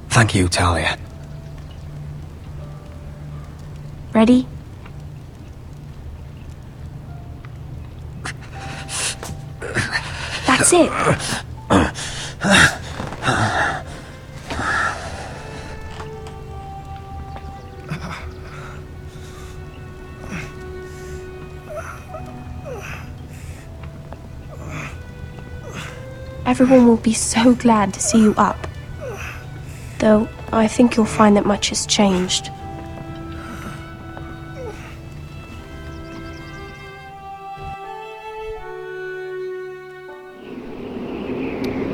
Thank you, Talia. Ready? That's it. Everyone will be so glad to see you up. Though, I think you'll find that much has changed.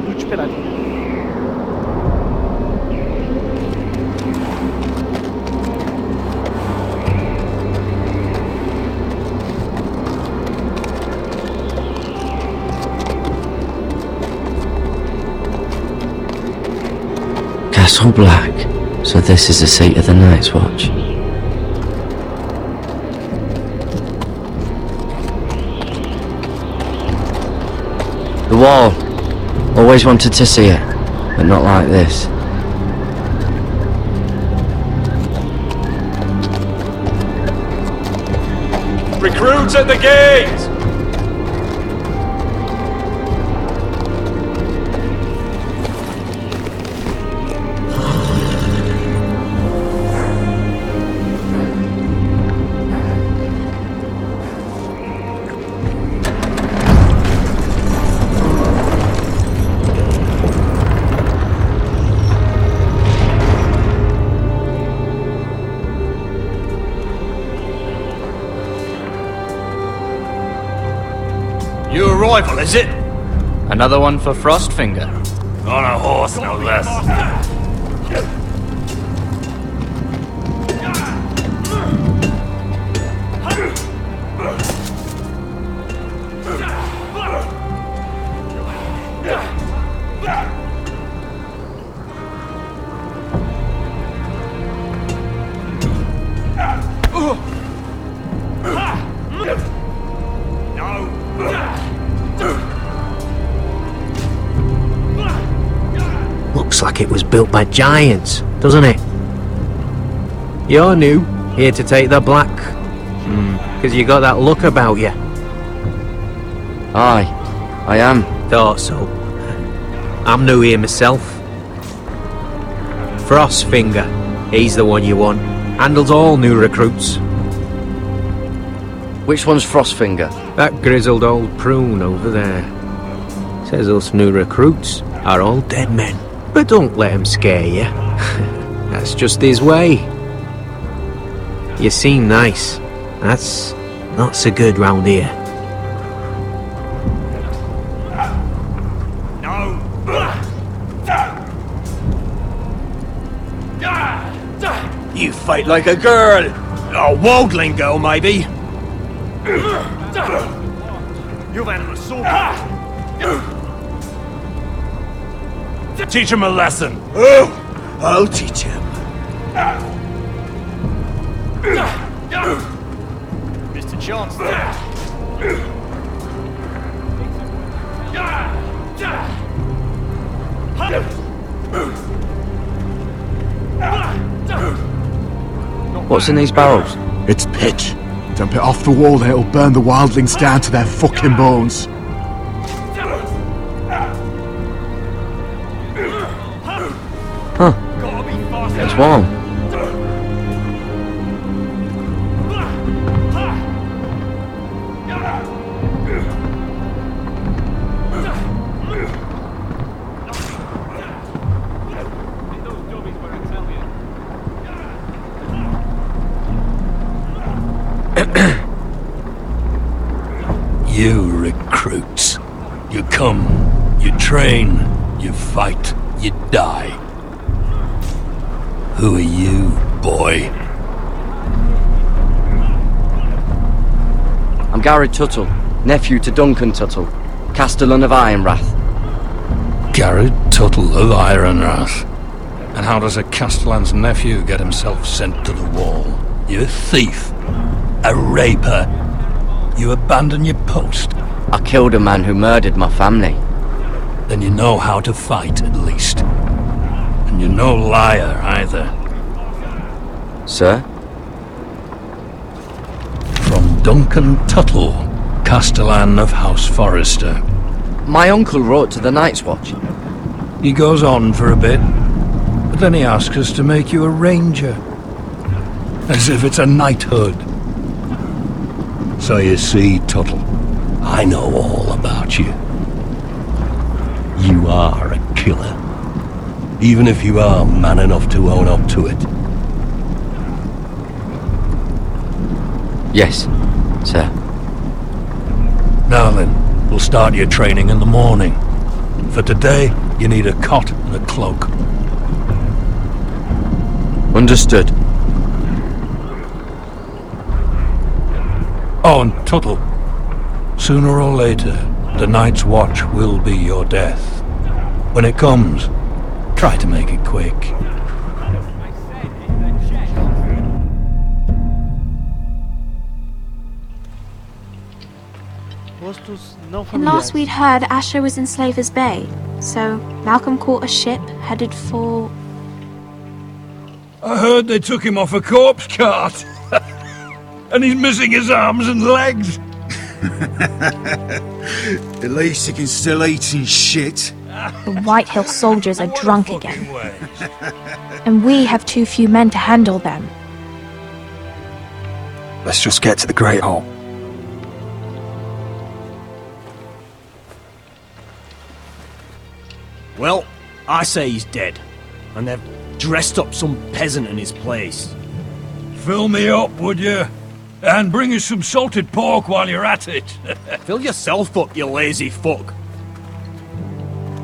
Vou te esperar ali. Castle Black. So this is the seat of the Night's Watch. The wall. Always wanted to see it, but not like this. Recruits at the gate! New arrival, is it? Another one for Frostfinger. On a horse, no less. like it was built by giants, doesn't it? You're new, here to take the black. Because you got that look about you. Aye, I am. Thought so. I'm new here myself. Frostfinger, he's the one you want. Handles all new recruits. Which one's Frostfinger? That grizzled old prune over there. Says us new recruits are all dead men. But don't let him scare you. That's just his way. You seem nice. That's not so good round here. You fight like a girl! A worldling girl, maybe? You've had an assault. Teach him a lesson. Oh, I'll teach him. Mr. Chancellor. What's in these barrels? It's pitch. Dump it off the wall there, it'll burn the wildlings down to their fucking bones. Huh. It's warm. You recruits. You come, you train, you fight, you die. Who are you, boy? I'm Garrett Tuttle, nephew to Duncan Tuttle, Castellan of Ironrath. Garrett Tuttle of Ironrath. And how does a Castellan's nephew get himself sent to the wall? You're a thief. A raper. You abandon your post. I killed a man who murdered my family. Then you know how to fight, at least. And you're no liar, either. Sir? From Duncan Tuttle, Castellan of House Forrester. My uncle wrote to the Night's Watch. He goes on for a bit, but then he asks us to make you a ranger. As if it's a knighthood. So you see, Tuttle, I know all about you. You are a killer. Even if you are man enough to own up to it. Yes, sir. Now then, we'll start your training in the morning. For today, you need a cot and a cloak. Understood. Oh, and Tuttle, sooner or later, the Night's Watch will be your death. When it comes, try to make it quick. And last we'd heard, Asher was in Slaver's Bay, so Malcolm caught a ship headed for... I heard they took him off a corpse cart. And he's missing his arms and legs. At least he can still eat and shit. The White Hill soldiers are drunk again. And we have too few men to handle them. Let's just get to the Great Hall. Well, I say he's dead. And they've dressed up some peasant in his place. Fill me up, would you? And bring us some salted pork while you're at it. Fill yourself up, you lazy fuck.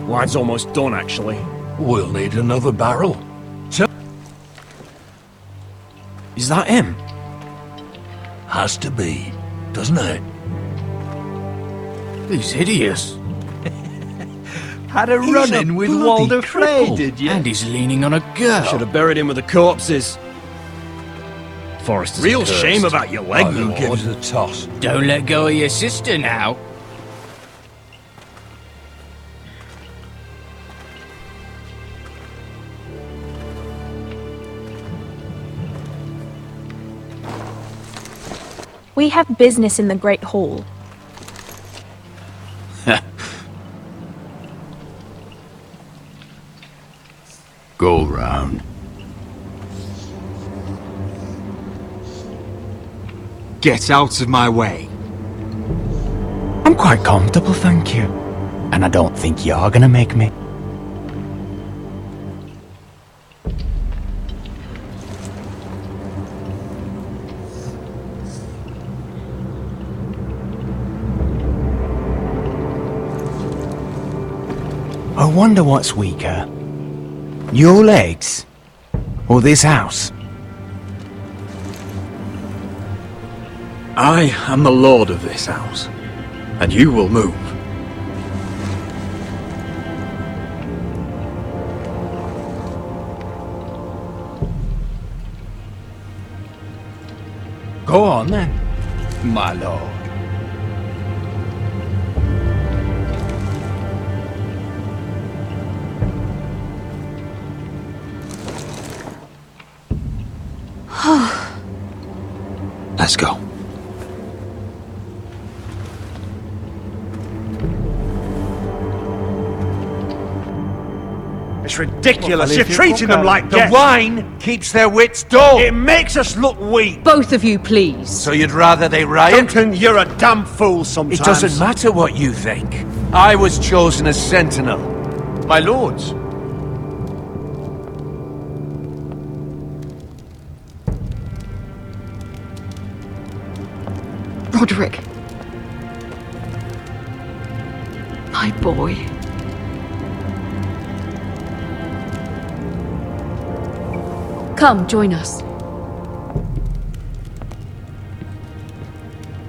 Wine's almost done, actually. We'll need another barrel. Is that him? Has to be, doesn't it? He's hideous. Had a run-in with Walder Frey, did you? And he's leaning on a girl. Should have buried him with the corpses. Forrester's real cursed. Shame about your leg, I will Lord. give it a toss. Don't let go of your sister now. We have business in the Great Hall. Go round. Get out of my way. I'm quite comfortable, thank you. And I don't think you're gonna make me. I wonder what's weaker. Your legs? Or this house? I am the lord of this house, and you will move. Go on then, my lord. Let's go. It's ridiculous. You're treating them like The guests. wine keeps their wits dull. It makes us look weak. Both of you, please. So you'd rather they riot? Duncan, you're a damn fool sometimes. It doesn't matter what you think. I was chosen as sentinel. My lords. Roderick. My boy. Come, join us.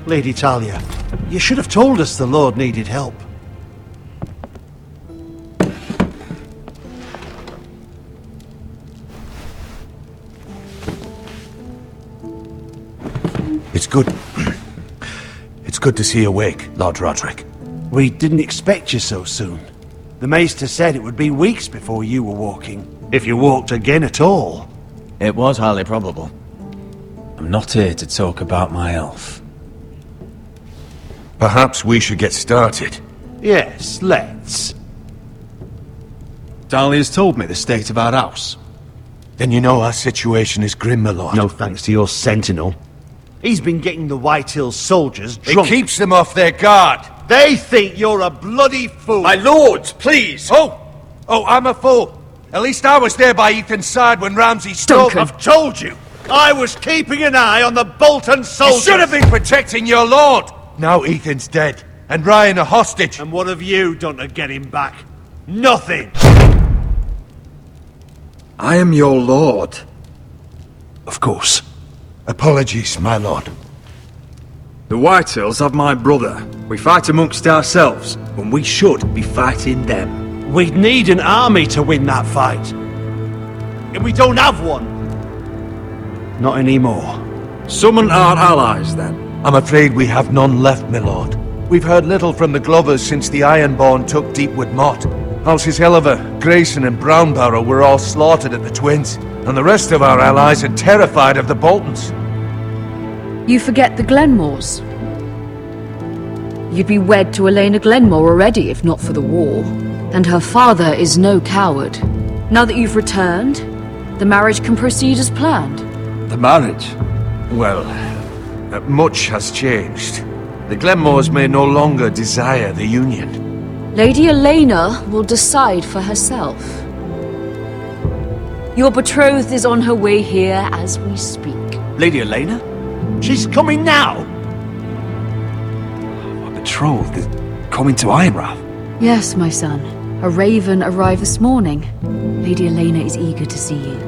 Lady Talia, you should have told us the Lord needed help. It's good. It's good to see you awake, Lord Roderick. We didn't expect you so soon. The Maester said it would be weeks before you were walking, if you walked again at all. It was highly probable. I'm not here to talk about my elf. Perhaps we should get started. Yes, let's. Dahlia's told me the state of our house. Then you know our situation is grim, my lord. No thanks to your sentinel. He's been getting the White Hills soldiers It drunk. keeps them off their guard. They think you're a bloody fool. My lords, please! Oh, I'm a fool. At least I was there by Ethan's side when Ramsay stole... I've told you. I was keeping an eye on the Bolton soldiers. You should have been protecting your lord. Now Ethan's dead, and Ryan a hostage. And what have you done to get him back? Nothing. I am your lord. Of course. Apologies, my lord. The Whitehills have my brother. We fight amongst ourselves, when we should be fighting them. We'd need an army to win that fight. And we don't have one. Not anymore. Summon our allies, then. I'm afraid we have none left, my lord. We've heard little from the Glovers since the Ironborn took Deepwood Motte. Houses Helliver, Grayson and Brownbarrow were all slaughtered at the Twins, and the rest of our allies are terrified of the Boltons. You forget the Glenmores. You'd be wed to Elena Glenmore already if not for the war. And her father is no coward. Now that you've returned, the marriage can proceed as planned. The marriage? Well, much has changed. The Glenmores may no longer desire the union. Lady Elena will decide for herself. Your betrothed is on her way here as we speak. Lady Elena? She's coming now. My betrothed is coming to Ironrath. Yes, my son. A raven arrived this morning. Lady Elena is eager to see you.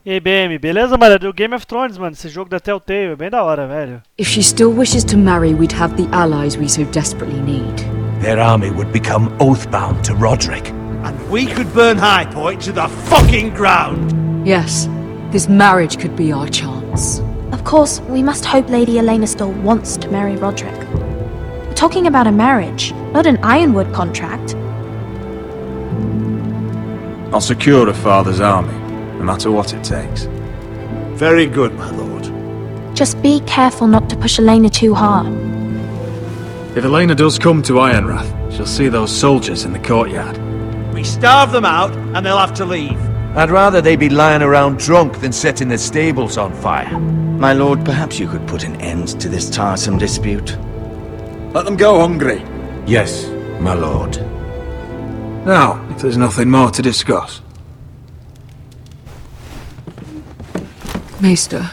E aí, BM, beleza, mano? É do Game of Thrones, mano. Esse jogo da Telltale é bem da hora, velho. If she still wishes to marry, we'd have the allies we so desperately need. Their army would become oath-bound to Roderick. And we could burn High Point to the fucking ground. Yes, this marriage could be our chance. Of course, we must hope Lady Elena still wants to marry Roderick. We're talking about a marriage, not an Ironwood contract. I'll secure her father's army, no matter what it takes. Very good, my lord. Just be careful not to push Elena too hard. If Elena does come to Ironrath, she'll see those soldiers in the courtyard. We starve them out, and they'll have to leave. I'd rather they be lying around drunk than setting the stables on fire. My lord, perhaps you could put an end to this tiresome dispute. Let them go hungry. Yes, my lord. Now, if there's nothing more to discuss. Maester,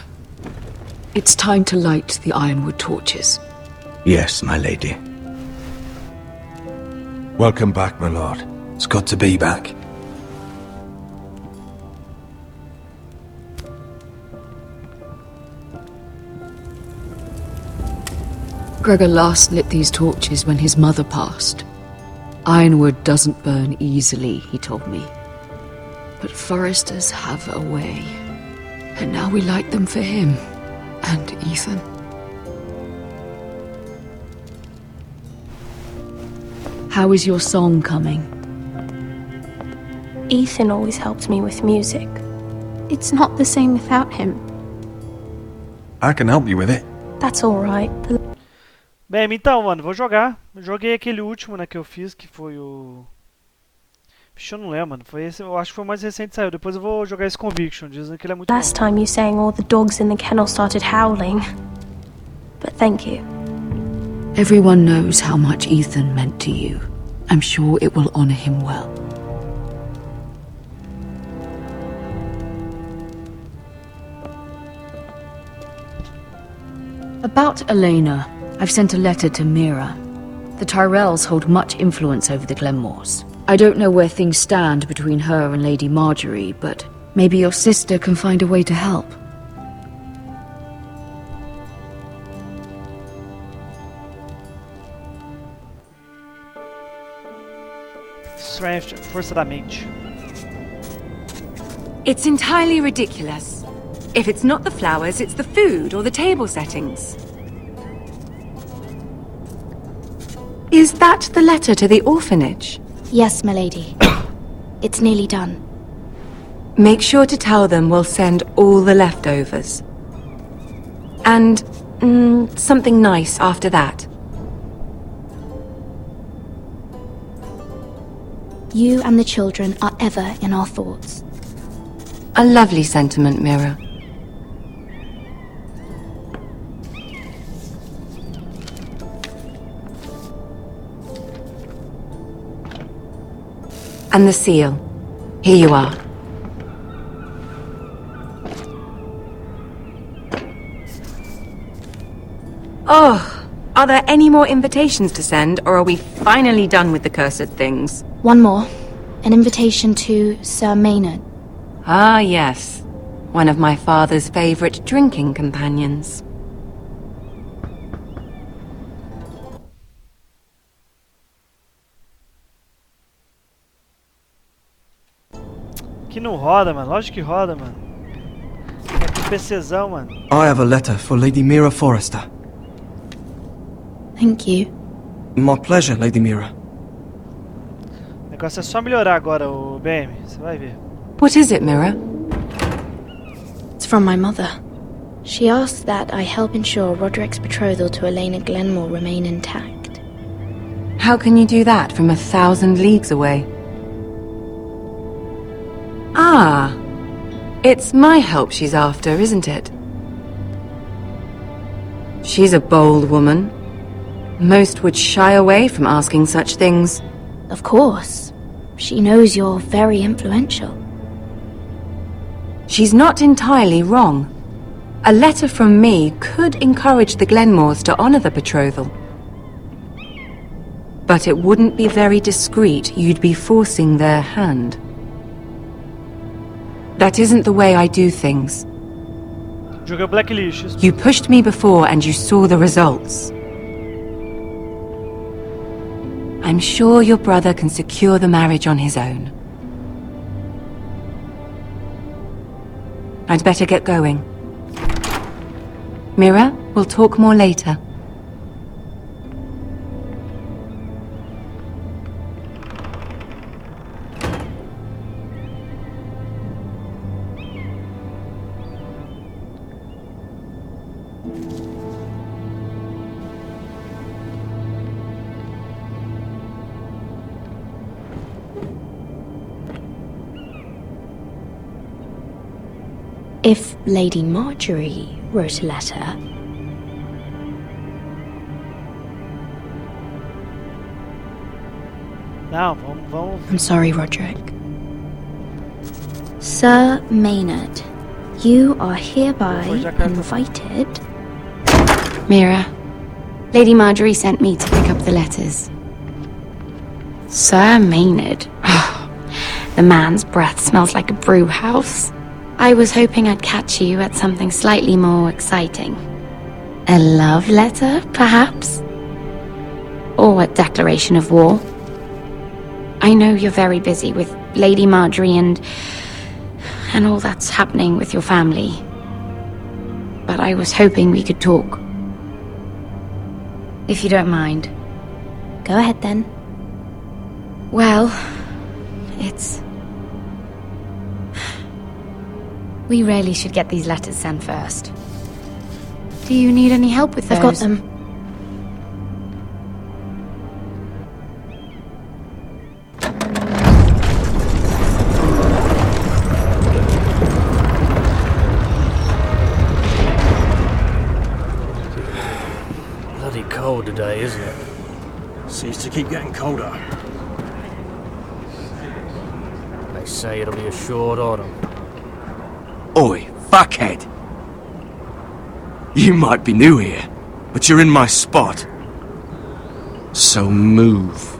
it's time to light the ironwood torches. Yes, my lady. Welcome back, my lord. It's good to be back. Gregor last lit these torches when his mother passed. Ironwood doesn't burn easily, he told me. But foresters have a way. And now we light them for him. And Ethan. How is your song coming? Ethan always helped me with music. It's not the same without him. I can help you with it. That's alright. Bem, então, mano, vou jogar. Eu joguei aquele último, né, que eu fiz, que foi o... Vixe, eu não lembro, mano. Foi esse, eu acho que foi o mais recente que saiu. Depois eu vou jogar esse Conviction. Dizem que ele é muito Last time you saying all the dogs in the kennel started howling. But thank you. Everyone knows how much Ethan meant to you. I'm sure it will honor him well. About Elena, I've sent a letter to Mira. The Tyrells hold much influence over the Glenmores. I don't know where things stand between her and Lady Marjorie, but maybe your sister can find a way to help. Strength, força da mente. It's entirely ridiculous. If it's not the flowers, it's the food or the table settings. Is that the letter to the orphanage? Yes, my lady. It's nearly done. Make sure to tell them we'll send all the leftovers. And, something nice after that. You and the children are ever in our thoughts. A lovely sentiment, Mira. And the seal. Here you are. Oh, are there any more invitations to send, or are we finally done with the cursed things? One more. An invitation to Sir Maynard. Ah, yes. One of my father's favorite drinking companions. Que não roda, mano. Lógico que roda, mano. É que PCzão, mano. I have a letter for Lady Mira Forrester. Thank you. My pleasure, Lady Mira. O negócio é só melhorar agora, o BM. Você vai ver. What is it, Mira? It's from my mother. She asks that I help ensure Roderick's betrothal to Elena Glenmore remain intact. How can you do that from 1,000 leagues away? Ah, it's my help she's after, isn't it? She's a bold woman. Most would shy away from asking such things. Of course. She knows you're very influential. She's not entirely wrong. A letter from me could encourage the Glenmores to honor the betrothal. But it wouldn't be very discreet. You'd be forcing their hand. That isn't the way I do things. Joga Blacklist. You pushed me before and you saw the results. I'm sure your brother can secure the marriage on his own. I'd better get going. Mira, we'll talk more later. If Lady Marjorie wrote a letter, Não, vamos. I'm sorry, Roderick. Sir Maynard, you are hereby invited. Mira, Lady Marjorie sent me to pick up the letters. Sir Maynard. The man's breath smells like a brew house. I was hoping I'd catch you at something slightly more exciting. A love letter, perhaps? Or a declaration of war? I know you're very busy with Lady Marjorie and all that's happening with your family. But I was hoping we could talk. If you don't mind. Go ahead then. Well, it's... We really should get these letters sent first. Do you need any help with those? I've got them. Bloody cold today, isn't it? Seems to keep getting colder. They say it'll be a short autumn. Oi, fuckhead! You might be new here, but you're in my spot. So move.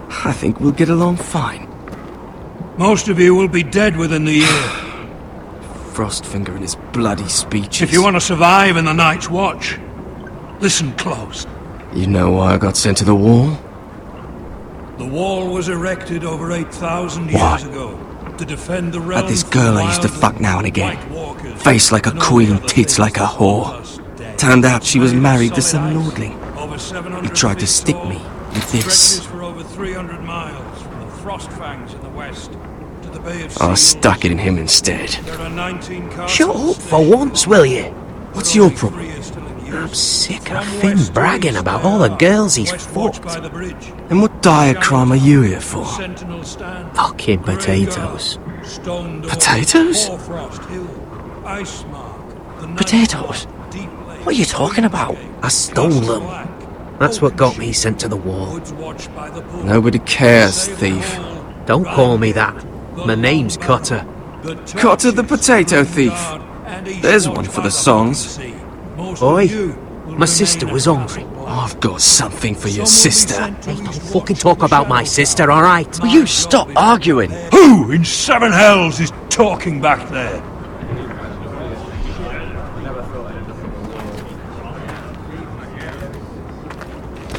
I think we'll get along fine. Most of you will be dead within the year. Frostfinger and his bloody speeches. If you want to survive in the Night's Watch, listen close. You know why I got sent to the wall? The wall was erected over 8,000 years ago to defend the realm. Had this girl I used to fuck now and again. Face like a queen, tits like a whore. Turned out she was married to some lordling. He tried to stick me with this. For over 300 miles from the Frostfangs in the west to the Bay of I stuck it in him instead. There are 19 Shut up for once, will you? What's your problem? I'm sick of Finn bragging about all the girls he's fucked. And what dire crime are you here for? Fucking potatoes. Potatoes? Potatoes? What are you talking about? I stole them. That's what got me sent to the wall. Nobody cares, thief. Don't call me that. My name's Cotter. Cotter the potato thief. There's one for the songs. Oi, my sister was hungry. I've got something for your sister. Hey, don't fucking talk about my sister, alright? Will you stop arguing? Who in seven hells is talking back there?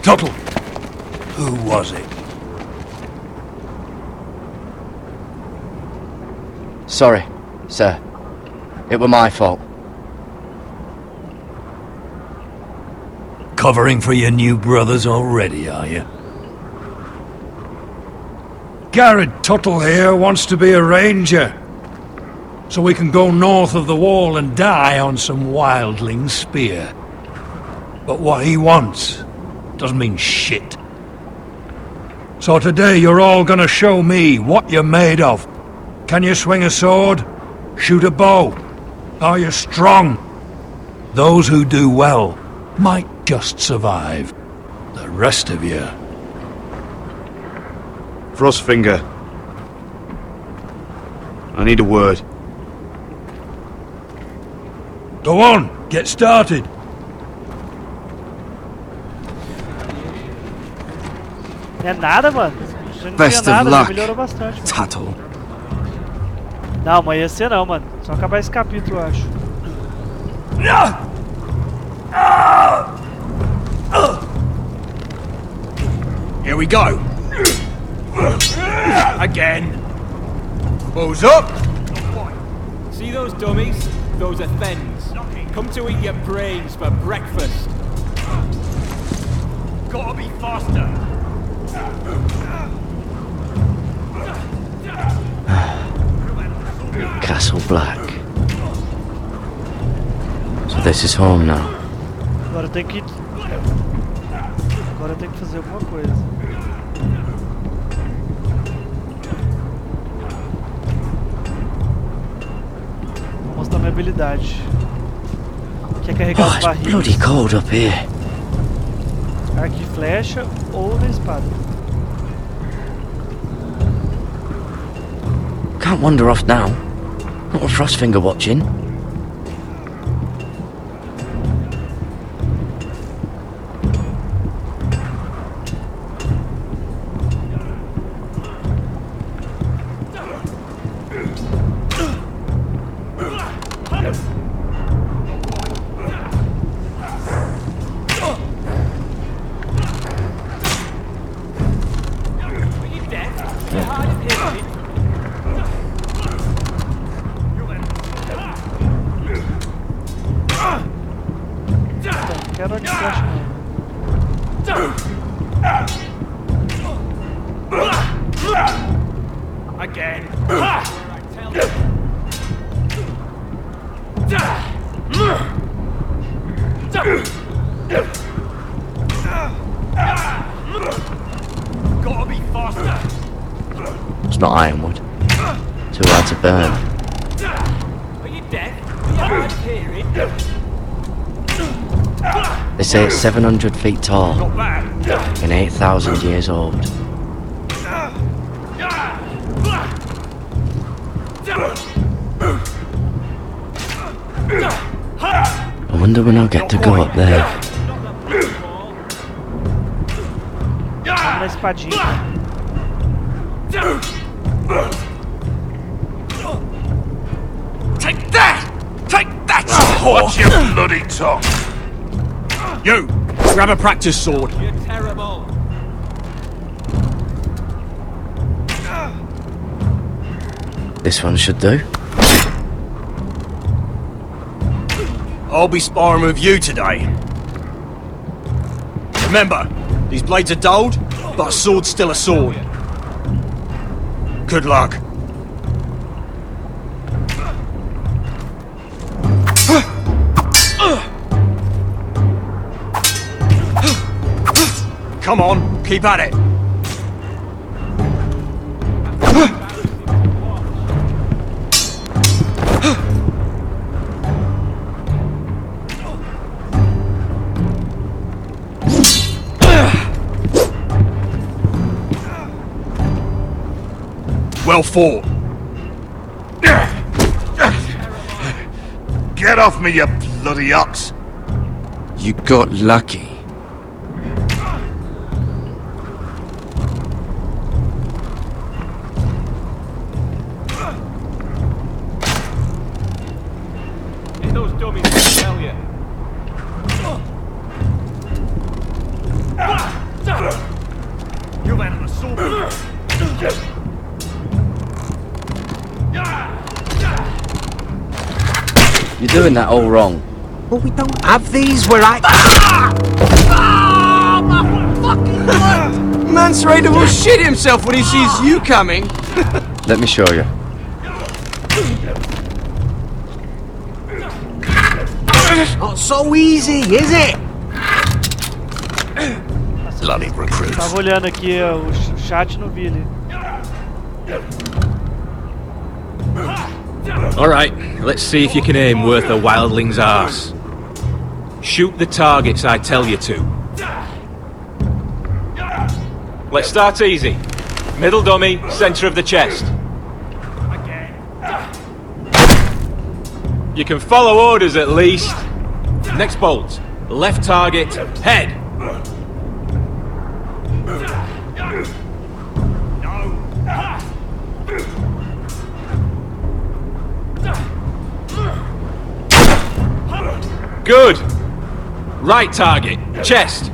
Tuttle, who was it? Sorry, sir. It were my fault. Covering for your new brothers already, are you? Garrett Tuttle here wants to be a ranger. So we can go north of the wall and die on some wildling spear. But what he wants doesn't mean shit. So today you're all gonna show me what you're made of. Can you swing a sword? Shoot a bow? Are you strong? Those who do well might just survive. The rest of you... Frostfinger. I need a word. Go on, get started. Não é nada, mano. Já não Best tinha of nada, já luck, melhorou bastante. Tuttle. Não, mas ia ser não, mano. Só acabar esse capítulo, eu acho. Here we go. Again. Who's up? See those dummies? Those are Thens. Come to eat your brains for breakfast. Gotta be faster. Castle Black. this is home now. Agora eu tenho que... Agora eu tenho que fazer alguma coisa. Vou mostrar minha habilidade. Que é carregar os barris. Bloody cold up here. Arco e flecha ou na espada. Can't wander off now. Not with Frostfinger watching. Quero de flecha não. Again. Gotta be faster. It's not ironwood. Too hard to burn. Are you deaf? Are you hard of hearing? They say it's 700 feet tall Not bad. and 8,000 years old. I wonder when I'll get to go up there. Vamos na espadinha. Take that! Take that! Watch your bloody tongue! You! Grab a practice sword. You're terrible. This one should do. I'll be sparring with you today. Remember, these blades are dulled, but a sword's still a sword. Good luck. Come on, keep at it. Well fought. Get off me, you bloody ox! You got lucky. Ain't those dummies gonna tell you? You man on a sword. You're doing that all wrong. But we don't have these where I... Man's ready to shit himself when he sees you coming. Let me show you. Not so easy, is it? Bloody recruits. Tava olhando aqui o chat e não vi ali. Alright, let's see if you can aim worth a wildling's arse. Shoot the targets I tell you to. Let's start easy. Middle dummy, centre of the chest. You can follow orders at least. Next bolt. Left target, head. Good. Right target, chest.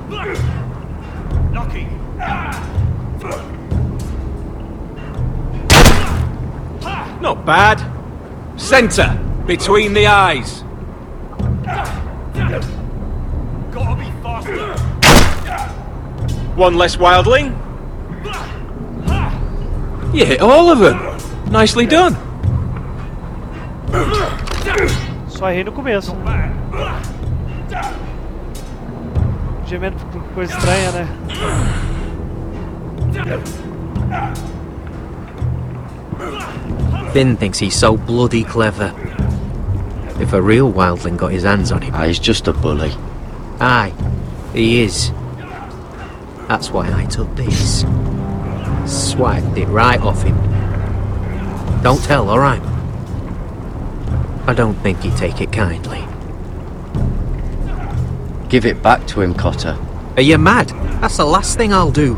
Not bad. Centre, between the eyes. Gotta be faster. One less wildling. You hit all of them. Nicely done. Só errei no começo. Gemendo por coisa estranha, né? Finn thinks he's so bloody clever. If a real wildling got his hands on him... He's just a bully. Aye, he is. That's why I took this. Swiped it right off him. Don't tell, alright? I don't think he'd take it kindly. Give it back to him, Cotter. Are you mad? That's the last thing I'll do.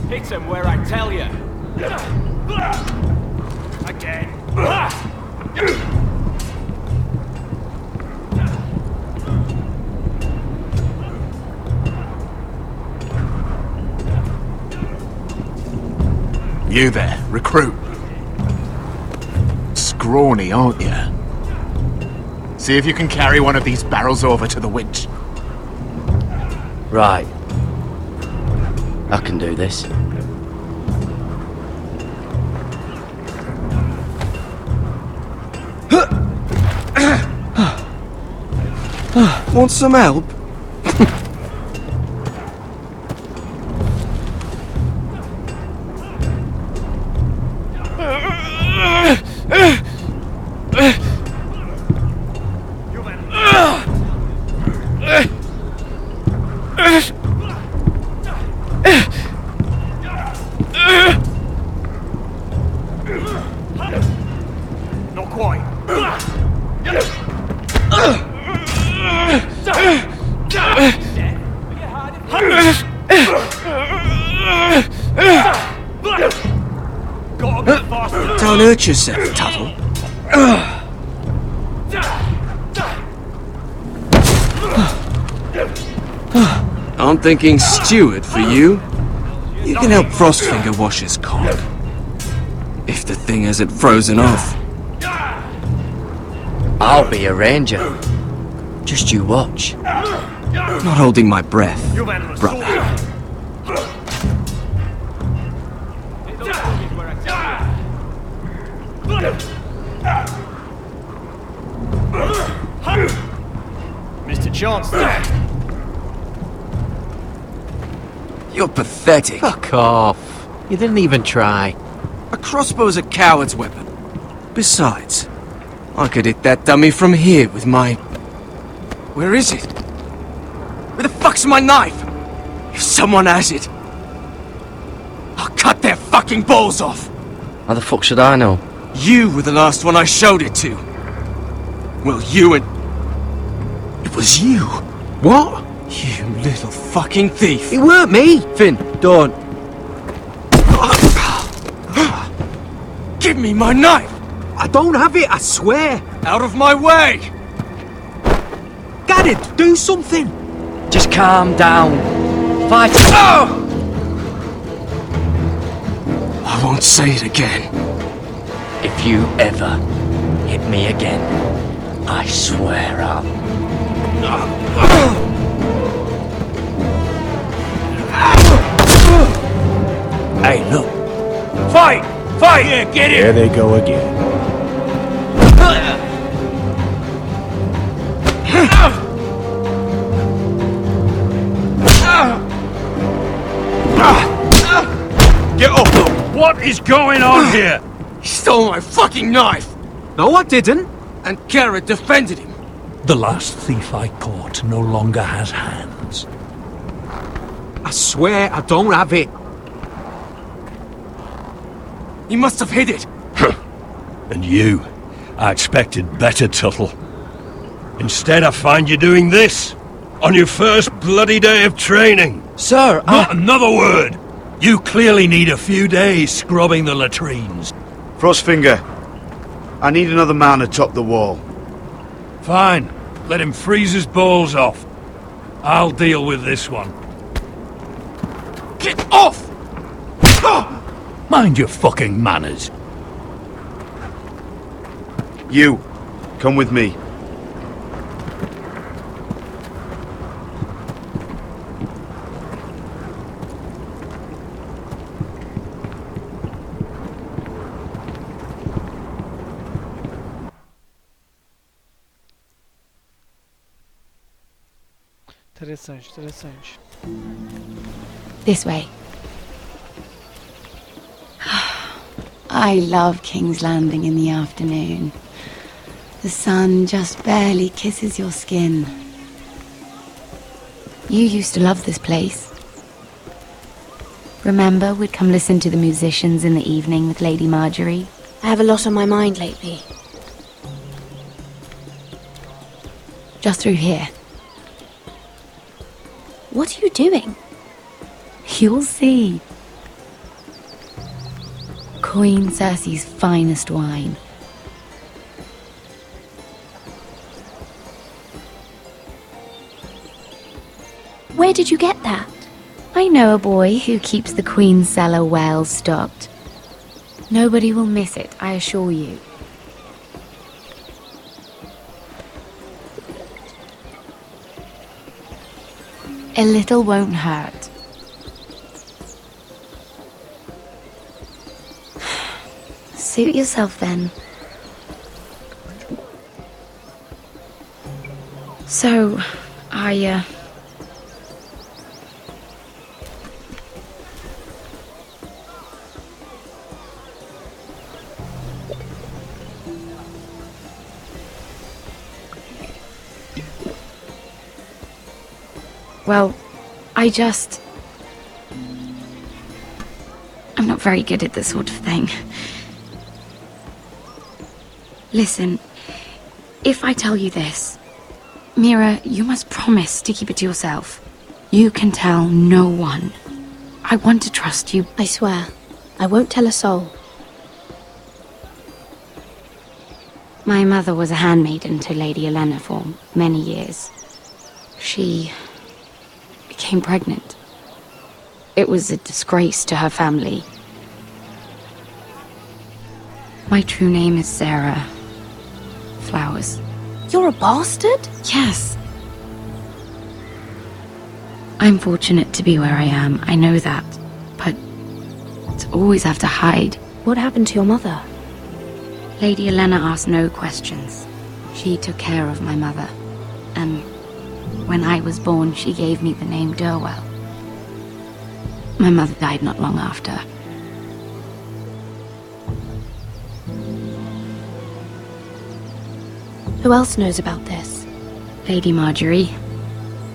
Hit him where I tell you. Again. You there, recruit. Scrawny, aren't you? See if you can carry one of these barrels over to the winch. Right. I can do this. Want some help? Not quite. Don't hurt yourself, Tuttle. I'm thinking steward for you. You can help Frostfinger wash his cock. If the thing hasn't frozen off. I'll be a ranger. Just you watch. Not holding my breath, brother. Mr. Chancellor. You're pathetic. Fuck off. You didn't even try. A crossbow's a coward's weapon. Besides, I could hit that dummy from here with my... Where is it? Where the fuck's my knife? If someone has it, I'll cut their fucking balls off. How the fuck should I know? You were the last one I showed it to. Well, you and... It was you. What? You little fucking thief. It weren't me. Finn, don't. Give me my knife. I don't have it, I swear. Out of my way. Get it, do something. Just calm down. Fight. Oh! I won't say it again. If you ever hit me again, I swear I'll... Hey, look. Fight! Fight! Yeah, get it! There they go again. Get up! What is going on here? He stole my fucking knife! No, I didn't. And Garrett defended him. The last thief I caught no longer has hands. I swear I don't have it. He must have hid it. And you, I expected better, Tuttle. Instead I find you doing this, on your first bloody day of training. Sir, Not another word! You clearly need a few days scrubbing the latrines. Frostfinger, I need another man atop the wall. Fine, let him freeze his balls off. I'll deal with this one. Get off! Mind your fucking manners. You, come with me. Interessante, interessante. This way. I love King's Landing in the afternoon. The sun just barely kisses your skin. You used to love this place. Remember, we'd come listen to the musicians in the evening with Lady Marjorie? I have a lot on my mind lately. Just through here. What are you doing? You'll see. Queen Cersei's finest wine. Where did you get that? I know a boy who keeps the Queen's cellar well stocked. Nobody will miss it, I assure you. A little won't hurt. Suit yourself then. So, well, I'm not very good at this sort of thing. Listen, if I tell you this, Mira, you must promise to keep it to yourself. You can tell no one. I want to trust you. I swear, I won't tell a soul. My mother was a handmaiden to Lady Olenna for many years. She became pregnant. It was a disgrace to her family. My true name is Sarah Flowers. You're a bastard? Yes. I'm fortunate to be where I am, I know that. But to always have to hide. What happened to your mother? Lady Olenna asked no questions. She took care of my mother. And when I was born, she gave me the name Durwell. My mother died not long after. Who else knows about this? Lady Marjorie,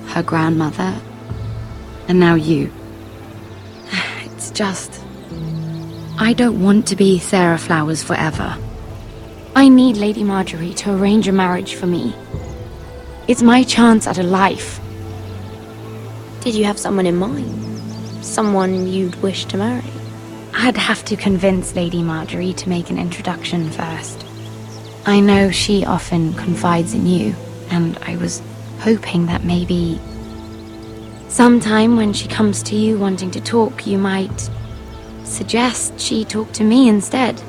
her grandmother, and now you. It's just... I don't want to be Sarah Flowers forever. I need Lady Marjorie to arrange a marriage for me. It's my chance at a life. Did you have someone in mind? Someone you'd wish to marry? I'd have to convince Lady Marjorie to make an introduction first. I know she often confides in you, and I was hoping that maybe sometime when she comes to you wanting to talk, you might suggest she talk to me instead.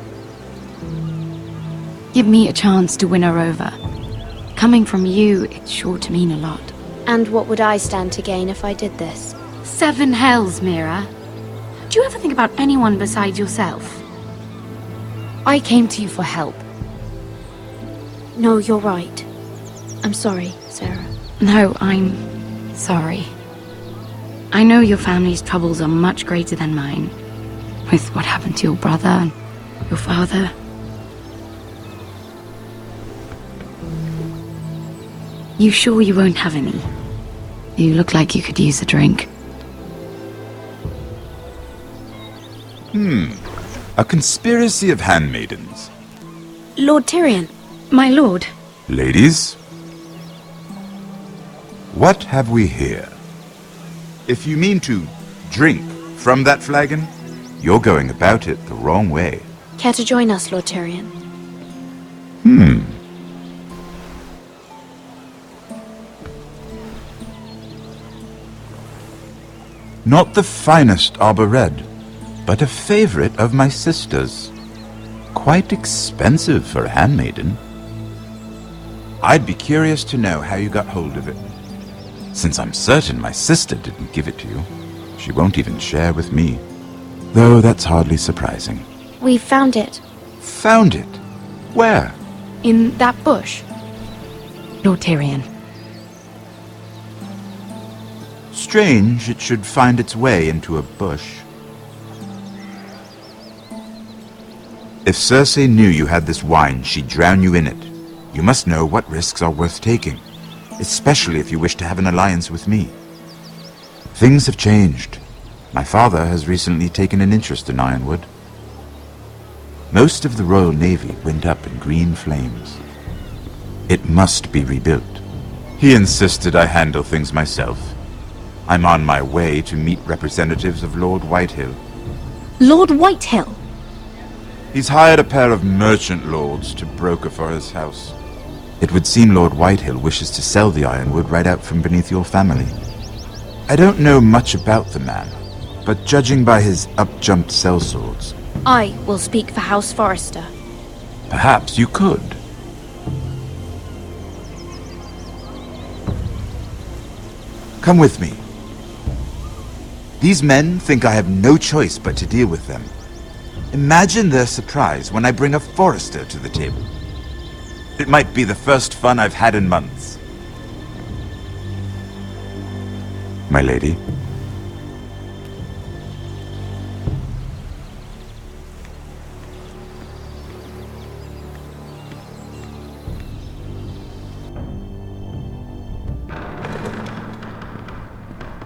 Give me a chance to win her over. Coming from you, it's sure to mean a lot. And what would I stand to gain if I did this? 7 hells, Mira. Do you ever think about anyone besides yourself? I came to you for help. No, you're right. I'm sorry, Sarah. No, I'm sorry. I know your family's troubles are much greater than mine. With what happened to your brother and your father. You sure you won't have any? You look like you could use a drink. A conspiracy of handmaidens. Lord Tyrion. My lord. Ladies, what have we here? If you mean to drink from that flagon, you're going about it the wrong way. Care to join us, Lord Tyrion? Not the finest arbor red, but a favorite of my sister's. Quite expensive for a handmaiden. I'd be curious to know how you got hold of it. Since I'm certain my sister didn't give it to you, she won't even share with me. Though that's hardly surprising. We found it. Found it? Where? In that bush. Lord Tyrion. Strange it should find its way into a bush. If Cersei knew you had this wine, she'd drown you in it. You must know what risks are worth taking, especially if you wish to have an alliance with me. Things have changed. My father has recently taken an interest in Ironwood. Most of the Royal Navy went up in green flames. It must be rebuilt. He insisted I handle things myself. I'm on my way to meet representatives of Lord Whitehill. Lord Whitehill? He's hired a pair of merchant lords to broker for his house. It would seem Lord Whitehill wishes to sell the Ironwood right out from beneath your family. I don't know much about the man, but judging by his up-jumped sellswords... I will speak for House Forrester. Perhaps you could. Come with me. These men think I have no choice but to deal with them. Imagine their surprise when I bring a Forrester to the table. It might be the first fun I've had in months. My lady.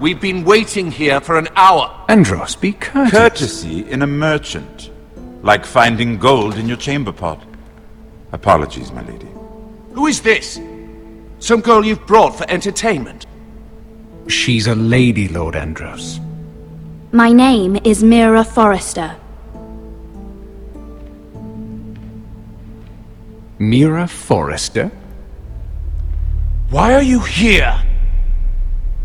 We've been waiting here for an hour. Andros, be courteous. Courtesy in a merchant. Like finding gold in your chamber pot. Apologies, my lady. Who is this? Some girl you've brought for entertainment? She's a lady, Lord Andros. My name is Mira Forrester. Mira Forrester? Why are you here?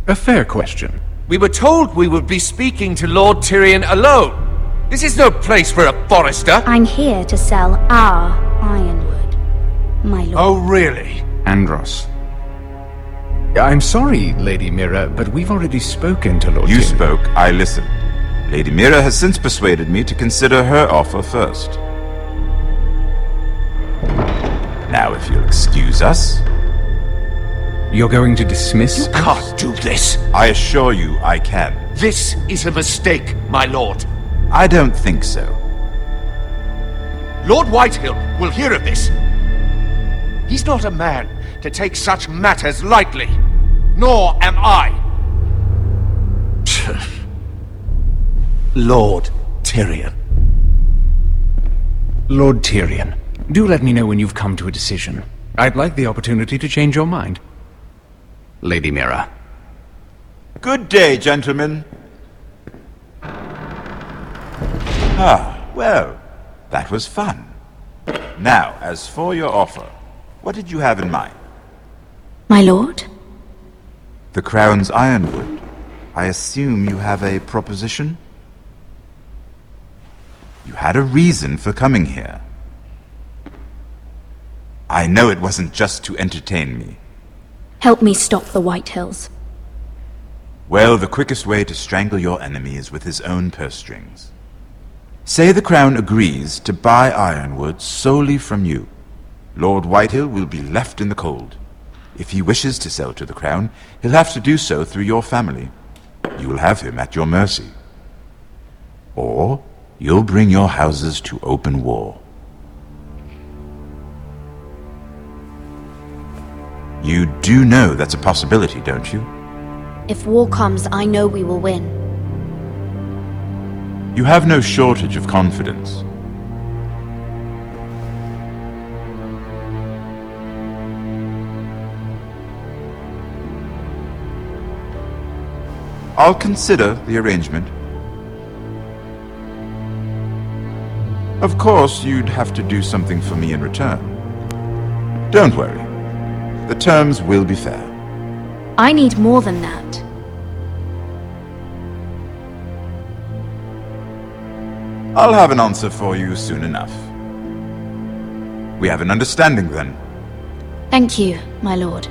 A fair question. We were told we would be speaking to Lord Tyrion alone. This is no place for a Forrester. I'm here to sell our Ironwood, my lord. Oh, really? Andros. I'm sorry, Lady Mira, but we've already spoken to Lord You Tyrion. spoke, I listened. Lady Mira has since persuaded me to consider her offer first. Now, if you'll excuse us... You're going to dismiss You can't do this. I assure you I can. This is a mistake, my lord. I don't think so. Lord Whitehill will hear of this. He's not a man to take such matters lightly. Nor am I. Lord Tyrion. Lord Tyrion, do let me know when you've come to a decision. I'd like the opportunity to change your mind. Lady Mira. Good day, gentlemen. Ah, well, that was fun. Now, as for your offer, what did you have in mind? My lord? The Crown's Ironwood. I assume you have a proposition? You had a reason for coming here. I know it wasn't just to entertain me. Help me stop the Whitehills. Well, the quickest way to strangle your enemy is with his own purse strings. Say the Crown agrees to buy Ironwood solely from you. Lord Whitehill will be left in the cold. If he wishes to sell to the Crown, he'll have to do so through your family. You will have him at your mercy. Or you'll bring your houses to open war. You do know that's a possibility, don't you? If war comes, I know we will win. You have no shortage of confidence. I'll consider the arrangement. Of course, you'd have to do something for me in return. Don't worry. The terms will be fair. I need more than that. I'll have an answer for you soon enough. We have an understanding then. Thank you, my lord.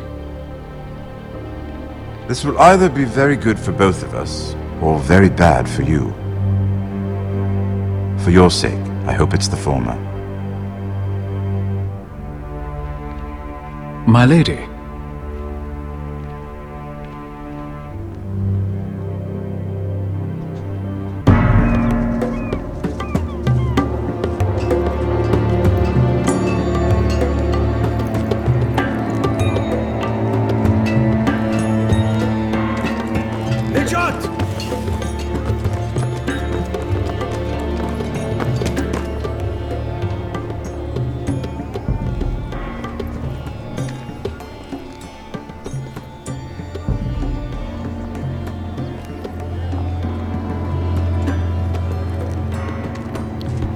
This will either be very good for both of us, or very bad for you. For your sake, I hope it's the former. My lady.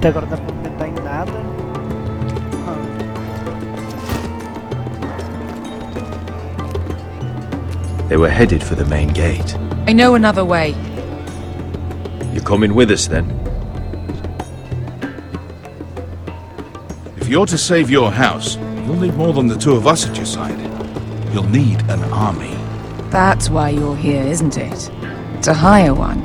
Até agora não dá pra movimentar em nada. They were headed for the main gate. I know another way. You're coming with us then? If you're to save your house, you'll need more than the two of us at your side. You'll need an army. That's why you're here, isn't it? To hire one.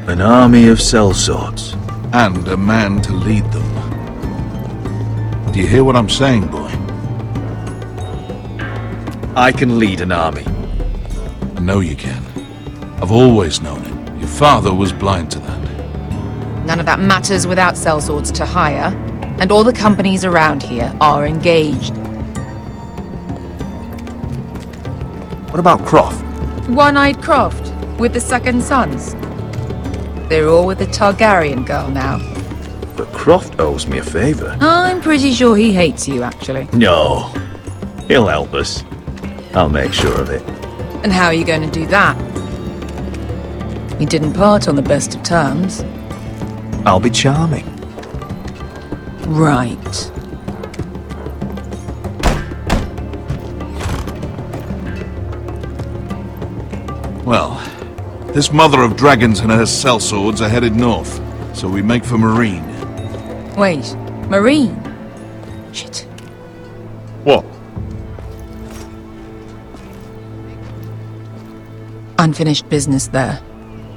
An army of sellswords. And a man to lead them. Do you hear what I'm saying, boy? I can lead an army. I know you can. I've always known it. Your father was blind to that. None of that matters without sellswords to hire, and all the companies around here are engaged. What about Croft? One-eyed Croft, with the second sons. They're all with the Targaryen girl now. But Croft owes me a favor. I'm pretty sure he hates you, actually. No. He'll help us. I'll make sure of it. And how are you going to do that? We didn't part on the best of terms. I'll be charming. Right. Well, this mother of dragons and her sellswords are headed north, so we make for Marine. Wait, Marine? Shit. What? Unfinished business there.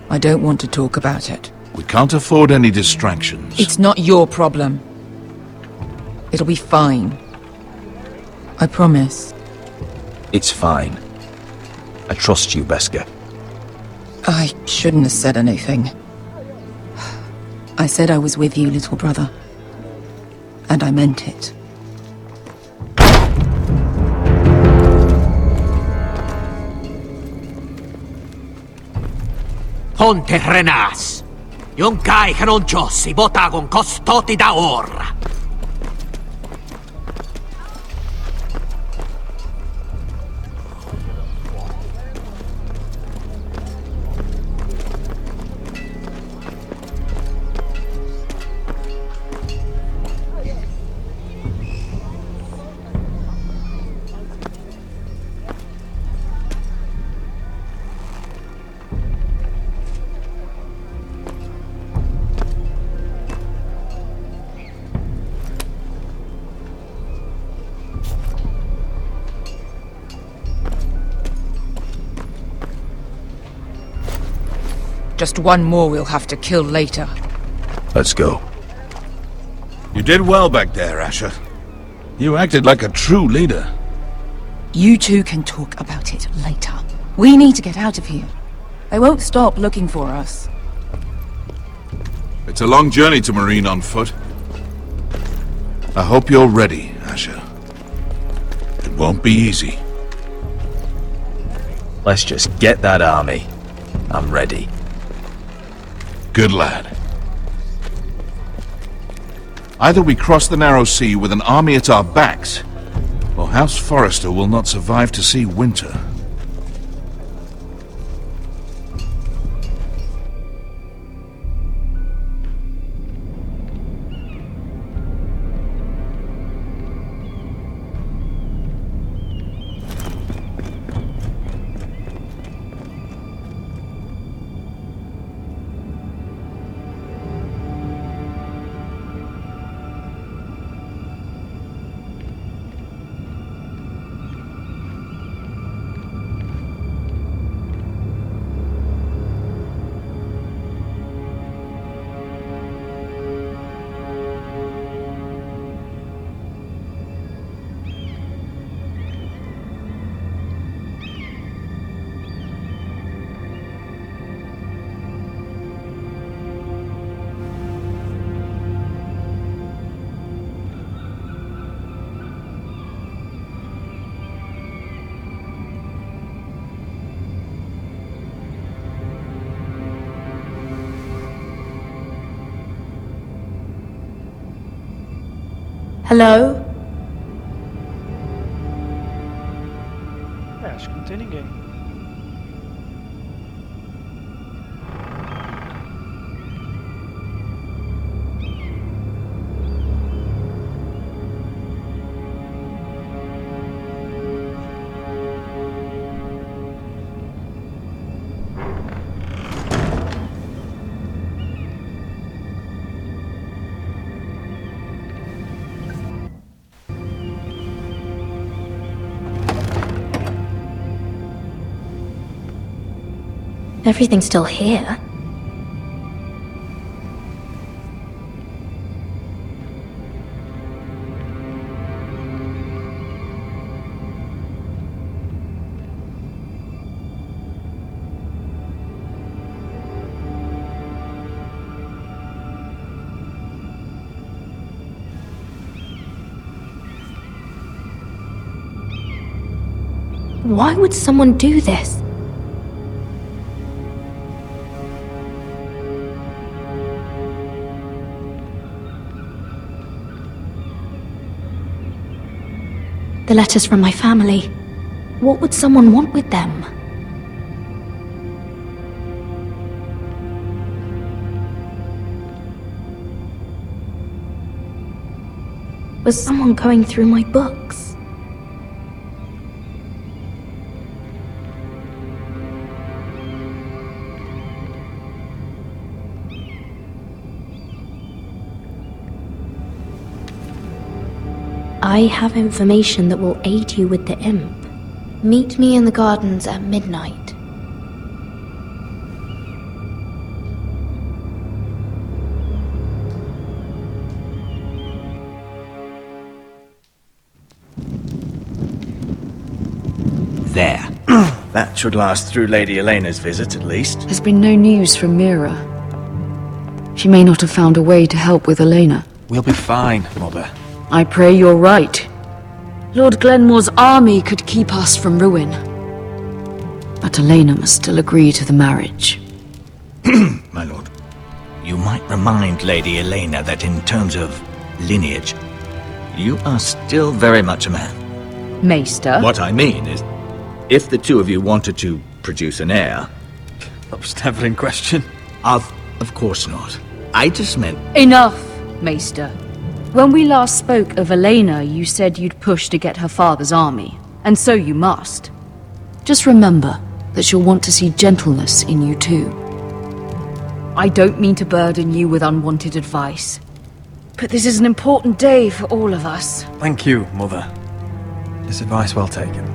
I don't want to talk about it. We can't afford any distractions. It's not your problem. It'll be fine. I promise. It's fine. I trust you, Beskar. I shouldn't have said anything. I said I was with you, little brother. And I meant it. Ponte Renas. Yung kai kanon Diyos, ibotagong kostoti daor. Just one more we'll have to kill later. Let's go. You did well back there, Asher. You acted like a true leader. You two can talk about it later. We need to get out of here. They won't stop looking for us. It's a long journey to Marine on foot. I hope you're ready, Asher. It won't be easy. Let's just get that army. I'm ready. Good lad. Either we cross the narrow sea with an army at our backs, or House Forrester will not survive to see winter. Hello? Acho que não tem ninguém. Everything's still here. Why would someone do this? The letters from my family. What would someone want with them? Was someone going through my books? I have information that will aid you with the imp. Meet me in the gardens at midnight. There. That should last through Lady Elena's visit, at least. There's been no news from Mira. She may not have found a way to help with Elena. We'll be fine, Mother. I pray you're right. Lord Glenmore's army could keep us from ruin. But Elena must still agree to the marriage. My lord, you might remind Lady Elena that in terms of lineage, you are still very much a man. Maester? What I mean is, if the two of you wanted to produce an heir... That was never in question. Of course not. I just meant... Enough, Maester. When we last spoke of Elena, you said you'd push to get her father's army, and so you must. Just remember that she'll want to see gentleness in you too. I don't mean to burden you with unwanted advice, but this is an important day for all of us. Thank you, Mother. This advice well taken.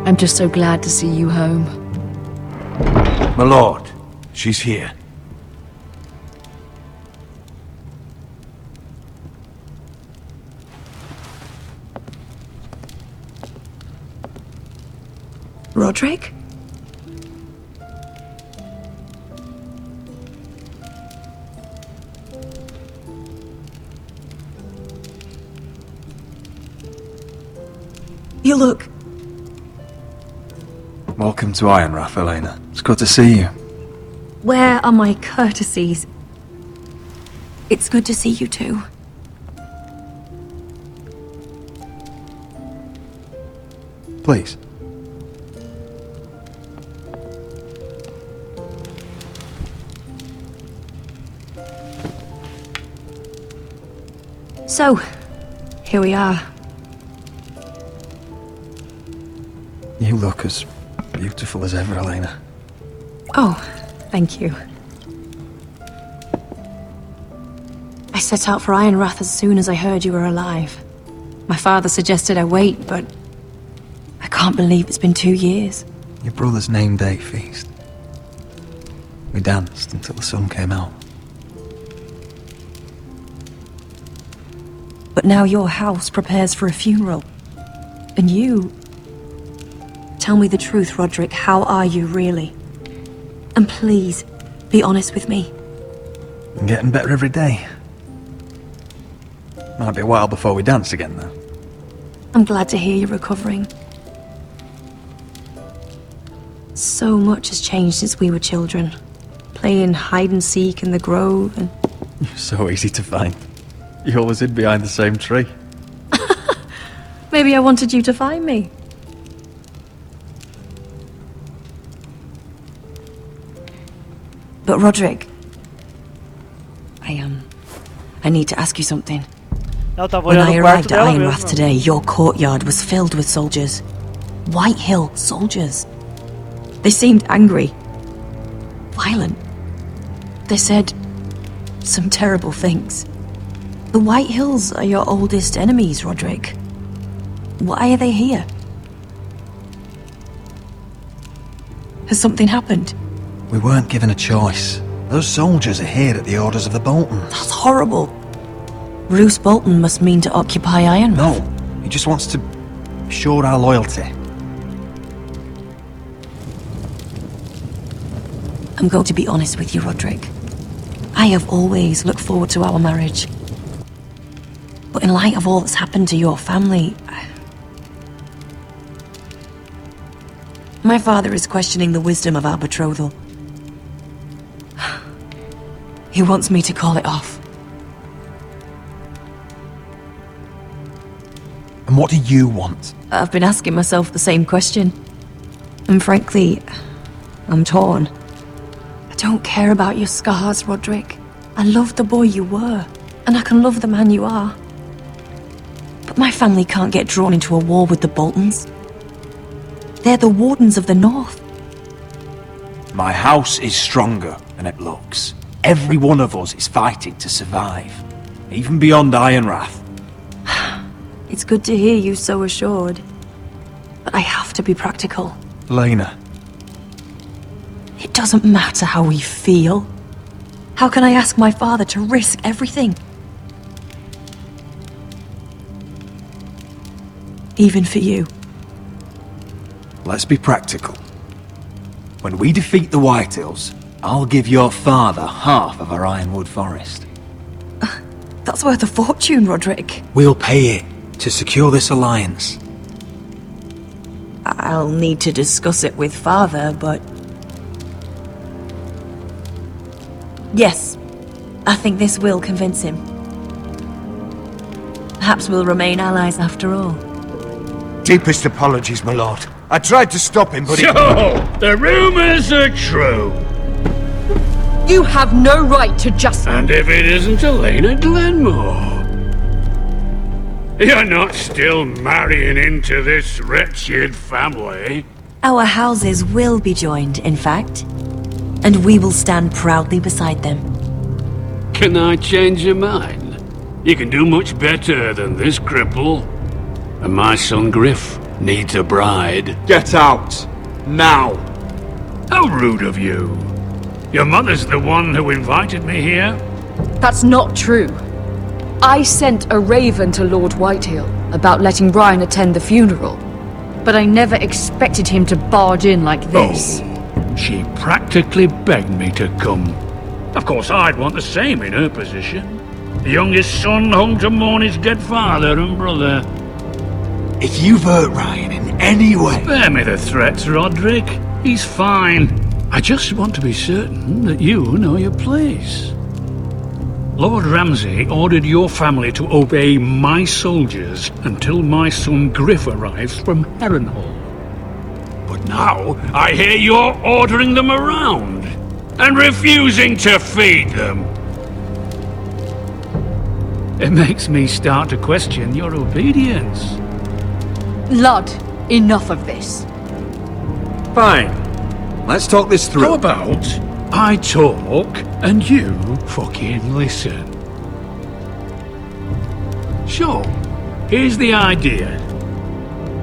I'm just so glad to see you home. My lord, she's here. Roderick? You look... Welcome to Ironrath, Elena. It's good to see you. Where are my courtesies? It's good to see you too. Please. So, here we are. You look as beautiful as ever, Elena. Oh, thank you. I set out for Ironrath as soon as I heard you were alive. My father suggested I wait, but I can't believe it's been 2 years. Your brother's name day feast. We danced until the sun came out. But now your house prepares for a funeral. And you... Tell me the truth, Roderick. How are you, really? And please, be honest with me. I'm getting better every day. Might be a while before we dance again, though. I'm glad to hear you're recovering. So much has changed since we were children. Playing hide and seek in the grove and... You're so easy to find. You always hid behind the same tree. Maybe I wanted you to find me. But Roderick, I need to ask you something. When I arrived at Ironrath today, your courtyard was filled with soldiers. White Hill soldiers. They seemed angry. Violent. They said some terrible things. The White Hills are your oldest enemies, Roderick. Why are they here? Has something happened? We weren't given a choice. Those soldiers are here at the orders of the Boltons. That's horrible. Roose Bolton must mean to occupy Ironrath. No, he just wants to assure our loyalty. I'm going to be honest with you, Roderick. I have always looked forward to our marriage. But in light of all that's happened to your family... My father is questioning the wisdom of our betrothal. He wants me to call it off. And what do you want? I've been asking myself the same question. And frankly, I'm torn. I don't care about your scars, Roderick. I love the boy you were, and I can love the man you are. But my family can't get drawn into a war with the Boltons. They're the Wardens of the North. My house is stronger than it looks. Every one of us is fighting to survive, even beyond Ironrath. It's good to hear you so assured. But I have to be practical. Lena. It doesn't matter how we feel. How can I ask my father to risk everything? Even for you. Let's be practical. When we defeat the Whitehills, I'll give your father half of our Ironwood Forest. That's worth a fortune, Roderick. We'll pay it to secure this alliance. I'll need to discuss it with father, but... Yes, I think this will convince him. Perhaps we'll remain allies after all. Deepest apologies, my lord. I tried to stop him, but So, the rumors are true. You have no right to just... And if it isn't Elena Glenmore? You're not still marrying into this wretched family? Our houses will be joined, in fact. And we will stand proudly beside them. Can I change your mind? You can do much better than this cripple. And my son Griff needs a bride. Get out! Now! How rude of you. Your mother's the one who invited me here? That's not true. I sent a raven to Lord Whitehill about letting Brian attend the funeral. But I never expected him to barge in like this. Oh, she practically begged me to come. Of course, I'd want the same in her position. The youngest son home to mourn his dead father and brother. If you've hurt Ryan in any way... Spare me the threats, Roderick. He's fine. I just want to be certain that you know your place. Lord Ramsay ordered your family to obey my soldiers until my son Griff arrives from Harrenhal. But now I hear you're ordering them around and refusing to feed them. It makes me start to question your obedience. Lud, enough of this. Fine. Let's talk this through. How about I talk and you fucking listen? Sure, here's the idea.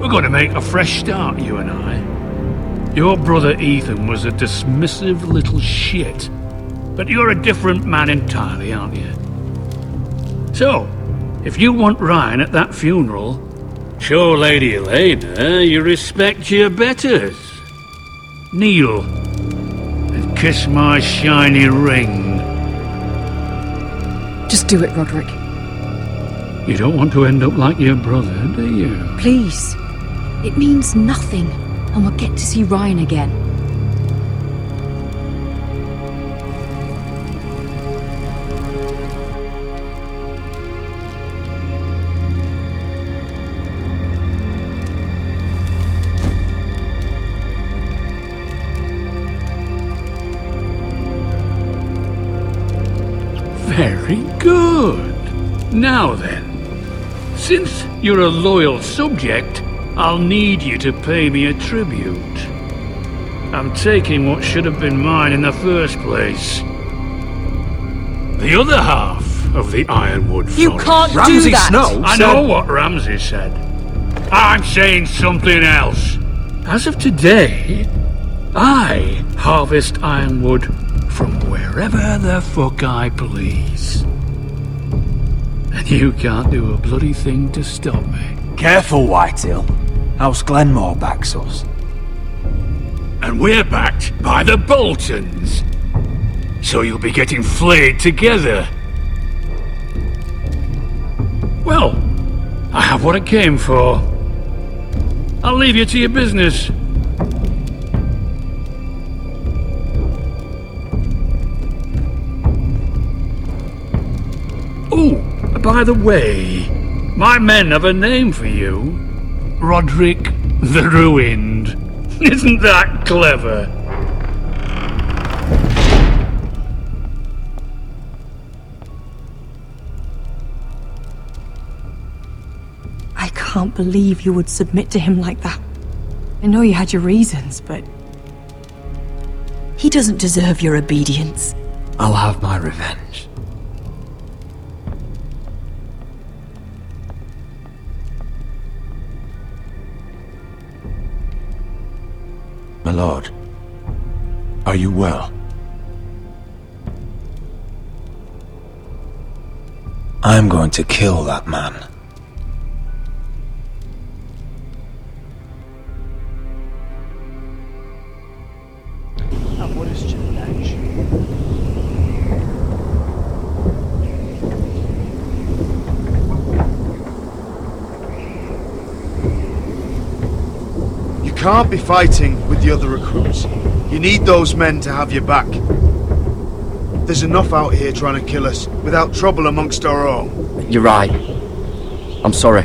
We're going to make a fresh start, you and I. Your brother Ethan was a dismissive little shit. But you're a different man entirely, aren't you? So, if you want Ryan at that funeral, show Lady Elena you respect your betters. Kneel and kiss my shiny ring. Just do it, Roderick. You don't want to end up like your brother, do you? Please. It means nothing, and we'll get to see Ryan again. Very good. Now then, since you're a loyal subject, I'll need you to pay me a tribute. I'm taking what should have been mine in the first place. The other half of the Ironwood Forest. You can't Ramsay do that! Snow I know what Ramsay said. I'm saying something else. As of today, I harvest ironwood from wherever the fuck I please. And you can't do a bloody thing to stop me. Careful, Whitehill. House Glenmore backs us. And we're backed by the Boltons. So you'll be getting flayed together. Well, I have what I came for. I'll leave you to your business. Oh, by the way, my men have a name for you. Roderick the Ruined. Isn't that clever? I can't believe you would submit to him like that. I know you had your reasons, but... he doesn't deserve your obedience. I'll have my revenge. My lord, are you well? I'm going to kill that man. Amor e hostilidade. You can't be fighting with the other recruits. You need those men to have your back. There's enough out here trying to kill us without trouble amongst our own. You're right. I'm sorry.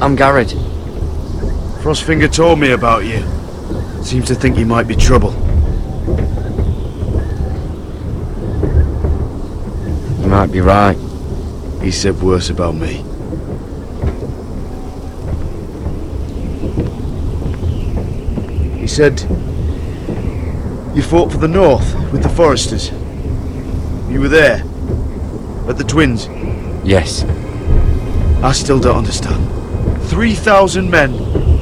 I'm Garrett. Frostfinger told me about you. Seems to think you might be trouble. You might be right. He said worse about me. He said you fought for the North with the Foresters. You were there at the Twins. Yes. I still don't understand. 3,000 men,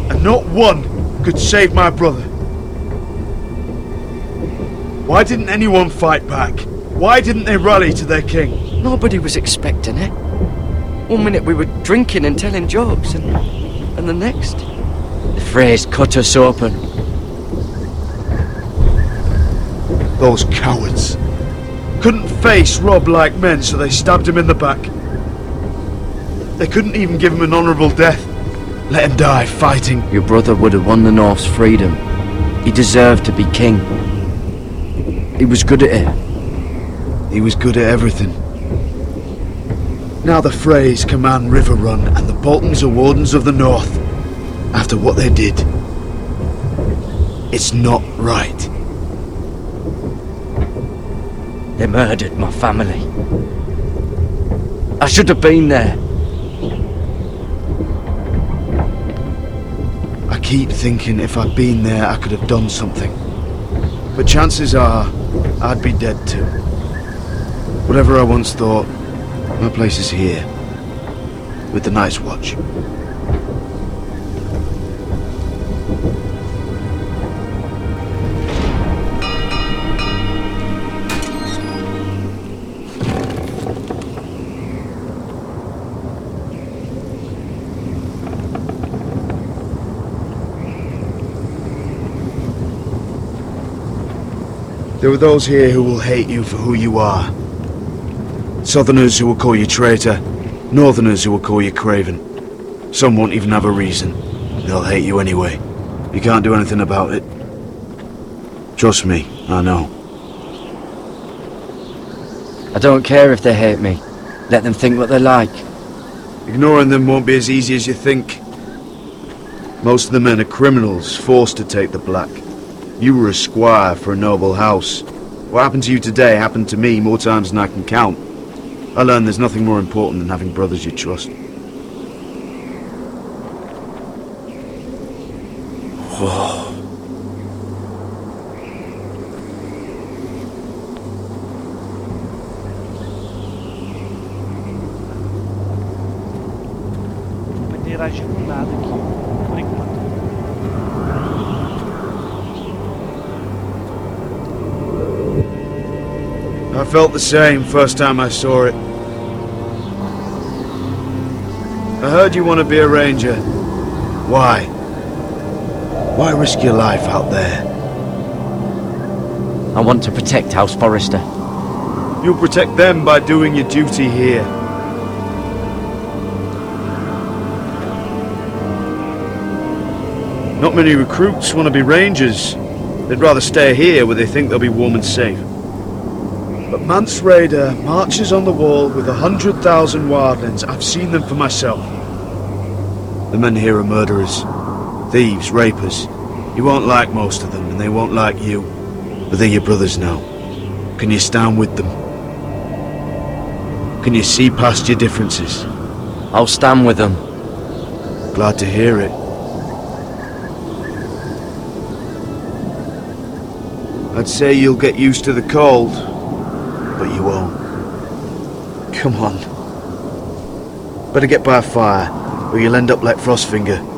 and not one could save my brother. Why didn't anyone fight back? Why didn't they rally to their king? Nobody was expecting it. One minute we were drinking and telling jokes, and the next, the Freys cut us open. Those cowards. Couldn't face Rob like men, so they stabbed him in the back. They couldn't even give him an honourable death. Let him die fighting. Your brother would have won the North's freedom. He deserved to be king. He was good at it. He was good at everything. Now the Freys command River Run, and the Boltons are wardens of the North. After what they did. It's not right. They murdered my family. I should have been there. I keep thinking if I'd been there I could have done something. But chances are, I'd be dead too. Whatever I once thought, my place is here. With the Night's Watch. There are those here who will hate you for who you are. Southerners who will call you traitor, Northerners who will call you craven. Some won't even have a reason. They'll hate you anyway. You can't do anything about it. Trust me, I know. I don't care if they hate me. Let them think what they like. Ignoring them won't be as easy as you think. Most of the men are criminals, forced to take the black. You were a squire for a noble house. What happened to you today happened to me more times than I can count. I learned there's nothing more important than having brothers you trust. Whoa. nada aqui, por enquanto. I felt the same first time I saw it. I heard you want to be a ranger. Why? Why risk your life out there? I want to protect House Forrester. You'll protect them by doing your duty here. Not many recruits want to be rangers. They'd rather stay here where they think they'll be warm and safe. But Mance Raider marches on the wall with 100,000 wildlings. I've seen them for myself. The men here are murderers, thieves, rapers. You won't like most of them, and they won't like you. But they're your brothers now. Can you stand with them? Can you see past your differences? I'll stand with them. Glad to hear it. I'd say you'll get used to the cold, but you won't. Come on. Better get by a fire, or you'll end up like Frostfinger.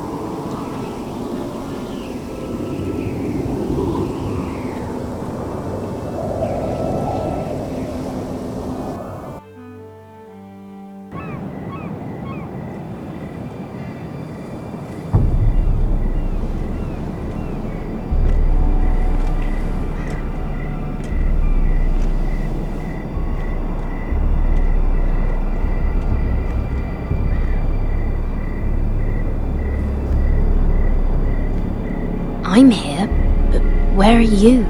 I'm here, but where are you?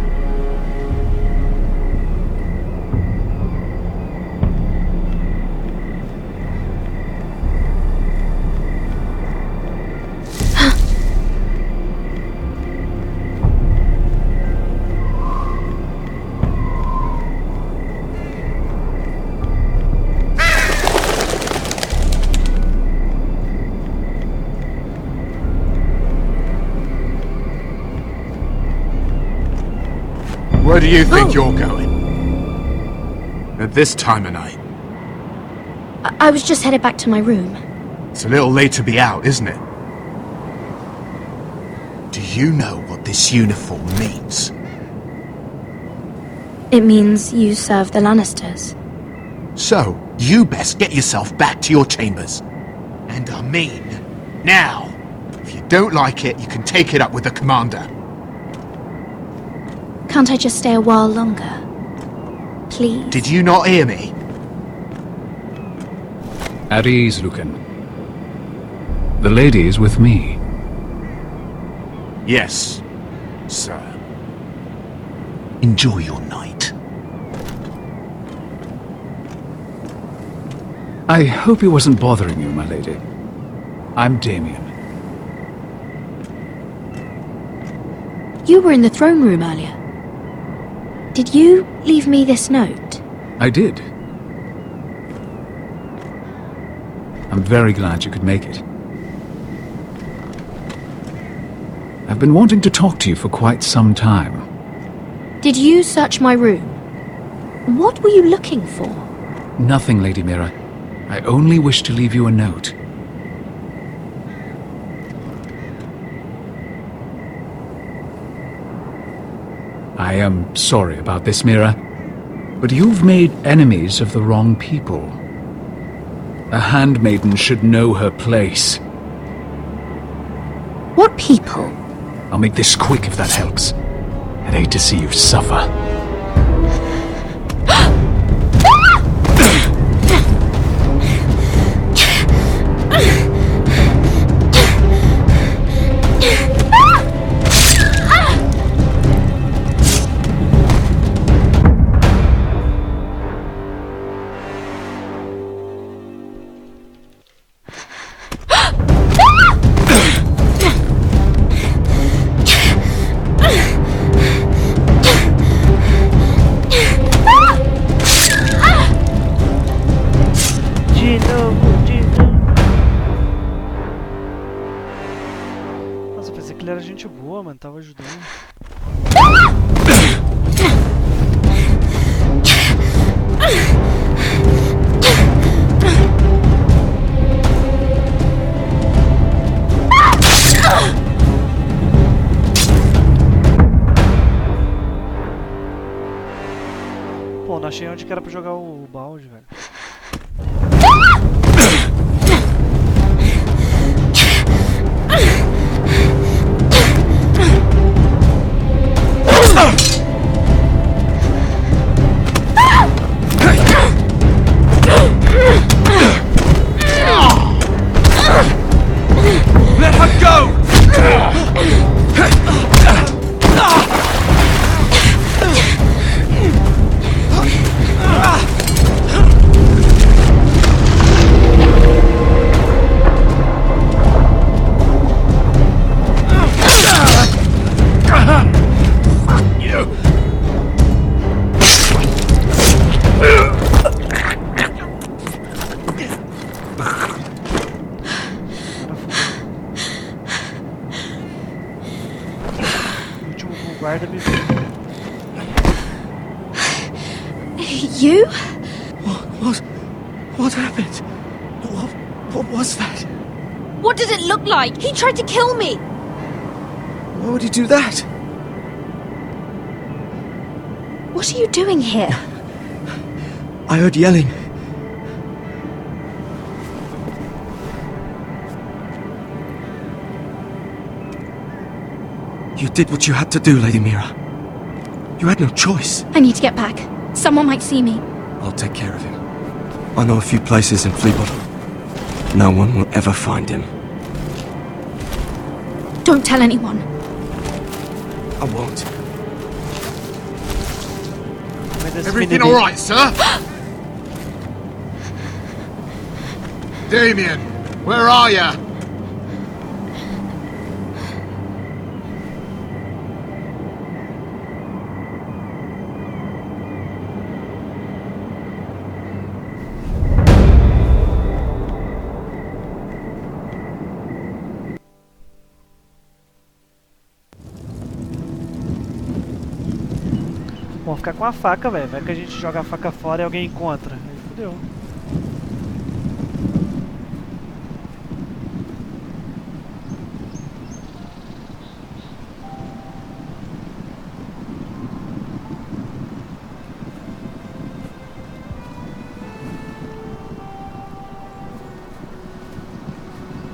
Where do you think you're going? At this time of night? I was just headed back to my room. It's a little late to be out, isn't it? Do you know what this uniform means? It means you serve the Lannisters. So, you best get yourself back to your chambers. And I mean, now. If you don't like it, you can take it up with the commander. Can't I just stay a while longer? Please? Did you not hear me? At ease, Lucan. The lady is with me. Yes, sir. Enjoy your night. I hope he wasn't bothering you, my lady. I'm Damien. You were in the throne room earlier. Did you leave me this note? I did. I'm very glad you could make it. I've been wanting to talk to you for quite some time. Did you search my room? What were you looking for? Nothing, Lady Mira. I only wish to leave you a note. I am sorry about this, Mira, but you've made enemies of the wrong people. A handmaiden should know her place. What people? I'll make this quick if that helps. I'd hate to see you suffer. Nossa, eu pensei que ele era gente boa, mano, tava ajudando. não achei onde que era pra jogar o balde, velho. Let her go! You? What happened? What was that? What did it look like? He tried to kill me! Why would he do that? What are you doing here? I heard yelling. You did what you had to do, Lady Mira. You had no choice. I need to get back. Someone might see me. I'll take care of him. I know a few places in Fleabottom. No one will ever find him. Don't tell anyone. I won't. Everything all right, sir? Damien, where are ya? Vamos ficar com a faca, velho. Vai que a gente joga a faca fora e alguém encontra. Aí fodeu.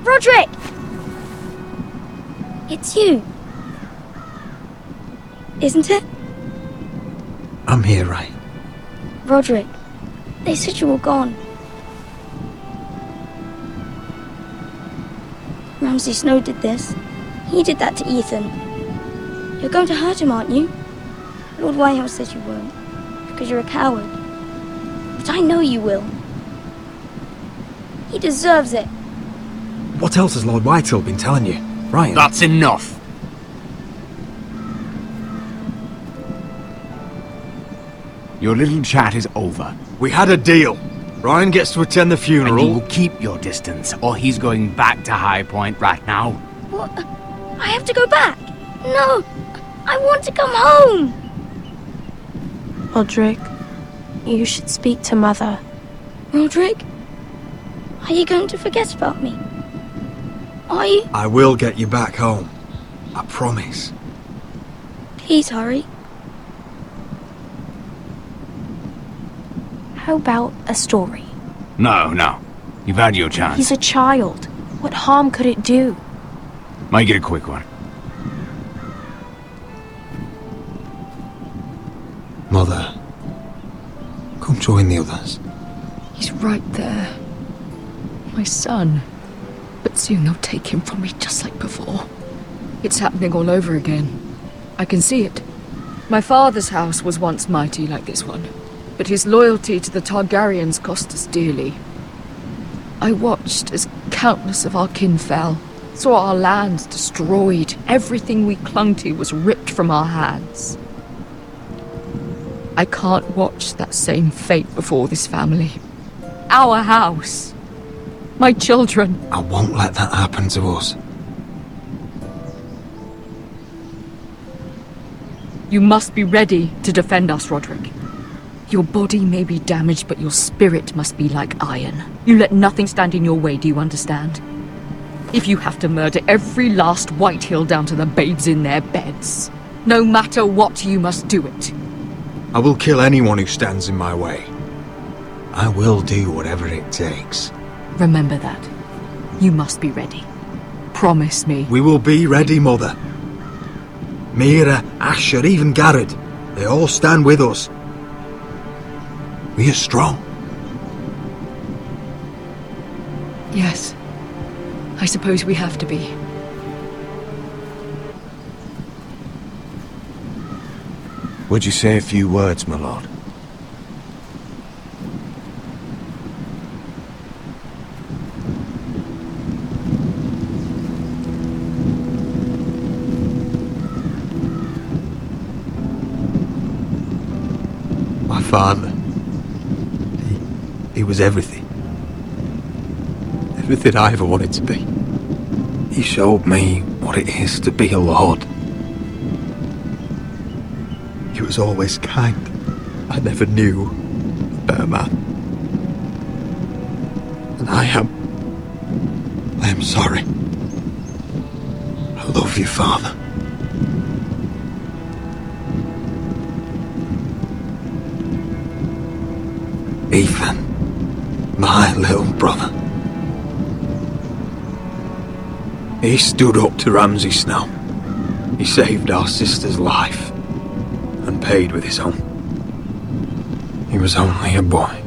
Roderick! It's you. Isn't it? I'm here, right? Roderick, they said you were gone. Ramsay Snow did this. He did that to Ethan. You're going to hurt him, aren't you? Lord Whitehouse says you won't, because you're a coward. But I know you will. He deserves it. What else has Lord Whitehill been telling you? Ryan? That's enough. Your little chat is over. We had a deal. Ryan gets to attend the funeral. And you will keep your distance, or he's going back to High Point right now. What? I have to go back? No! I want to come home! Roderick, you should speak to Mother. Roderick? Are you going to forget about me? Are you? I will get you back home. I promise. Please hurry. How about a story? No. You've had your chance. He's a child. What harm could it do? Make it a quick one. Mother, come join the others. He's right there. My son. But soon they'll take him from me just like before. It's happening all over again. I can see it. My father's house was once mighty like this one. But his loyalty to the Targaryens cost us dearly. I watched as countless of our kin fell, saw our lands destroyed, everything we clung to was ripped from our hands. I can't watch that same fate before this family. Our house. My children. I won't let that happen to us. You must be ready to defend us, Roderick. Your body may be damaged, but your spirit must be like iron. You let nothing stand in your way, do you understand? If you have to murder every last Whitehill down to the babes in their beds, no matter what, you must do it. I will kill anyone who stands in my way. I will do whatever it takes. Remember that. You must be ready. Promise me. We will be ready, Mother. Mira, Asher, even Garrett. They all stand with us. We are strong. Yes. I suppose we have to be. Would you say a few words, my lord? My father. He was everything. Everything I ever wanted to be. He showed me what it is to be a lord. He was always kind. I never knew a better man. And I am sorry. I love you, Father. Ethan, my little brother. He stood up to Ramsay Snow. He saved our sister's life. And paid with his own. He was only a boy.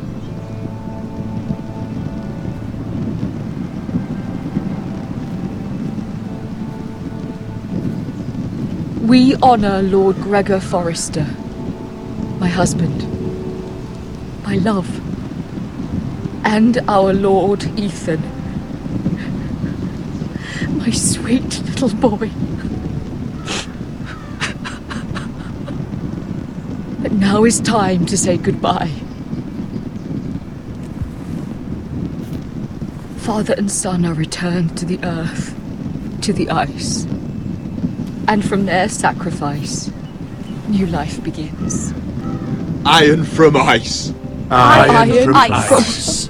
We honor Lord Gregor Forrester, my husband, my love, and our Lord Ethan, my sweet little boy. But now is time to say goodbye. Father and son are returned to the earth, to the ice. And from their sacrifice, new life begins. Iron from ice. Iron from ice.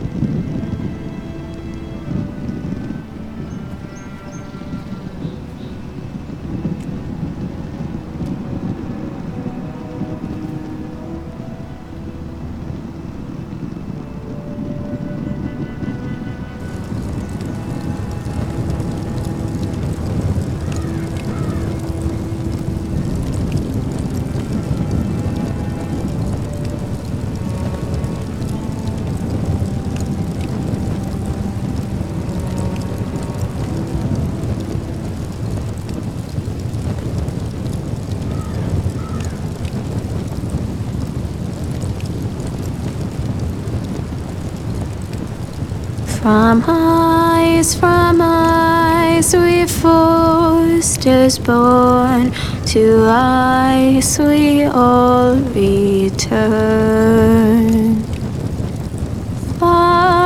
From ice we foresters born, to ice we all return.